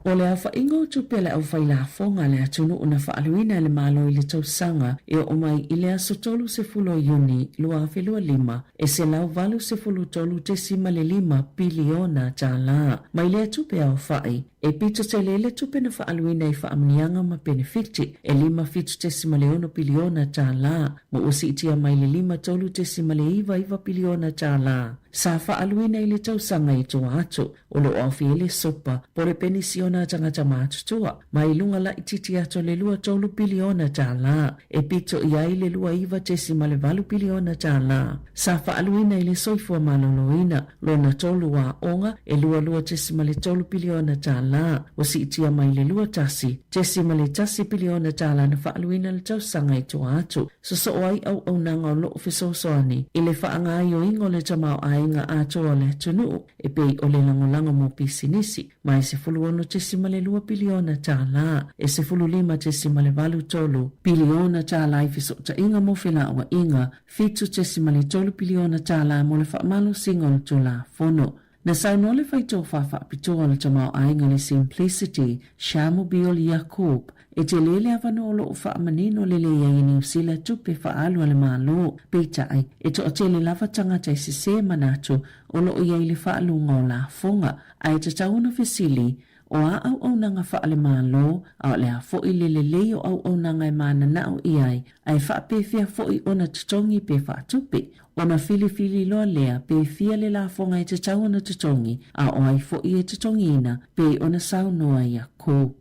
O le afa ingo tupele au whaila fonga le atunu una whaaluina le malo i le tausanga e o mai i le asotolu se fulo yuni lua awhelua lima e se lau valu se fulu tolu te sima le 5 biliona tala. Mai le tupe au whai e pito te lele tupe na whaaluina i whaamnianga ma benefiti e 5 fitu te sima le 1 biliona tala ma usi itia mai le 5 tolu te sima le 2 biliona tala. Sa whaaluina i le tausanga i toa atu o lo awhiele sopa pore penisiona tangata mātutua mai lunga la ititi ato le 2 biliona tala e pito i ai le 2 tesima le 2 biliona tala. Sa whaaluina i le soifua maloloina lo na tolu wa onga e 2 tesima le 3 biliona tala o si itia mai le 2 tasi tesima le 3 biliona tala na whaaluina le tausanga i toa atu so ai au nanga o lo fisosoani i le whaangai o ingo le tamau ai nga atoa le tunu e pei o le langolanga mo pisinisi mai se fulu ono tesima le 2 biliona tala e se fulu 5 tesima le 8 biliona tala i fisota inga mo fila wa inga fitu tesima le 3 biliona tala mo le whaamalo singo tula fono. Na sauno le whaito whafa pitoa le tamau ainga le Simplicity Sāmoa Yakub e te lele avano o loo whaamanino le lea i New Zealand tupe whaalua le malo pita ai e to o tele lava tangata i se manatu o loo iai le whaalunga o la fonga ai te tauna fesili o au nanga whaale malo au le a fo i le leo au nanga e mana nao iai ai whaapewhia fo i ona tutongi pe whaatupe ona fili loa lea pe fia le la fonga i te tauna tutongi a o ai fo i e tutongina pe ona saunoa ia kōp.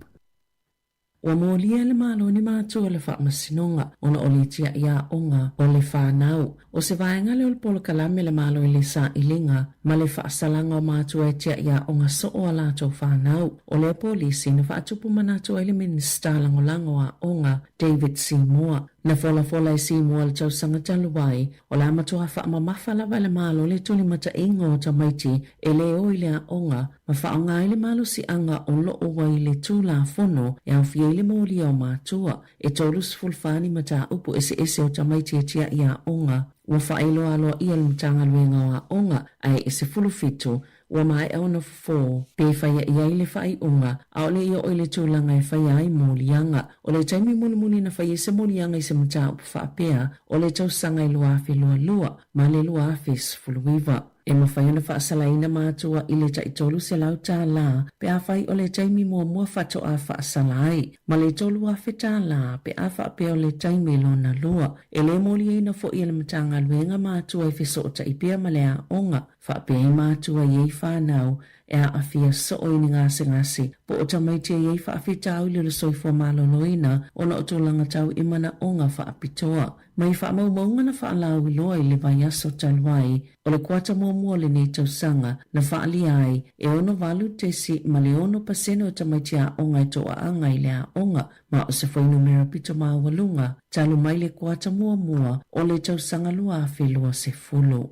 O molia le malo ni mātua le whaamasinonga ona o le tia ia onga o le whanau. O se vaenga le olpolo kalame le malo i le sa ilinga ma le whaasalanga o mātua e tia ia onga so o alato whanau. O le polisi na whaatupu manatua ele minista langolango a onga David Sāmoa. Na fola e Sāmoa le tausanga taluwai o le amatua whaamamafa lava le malo le tuli mata ingo o tamaiti e le o i le a onga ma whaonga le malo si anga o lo o wai le tūla fono e au fie le mōlia o mātua e tolus fulfani mata upu ese o tamaiti e tia ia onga ua whaelo aloa ia le mtanga luenga o a onga ai ese fulufitu ua mai au na 4 pe whaia ia le whai unga au le ia o le tūlanga e whaia ai mōlianga o le taimi muni na whaia se mōlianga i se mta upu whaapea o le tausanga i lua afi lua ma le lua afi sfuluiva. E mawhai na whaasalaina mātua i le taitolu se lau tā la pe a whai o le taimi mua whato a whaasalai ma le tolu a whetā la pe a whaapea o le taimi lona lua e le mōli e na fo i le matanga luenga mātua i whesota i pia ma le a onga whaapea i mātua i ei whanau e a awhia so o ini ngase po o tamaiti e ei whaafitau i le soifo maloloina o na o tōlanga tau i mana onga whaapitoa. Mai whaamaumaunga na whaalau i loa i le vai aso talwai o le kuata mua le nei tausanga na whaali ai e ono valu tesi ma le ono paseno o tamaiti a onga i toa anga i le a onga ma o se whai numera pito maa walunga talu mai le kuata mua o le tausanga lua a whelua se fulu.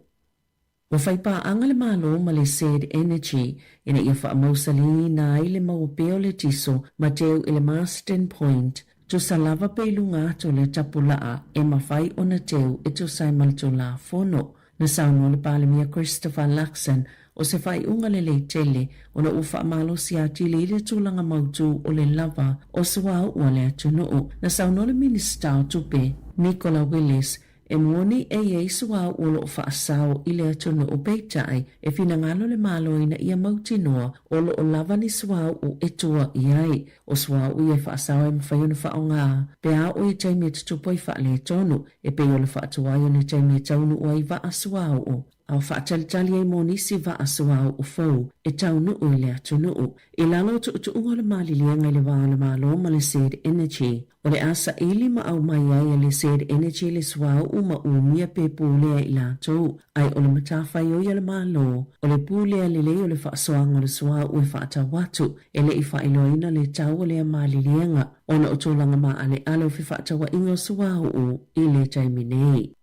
Ua whaipaanga le malo ma le said energy ina ia whaamausali na i le mauapeo le tiso ma teo i le Marsden Point to salava peilunga to le tapulaa e mawhai o na teo e to saimal to la fono. Na sauno le palemia Christopher Luxon o se whai unga le tele o na uwha malo si ati le ile tūlanga mautu o le lava o suau ua le atunuu. Na sauno le minister o tupe Nicola Willis e mwoni e suau o lo whaasao i le atunuu peitai e finangalo le malo ina ia mautinoa o lo o lava ni suau o etua iai o suau i e whaasao e mwhaiuna whaonga pea o i taimi tutupo i wha le tonu e peo le whaatuai o ni taimi taunu o i vaa suau o. Au whaatalitali e monisi va asuau o fau e taunu o le atunuu. I lalo tu unga le malilianga le waa le malo ma le said energy. O le asa ili ma au mai ai le said energy le suau u ma umia pe pūlea i latou. Ai o le matawhai o ia le malo. O le pūlea le lei o le whaasoanga le suau u e whaatawatu. E le i whailoina le tau o le malilianga. Ona o tōlanga maa ale ale o whiwhaatawa ingo suau u i le taiminei.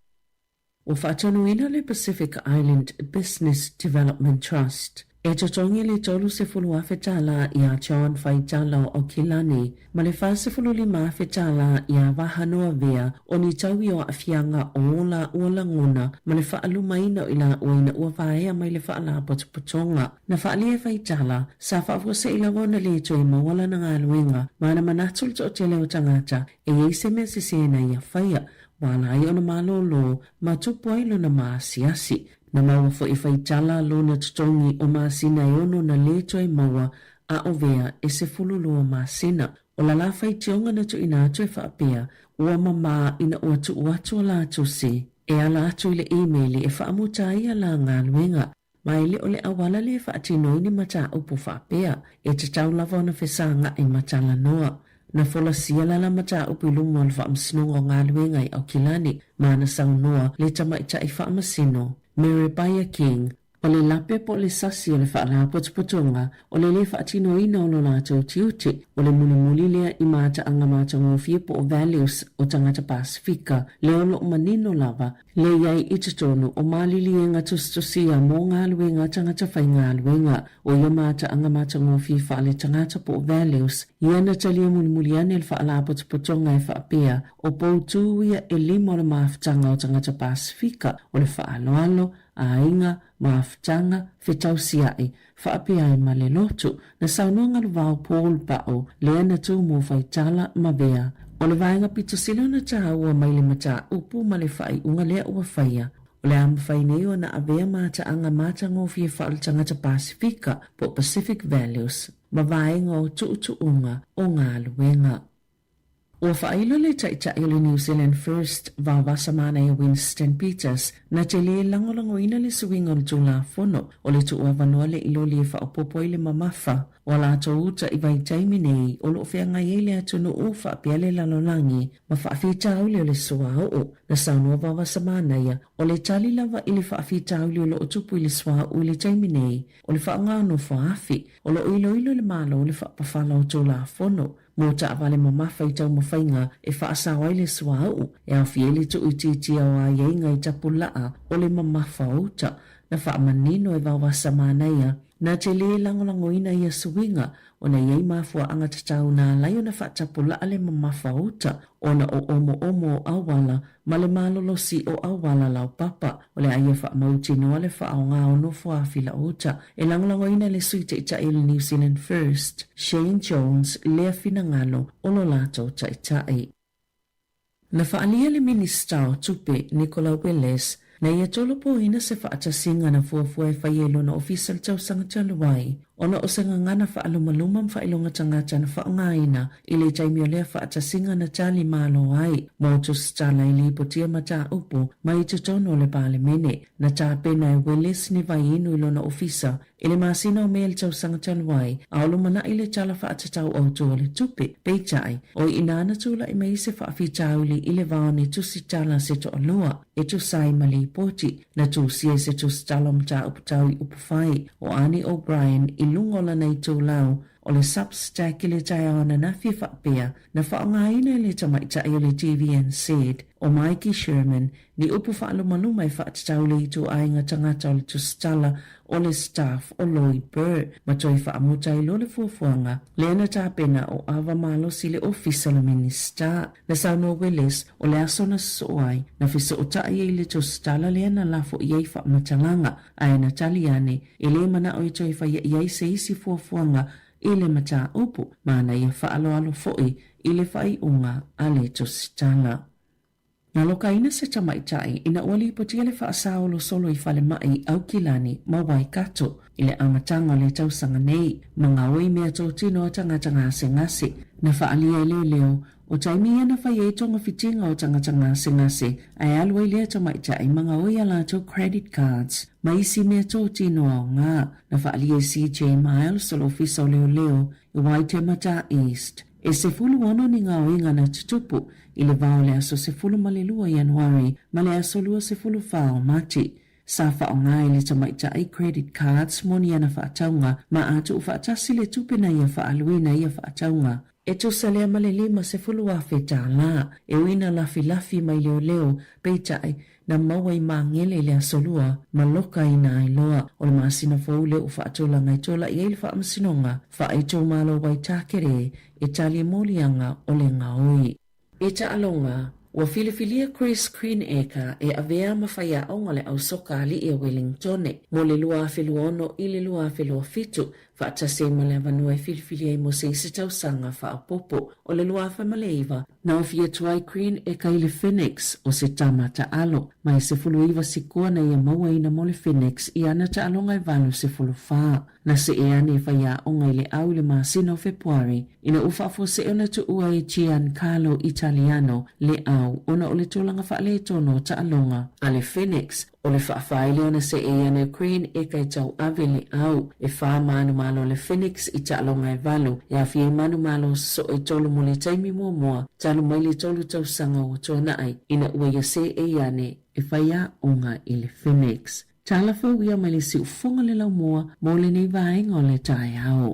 O whaatanuina le Pacific Island Business Development Trust. E totongi le tolu se fulu awhetala i a John Faitala o Kilani, ma le wha se fulu li ma awhetala i a wahanoa vea o ni taui o awhianga o la ua nguna, ma le wha alumaina o ila uina ua vaea mai le wha ala potopotonga. Na wha alia Faitala, sa wha fuase ila wana le toi mawala na ngā luenga, ma na manatul to o tele o tangata, e eise mea se sena i a whaia, wala ai ona malolo ma tupu ai lona maasiasi. Na maua fo i Faitala lona tutongi o maasina e ono na leto e maua a o vea e se fululua maasina. O la la Faitionga na tu ina atu e whaapea ua mama ina ua tu uatu o la atu se. E ala atu i le e-maili e whaamutai a la ngā luenga. Ma ele o le awala le whaatino ini mata upu whaapea e te tau lava ona whesanga e matala noa. Na fola sia la mata upu lumo al whaamsinongo ngā luenga i au Kilani, ma na saunoa le tamaita i whaamasino. Mary Baya King, o le lape po le sasi o le whaala potopotonga, o le whaatino ina o lo lātou tiuti, o le muli lea i mata anga mata ngofie po o values o tangata Pasifika, le olo o manino lava, le iai itatonu o malilienga tustosia mo ngā luenga tangata whai ngā luenga, o ia mata anga mata ngofie whaale tangata po o values, ia na talia muli ane le whaala potopotonga e whaapea, o poutu ia e lima o le maafutanga o tangata Pasifika, o le whaaloalo, a inga, maafutanga, whetausiai, whaapea e male lotu, na saunonga le vau Paul Pao, lea na tū mō Faitala ma vea. O le vaenga pito silo na tā ua mai le mata upu ma le whai unga lea ua whaia. O le ama whainei o na avea mata anga mata ngofie whaal tangata Pasifika po Pacific Values, ma vaenga o tuutuunga o ngā luenga. O whailo le taitai o le New Zealand First va wasamana e Winston Peters na te le langolango ina le suinga o le tūla fono o le tua vanua le ilo le whaopopo i le mamafa o la to uta i vai taimi nei o lo whianga i le atunu uwha pia le lalolangi ma whaafita au le o le sua o na saunua va wasamana ia o le tali lava i le whaafita au le o lo utupu i le sua o le taimi nei o le whaangano whaafi o lo ilo le malo o le whaapawhala o tūla fono. Mō ta avale mamafa i tau mawhainga e whaasawa i le suau e au fieli tu uti au a ieinga i tapulaa o le mamafa uta na whaamanino e wawasa mānaia na te le langolango ina ia suinga o na iei mafua anga tatau na lai o na whaatapulaa le mamafa uta o na o omo awala ma le malolosi o awala lau papa o le aia whaamauti noa le whaonga o no whaafila uta e langolango ina le suite ita i le New Zealand First Shane Jones lea finangalo o lo lato taitai. Na whaalia le minister o tupe Nicola Willis na ia tolo po ina se whaatasinga na fuafua e whaielo na official tau sanga taluai ona o sanga ngana whaalumaluma mwhailonga tangata na whaongaina i le taimi o lea whaatasinga na tali malo ai mautus tala i li potia mata upo mai tutono le pale mene na tāpena e Willis ni vai inu ilo na ofisa i le masina o mea le tau sanga taluai aulumana i le tala whaatatau au tua le tupe peitai o inana tula i mei se whaafitauli i le vaone tusi tala se to alua e tu sai mali poti na tu sie se tu stala mta uputau i upufai o Annie O'Brien i lungola nei tū lau o le Substack i le tai ana na fi whapea na whaangaina le tamaitai o le TVN said o Mikey Sherman ni upu whaalumaluma i whaatatau le itu ainga tangata o le tustala o le staff o Lloyd Burr matoi whaamutai lo le fuafuanga le ana tāpena o Ava Malosi le ofisa le minista na Sāmoa Willis o le asona soai na fisa o tai e le tustala le ana lafo i ei whaamatanganga ai na taliane i le mana o i toi whaia i ei se isi fuafuanga i le mata upu mana i a whaaloalo foi i le whai unga a le tustala. Nga loka ina se tamaitai ina wali potia le whaasaulo solo i whale mai au kilani ma wai kato i le amatanga le tausanga nei mga oi mea tō tino o tangata ngase ngase na whaalia i leo o taimia na whai e tonga fitinga o tangata ngase ngase ai alua i lea tamaitai mga oi ala tō credit cards ma isi mea tō tino au ngā na whaalia CJ Miles solo fisa o leo i Waitemata East. E se fulu ono ni ngā oinga na tutupu i le vao le aso se fulu malelua Januari ma le aso lua se fulu whao mati. Sa whao ngā i le tamaitai credit cards moni ana whaataunga ma atu whaatasi le tupena ia whaaluina ia whaataunga. E tu salea male lima se fulu a whetā la e wina lafi mai leo peitai na mawai mangele le asolua maloka ina ai loa o le masina faule o whaatola ngai tola i eile whaamasinonga wha e tō malo wai tākere e tali molianga o le ngaoi. E ta alonga, ua filifilia Chris Greenacre e avea mawhaia o ngale au soka ali e Wellingtone mo le lua awhiluono i le lua awhilua fitu whaatase ma le avanua e filifilia i mo se isi tausanga whaapopo o le lua awhamaleiva na o fia tuai Greenacre i le Phoenix o se tamata alo mai se fuluiva sikua na ia maua ina mo le Phoenix i ana ta alonga i valu se fulu whaa na se e ane whaia o ngai le au le masina o Februari ina ufafo se ona tu ua e Giancarlo Italiano le au ona o le tolanga whaale tono ta alonga a le Phoenix o le whaafaile ona se e ane Greenacre i tau ave le au e whaa manu malo le Phoenix i ta alonga e valu e a fie manu malo so e tolu mo le taimi mua talu mai le tolu tau sanga o tona ai ina ua ia se e ane e whaia onga i le Phoenix. Talafa uia mai le si ufonga le lau mua mo le nei vaenga o le tai au.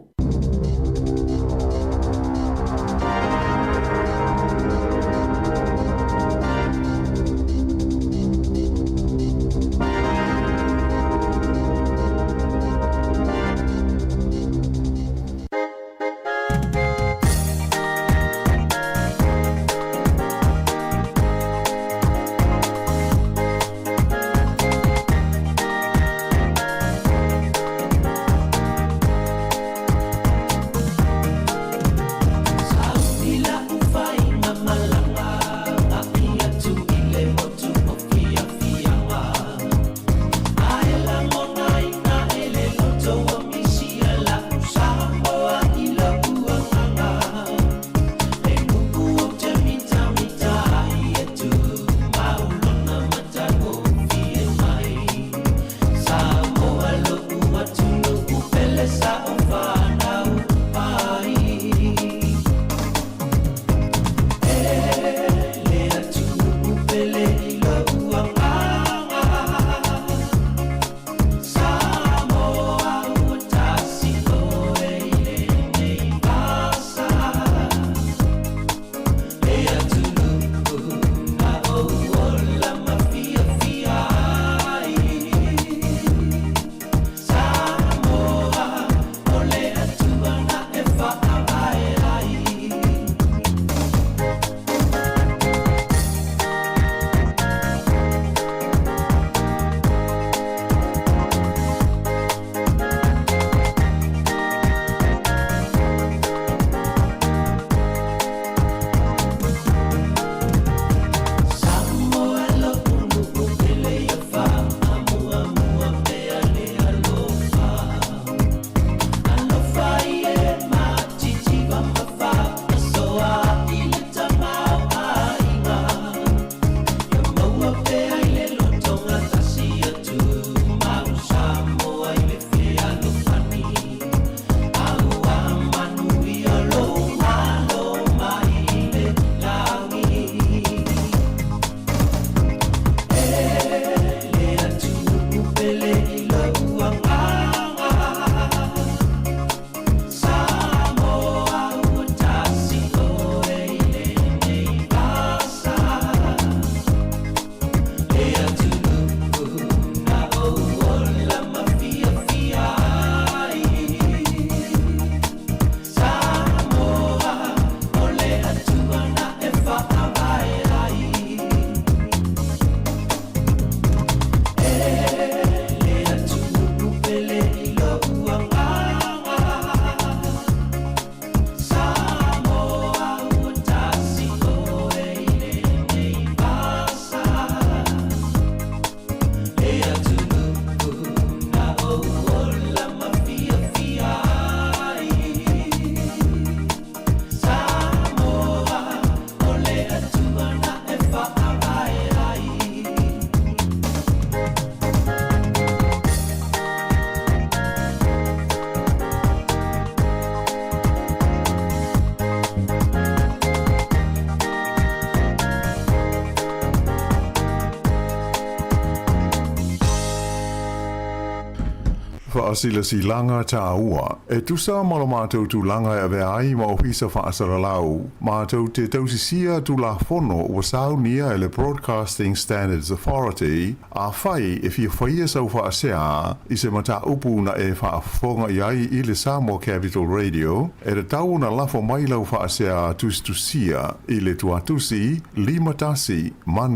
o sila si langa ta ua. E tusa malo mātou tu langa e vea ai ma ofisa whaasara lau. Mātou te tausisia tu la fono o saunia e le Broadcasting Standards Authority a whai e fia whaia sau whaasea i se mata upu na e whaafonga i ai i le Sāmoa Capital Radio e re tau na lafo mai lau whaasea tustusia i le tuatusi Limatasi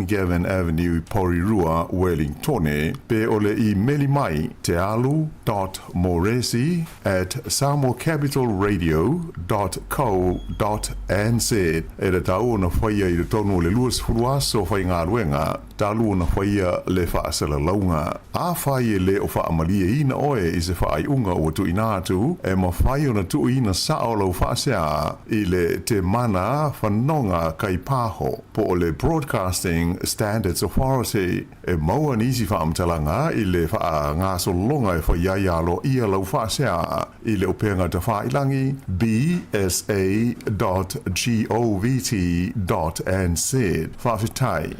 Gavin Avenue Porirua Wellingtone pe ole i meli mai te alu.moresi@samoacapitalradio.co.nz e re tau na whaia i le tonu le luas furuaso whai ngā ruenga talu na whaia le whaasala launga a whai le o whaamalia ina oe i se whaai unga o tu inatu e ma whai o na tu ina saolo whaasea i le te mana whanonga kai paho po ole Broadcasting Standards Authority e maua nisi whaamtalanga i le wha ngā solonga e whaiaialo ia lau whaasea i le upenga ta whailangi bsa.govt.nz whawhitai.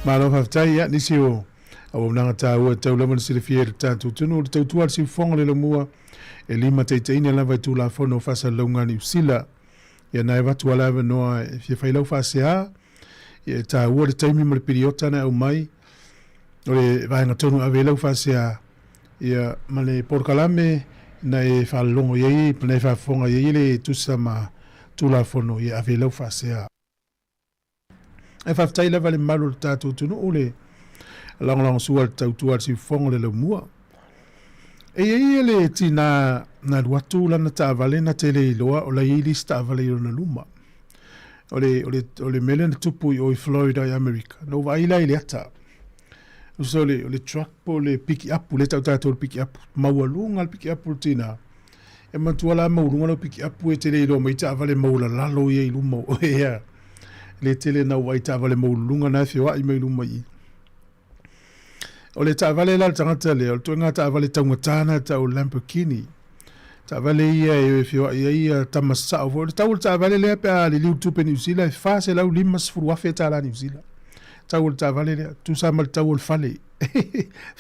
Malo whawhitai ia nisi o au nanga tā ua tau lama na sirifia le tātou tunu le tau tuar si whonga le lamua e lima teiteine lava i tū la whono whasa launga ni usila ia nai watu alawa noa e fia whailau whasea ia tā ua le taimi ma le piriota na au mai o le vaenga tonu awelau whasea ia ma le porkalame na e whalongo iei na e whafonga iei le tusa ma tū la whono ia awelau whasea e whaftai lava le malu le tātou tunu o le langolango sua le tautua le sifonga le laumua. E ia le tina na duatu lana taavale na tele iloa o la ilis taavale i na luma. O le mele na tupu i oi Florida i Amerika. No vaila i le ata. Uso le truck po le piki apu, le tautata le piki apu. Maua lunga le piki apu tina. E mantua la maulunga le piki apu e tele iloa mai taavale maula lalo i luma o ea. Le tele na wai taavale maulunga na whiwa i mai luma i. O le taavale la tangata le, o le tuenga taavale taungatana tau Lamborghini. Taavale ia e whiwa ia tamasao. O le tau le taavale lea pia le liu tupe New Zealand, e whase lau limas furuafe tala New Zealand. Tau le taavale lea, tusama le tau le fale.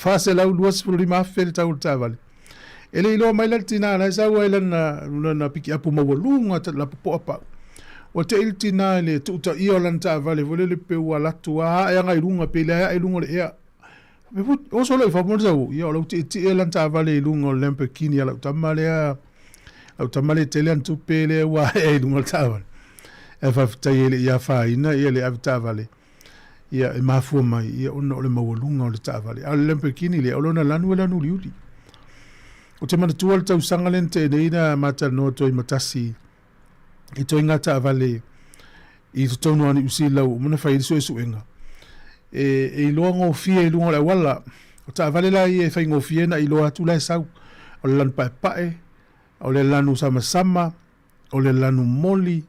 Whase lau luas furu lima afe le tau le taavale. E le iloa mai la tina, la isaua ila na piki apu mawalunga la popo apau. O te il tina le tuta ia lan taavale, vole le peua latu a ea ngai lunga pe le ea lunga le ea. O so le fa mo zau ia o te lan taavale lunga o Lamborghini ala tamale a au tamale tele an tupele wa e lunga taavale. E fa tai ia fa ina ia le taavale. Ia e mafu mai ia ono le mawalunga o le taavale. Al Lamborghini le olona lanu liuli. O te mana tual tau sangalente neina mata no toi matasi. I toi ngata avale i to tonu ani usila o mana fai so suenga e loa ngofia i lunga la wala o ta avale la i fai ngofia na i loa tu la sau o le lanu pae o le lanu sama o le lanu moli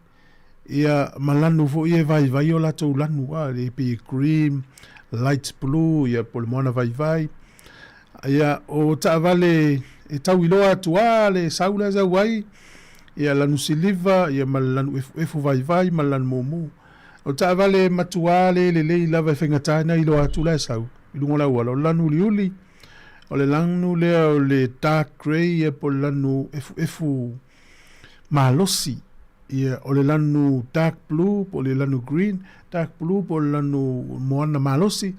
ia malanu fo i vai o la to lanu a le pe cream light blue ia por mona vai ia o ta avale e tau i loa tu ale saula za wai ia lanu siliva ia malanu efu vai malanu momu o taavale matuale le lava fengatana i lo atu la sau i lunga la wala o lanu liuli o le lanu lea o le dark grey ia po lanu efu malosi ia o le lanu dark blue po le lanu green dark blue po lanu moana malosi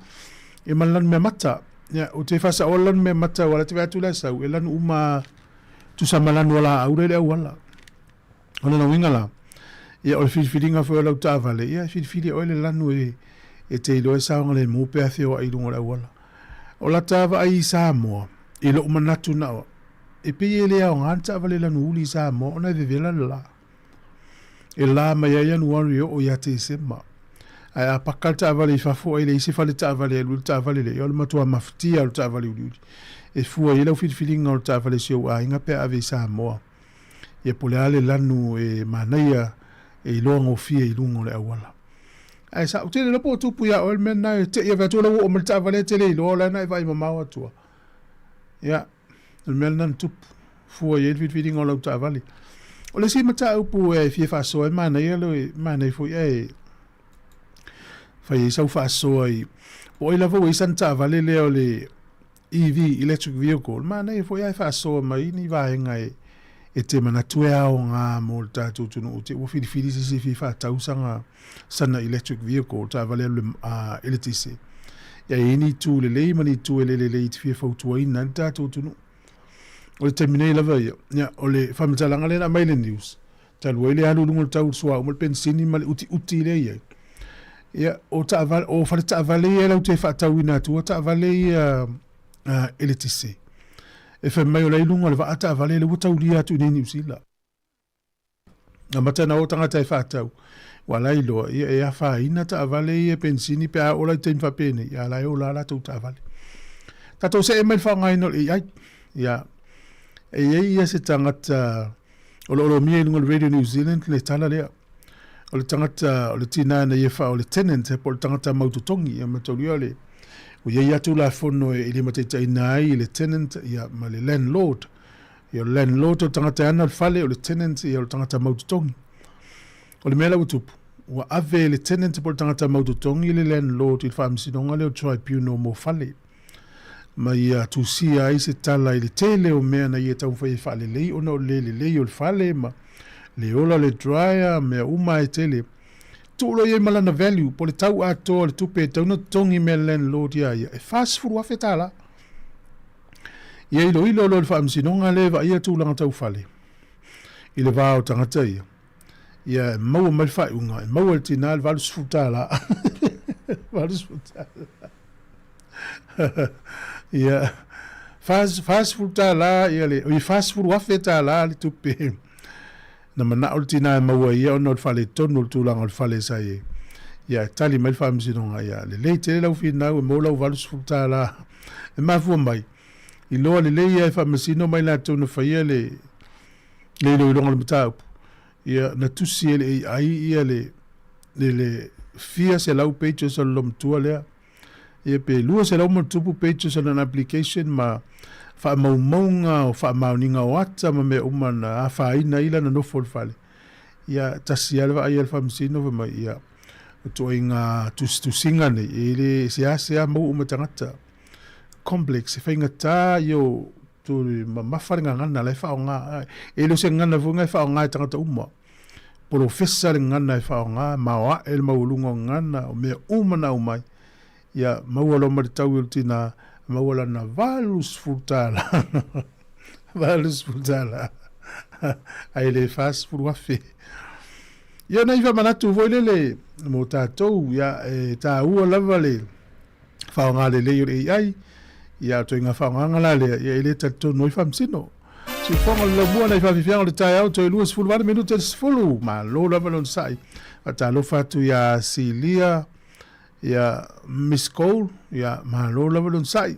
ia malanu me mata ia o te fasa o lanu me mata wala te atu la sau e lanu uma tu sa malanu wala aure le wala ona na winga la ia o filinga fo la taavale ia fili o le lanu e te lo sa ngale mo pe afio ai lunga la wala o la tava ai Sāmoa i lo manatu na e pe ele a nganta vale lanu uli Sāmoa ona vevela la e la mai ia nu o ia te sema ai a pakata vale fa fo ele se fale taavale lu taavale le o le matua maftia lu taavale uli e fu ia lo filinga o taavale se o ai nga pe ave Sāmoa ia pole ale lanu e manaia e longo fie i lungo le awala. Ai sa utele la po tupu ya o mena te ia vetu la o mta vale tele lo la na vai mama wa tua. Ya, el melnan tupu fu ye vit ngolo ta vale. O le si mata upu e fie fa so e manaia lo e mana fu e fa ye sa fa so ai. O ila vo i santa vale le o le EV, electric vehicle, mana e fo ia fa so mai ni vaenga e te manatue ao ngā mō le tātou tunu o te wawhiri si fa tausanga sana electric vehicle ta vale LTC. Ia e ni tū le lei mani tū e le lei te fia fautua ina ni tātou tunu. O le terminei lava ia, o le whamitalanga le na mai le news. Ta lua ile alu lungo le tau sua o le pensini ma le uti le ia. Ia o whare ta vale ia lau te whaatau ina tua ta vale ia LTC. E wha mai o lei lunga le waata vale le utau lia atu nei New Zealand. Nga matana o tangata e whaatau. Wa lai loa, ia e a wha ina ta vale ia pensini pe a o lai tein whapene. Ia lai o la la tau ta vale. Tato se e mai whangai no le iai. Ia e ia se tangata o lo mia lunga le Radio New Zealand le tala lea. O le tangata o le tina na ia wha o le tenant e po le tangata maututongi ia matau o le. O ia tu la fono e le matei nai le tenant ia ma le landlord. Ia landlord o tangata ana fale o le tenant ia o tangata maututongi. O le mela utupu. Wa ave le tenant po le tangata maututongi le landlord il whaamisinonga le o tribunal mo fale. Ma ia tu sia ai se tala i le tele o mea na ia tau whai whale lei o na o le o le fale ma le ola le dryer mea uma e tele. Tulo ye malana value po le tau ato le tupe tau na tongi me landlord ia e fast food wa fetala ia ilo le whaamsinonga le va ia tūlanga tau whale i le vāo tangata ia maua mai whai unga maua le tina le valus futala valus futala ia fast futala ia le fast food wa fetala le tupe na mana o tina maua ia ono le fale tonu le tūlanga le fale sa ie. Ia tali mai le whaamisinonga ia. Le lei te lau whina e mo lau valus futa la. E mafua mai. I loa le lei ia e whaamasino mai la tonu whaia le ilonga le mataupu. Ia na tusi e le ai ia le fia se lau pages o lom tua lea. Ia pe lua se lau matupu pages on an application ma whaamaumaunga o whaamauninga o ata ma me umana a whaina ila na nofo le whale. Ia tasi alwa ai alfa msino ma ia to inga tusinga ne ele se mo umatangata complex whainga ta yo to mawharinga ngana le whaonga ele se ngana vunga whaonga tangata uma professor ngana whaonga mawa el maulunga ngana o me umana umai ia maualo maritau iltina mawala na valus futala valus futala ai le fast food wafe ia na iwa manatu voi lele mo tātou ia tā ua lava le whaonga le leo le ai ia to inga whaonga ngala le ia ele tātou noi whamsino si whaonga le mua na iwa whiwhianga le tai au to ilua sifulu vare minuta sifulu ma lo lava lon sai a tā lo fatu ia Silia ia Miss Cole ia mahalo lava lon sai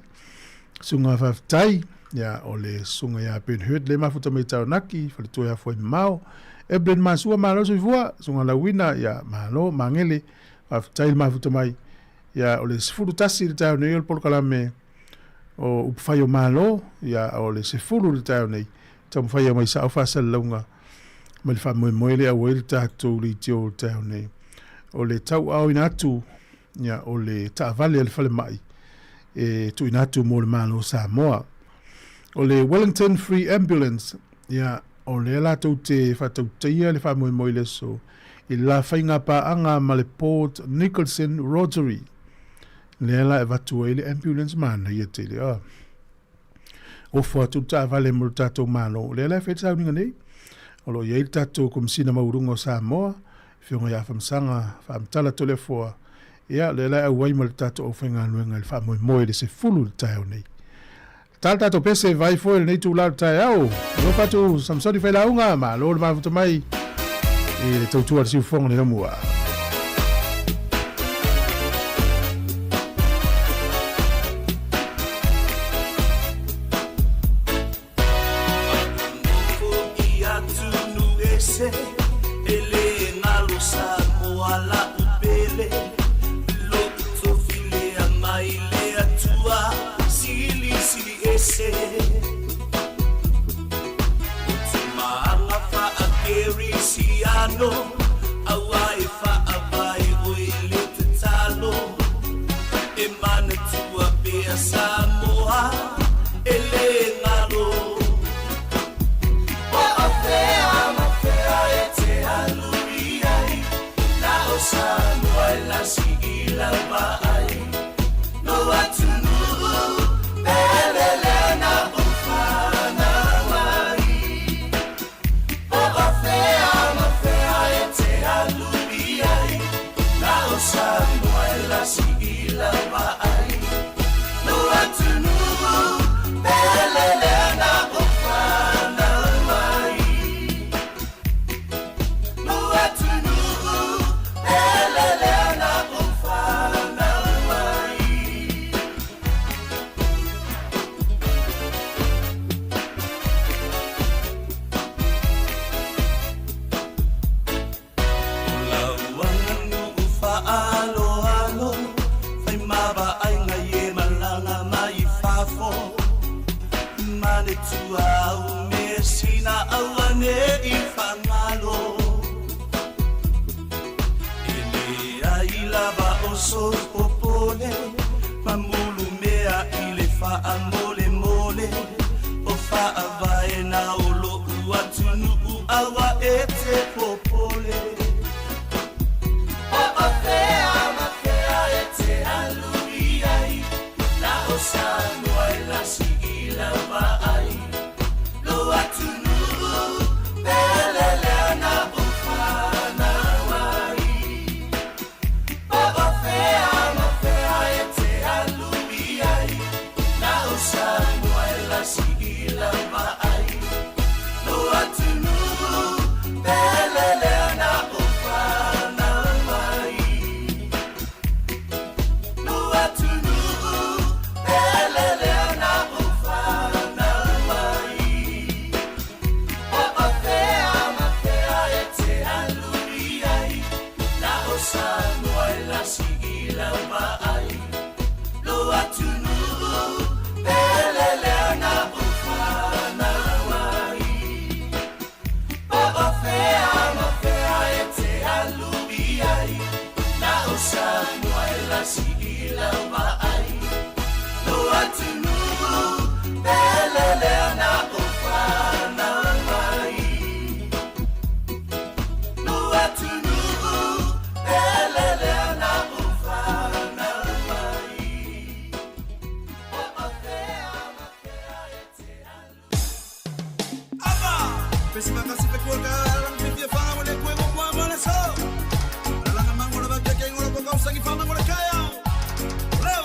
sunga whaftai ia o le sunga ia Ben Hurt le mafuta mai taunaki whale tua foi mau Eblen masua mahalo soifua sunga lawina ia mahalo mangele whaftai le mafuta mai ia o le sifuru tasi le taunei o le polokalame o upwhai o mahalo ia o le sifuru le taunei tamu whai o mai sa au whasal launga ma le whamoe moele a wele tātou li tio le taunei o le tau au inatu ia o le taavale le fale mai e tu inatu mo le malo Sāmoa o le Wellington Free Ambulance ia o le latou te whatau teia le whamoe moile so i la whainga pa anga ma le Port Nicholson Rotary le la e watu le ambulance mana ia te le o fua tu taavale mo le tatou malo le la whetau ninga nei o lo iei tatou komisina maurunga o Sāmoa whionga ia whamsanga whamtala tole fua ia le la au waima le tatou au whainga nuenga le whamoe moe le se fulu le tai au nei. Tal tatou pese vai foi le nei tu lau tai au. Lo patu samsoni whai launga ma lo le mafuta mai e le tautua le siufonga le namua. Sāmoa Leo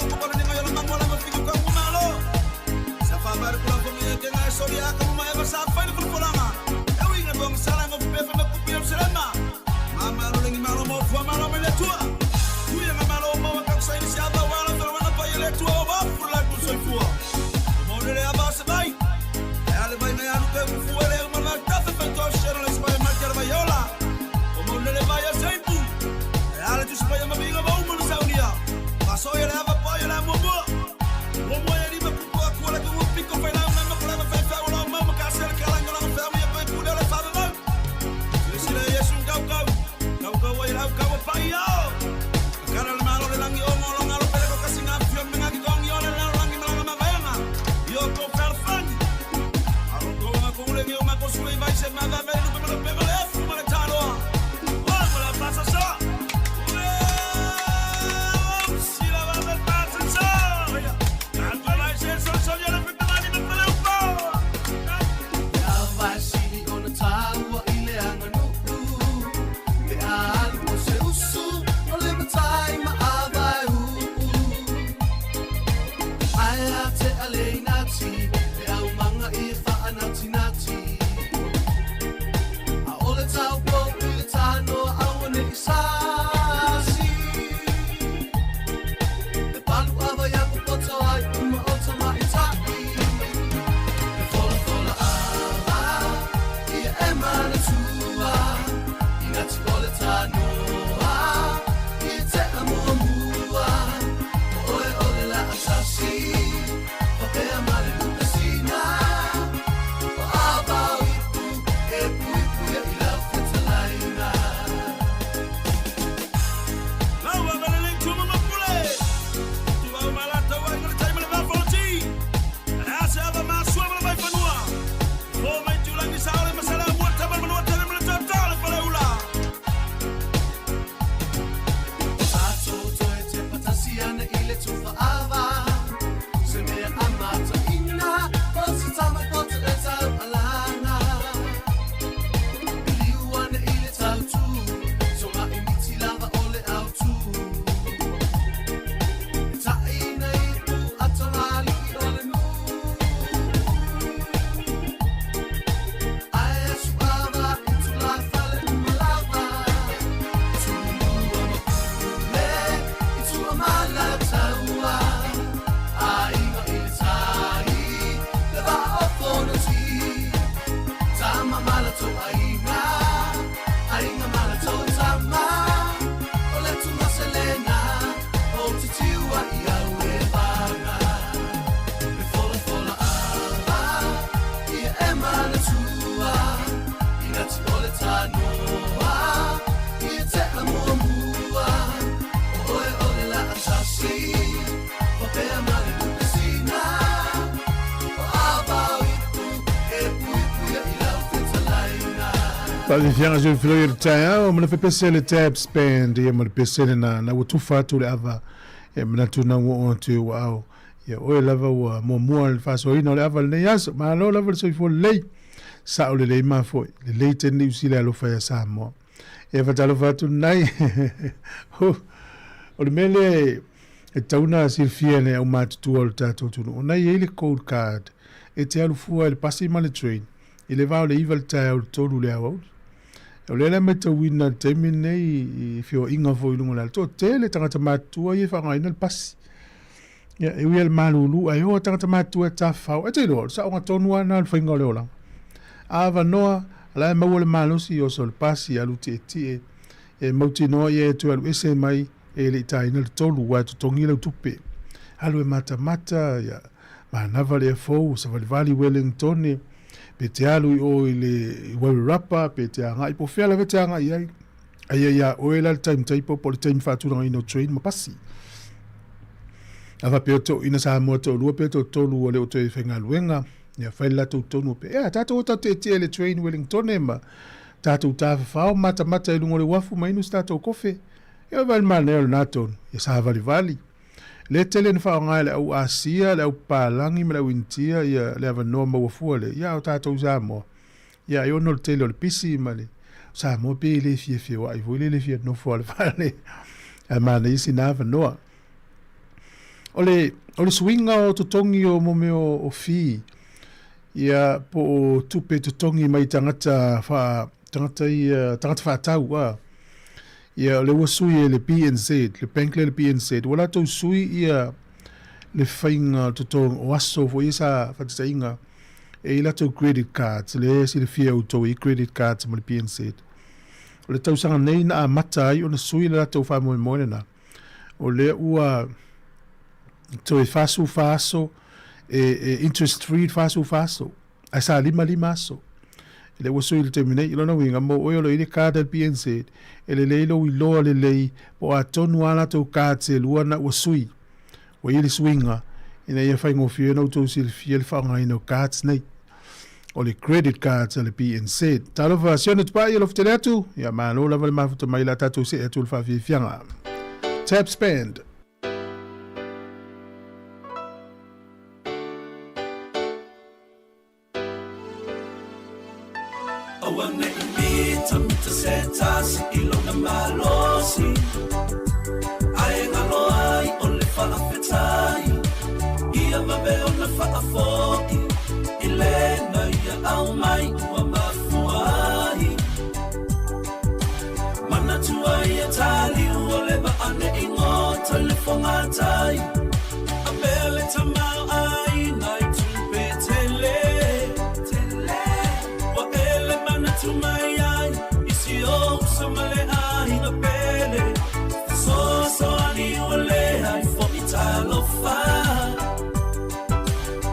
kasi o te amare kusina o abau itu e pui ia ilau fetalaina. Palifianga jo filo taya o mana pepese le tab spend ia mana pepese na utufa tu le ava e mana tu na wo tu wow ia o lava wa mo le faso ino le ava le yas ma lo lava so fo le sa o le ma fo le te ni usile lo fa ya Sāmoa e fa talo fa tu nai o le mele e tauna silfia le o mat tu o tato tu o nai ele code card e te alu fu le pasi ma le train ele va le ival ta o tolu le au o le me te wina te mine i fio inga fo ilungo la to tele tangata matua i fa ngai na pasi ya e wiel malulu ai o tangata matua ta fa e te lo sa o tonu ana fa inga le ola ava noa la ma wole malusi o sol pasi alu te e mauti no ye tu alu ese mai e le tai na tolu wa to tongi le tupe alu e mata ya ma na vale fo sa vale Wellington pe te alu o ile wari rapa pe te anga i po fela ve te anga i ai ya o ela time taipo po le time fatu na ino train ma pasi ava pe to ina Sāmoa to lua pe to tolu o le o te whenga luenga ya whaila to tonu pe tato o te le train Wellington ma tato tafa whao mata ilungo le wafu ma inu stato kofe ya vali mana eo naton ya sa vali le tele ni whao ngai le au asia le au pālangi me le au intia ia le ava noa mawafua le ia o tātou Sāmoa ia i ono le tele o le pisi ma le Sāmoa pe le fie wa i vui le fie no fua le whale a mana isi na ava noa o le swinga o tutongi o mome o fi ia po o tupe tutongi mai tangata whaatau ia le wasui le PNZ le penkle le PNZ wala to sui ia le whainga tutong o aso fo isa whatisainga e ila to credit cards le si le fia uto i credit cards mo le PNZ o le tausanga nei na mata ai o na sui le lato wha moe na o le ua to e faso e interest free faso a sa lima aso le wasui le terminate ilona winga mo o le card del PNZ ele leilo i loa le lei po a tonu ala to card se lua na wasui o ili swinga ina ia whaingo fio no to sil fiel whaanga ino cards nei o le credit cards le PNZ talo versione tu pa ilo ftele atu ia malo la vale mafuta mai la tatu se atu fa fianga tap spend Awane imita mita setasi ilona malosi Aenga loai ole whaafetai Ia mabe ona whaafoi Ilena ia au mai ua mafuai Mana tua ia tali uole maane ingo telefongatai Abele tamau ai nai tupe tele to my eye, isi o samale ai na pele. So ani ole ai fo italo fa.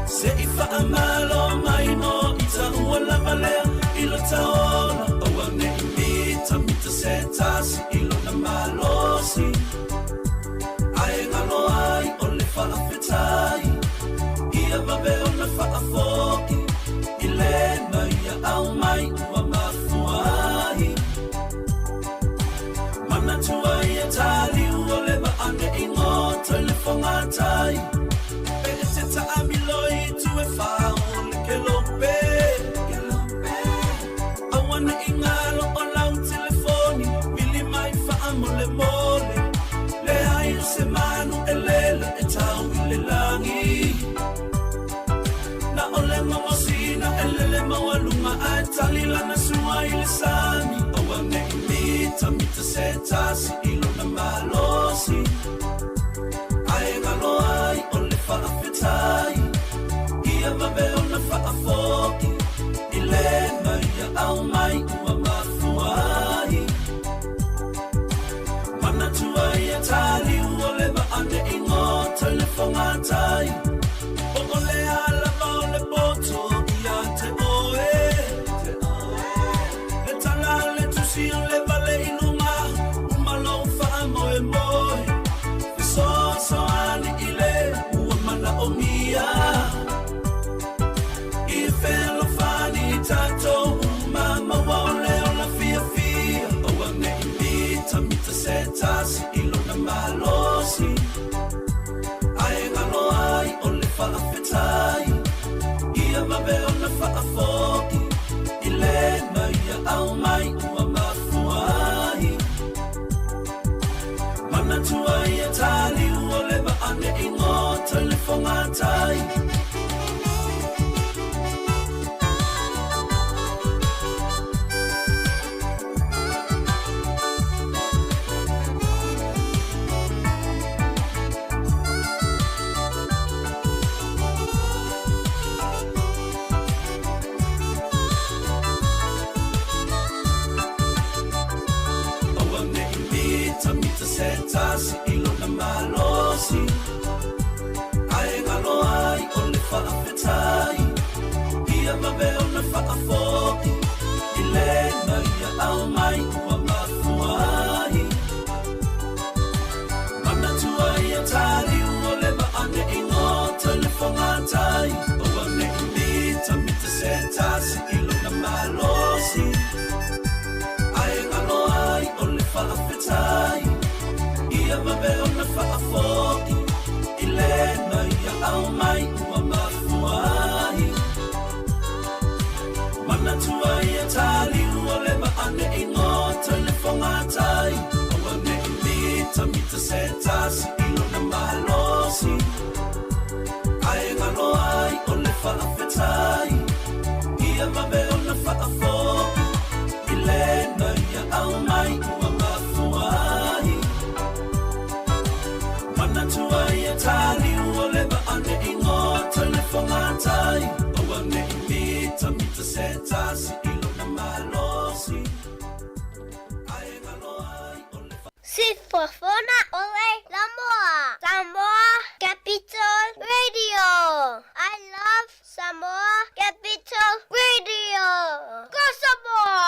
Se ifa amalo mai mo ita uola vale ilo taola. Awane mita setasi ilo na malosi. Ai ngalo ai ole fa afetai. Ia vabe ona fa afoi. Ilena ia au mai ua mafuai Mana tua ia tali uole maane ingo telefongatai Pele te taamiloi tue whao le kelope Awane ingalo o lau telefoni Mili mai wha mole Le ai se manu elela e tau ile langi Na ole mamosina elele mawalunga atalila na suai le sani Awane mita setasi ilo na malosi Aenga loai ole whaafetai Ia mabe ona whaafoi Ilena ia au mai ua mafuai Mana tua ia tali uole maane ingo telefongatai Ole ala le poto ia te oe Le tala le tusi le vale inuma Umalo wha moe moe mabe ona whaafoki I le na ia au mai ua mafuai Mana tua ia tari ua le maane I ngota le whangatai Oa ne mita mita se tasi ilo na malosi Ai ngalo ai o le whaafetai Ia mabe ona whaafoki I le na ia au mai ua mafuai Mana tua ia tali ua le maane I ngota le whangatai Oa ne mita mita se tasi ilo na malosi Ai ngalo ai o le whaafetai Ia mabe ona whaafoki I le na ia au mai ua mafuai Mana tua ia tali ua le maane I ngota le whangatai Oa ne mita mita se tasi ilo na malosi Ai ngalo ai o le Sifofona ole Samoa. Samoa Capital Radio. I love Samoa Capital Radio. Go Samoa!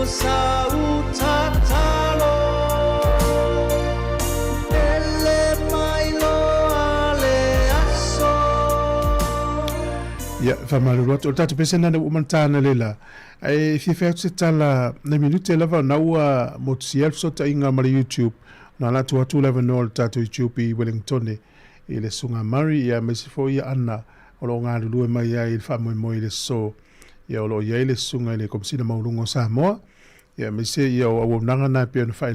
ua sau tatalo ele mai loa le aso. Ya, whamaru atu. O tatu pesena na umantana lela. Ai whiwhau se tala na minute lava na ua motusi elfu sota inga mara YouTube. Na latu atu lava no tatu YouTube I Wellington. I le sunga mari ia mesifo ia ana. Olo ngā lulue mai ia I whamoi moi le so. Ia olo ia I le sunga I le komsina maurungo Sāmoa. Ia mese ia o awonanga na pia na whae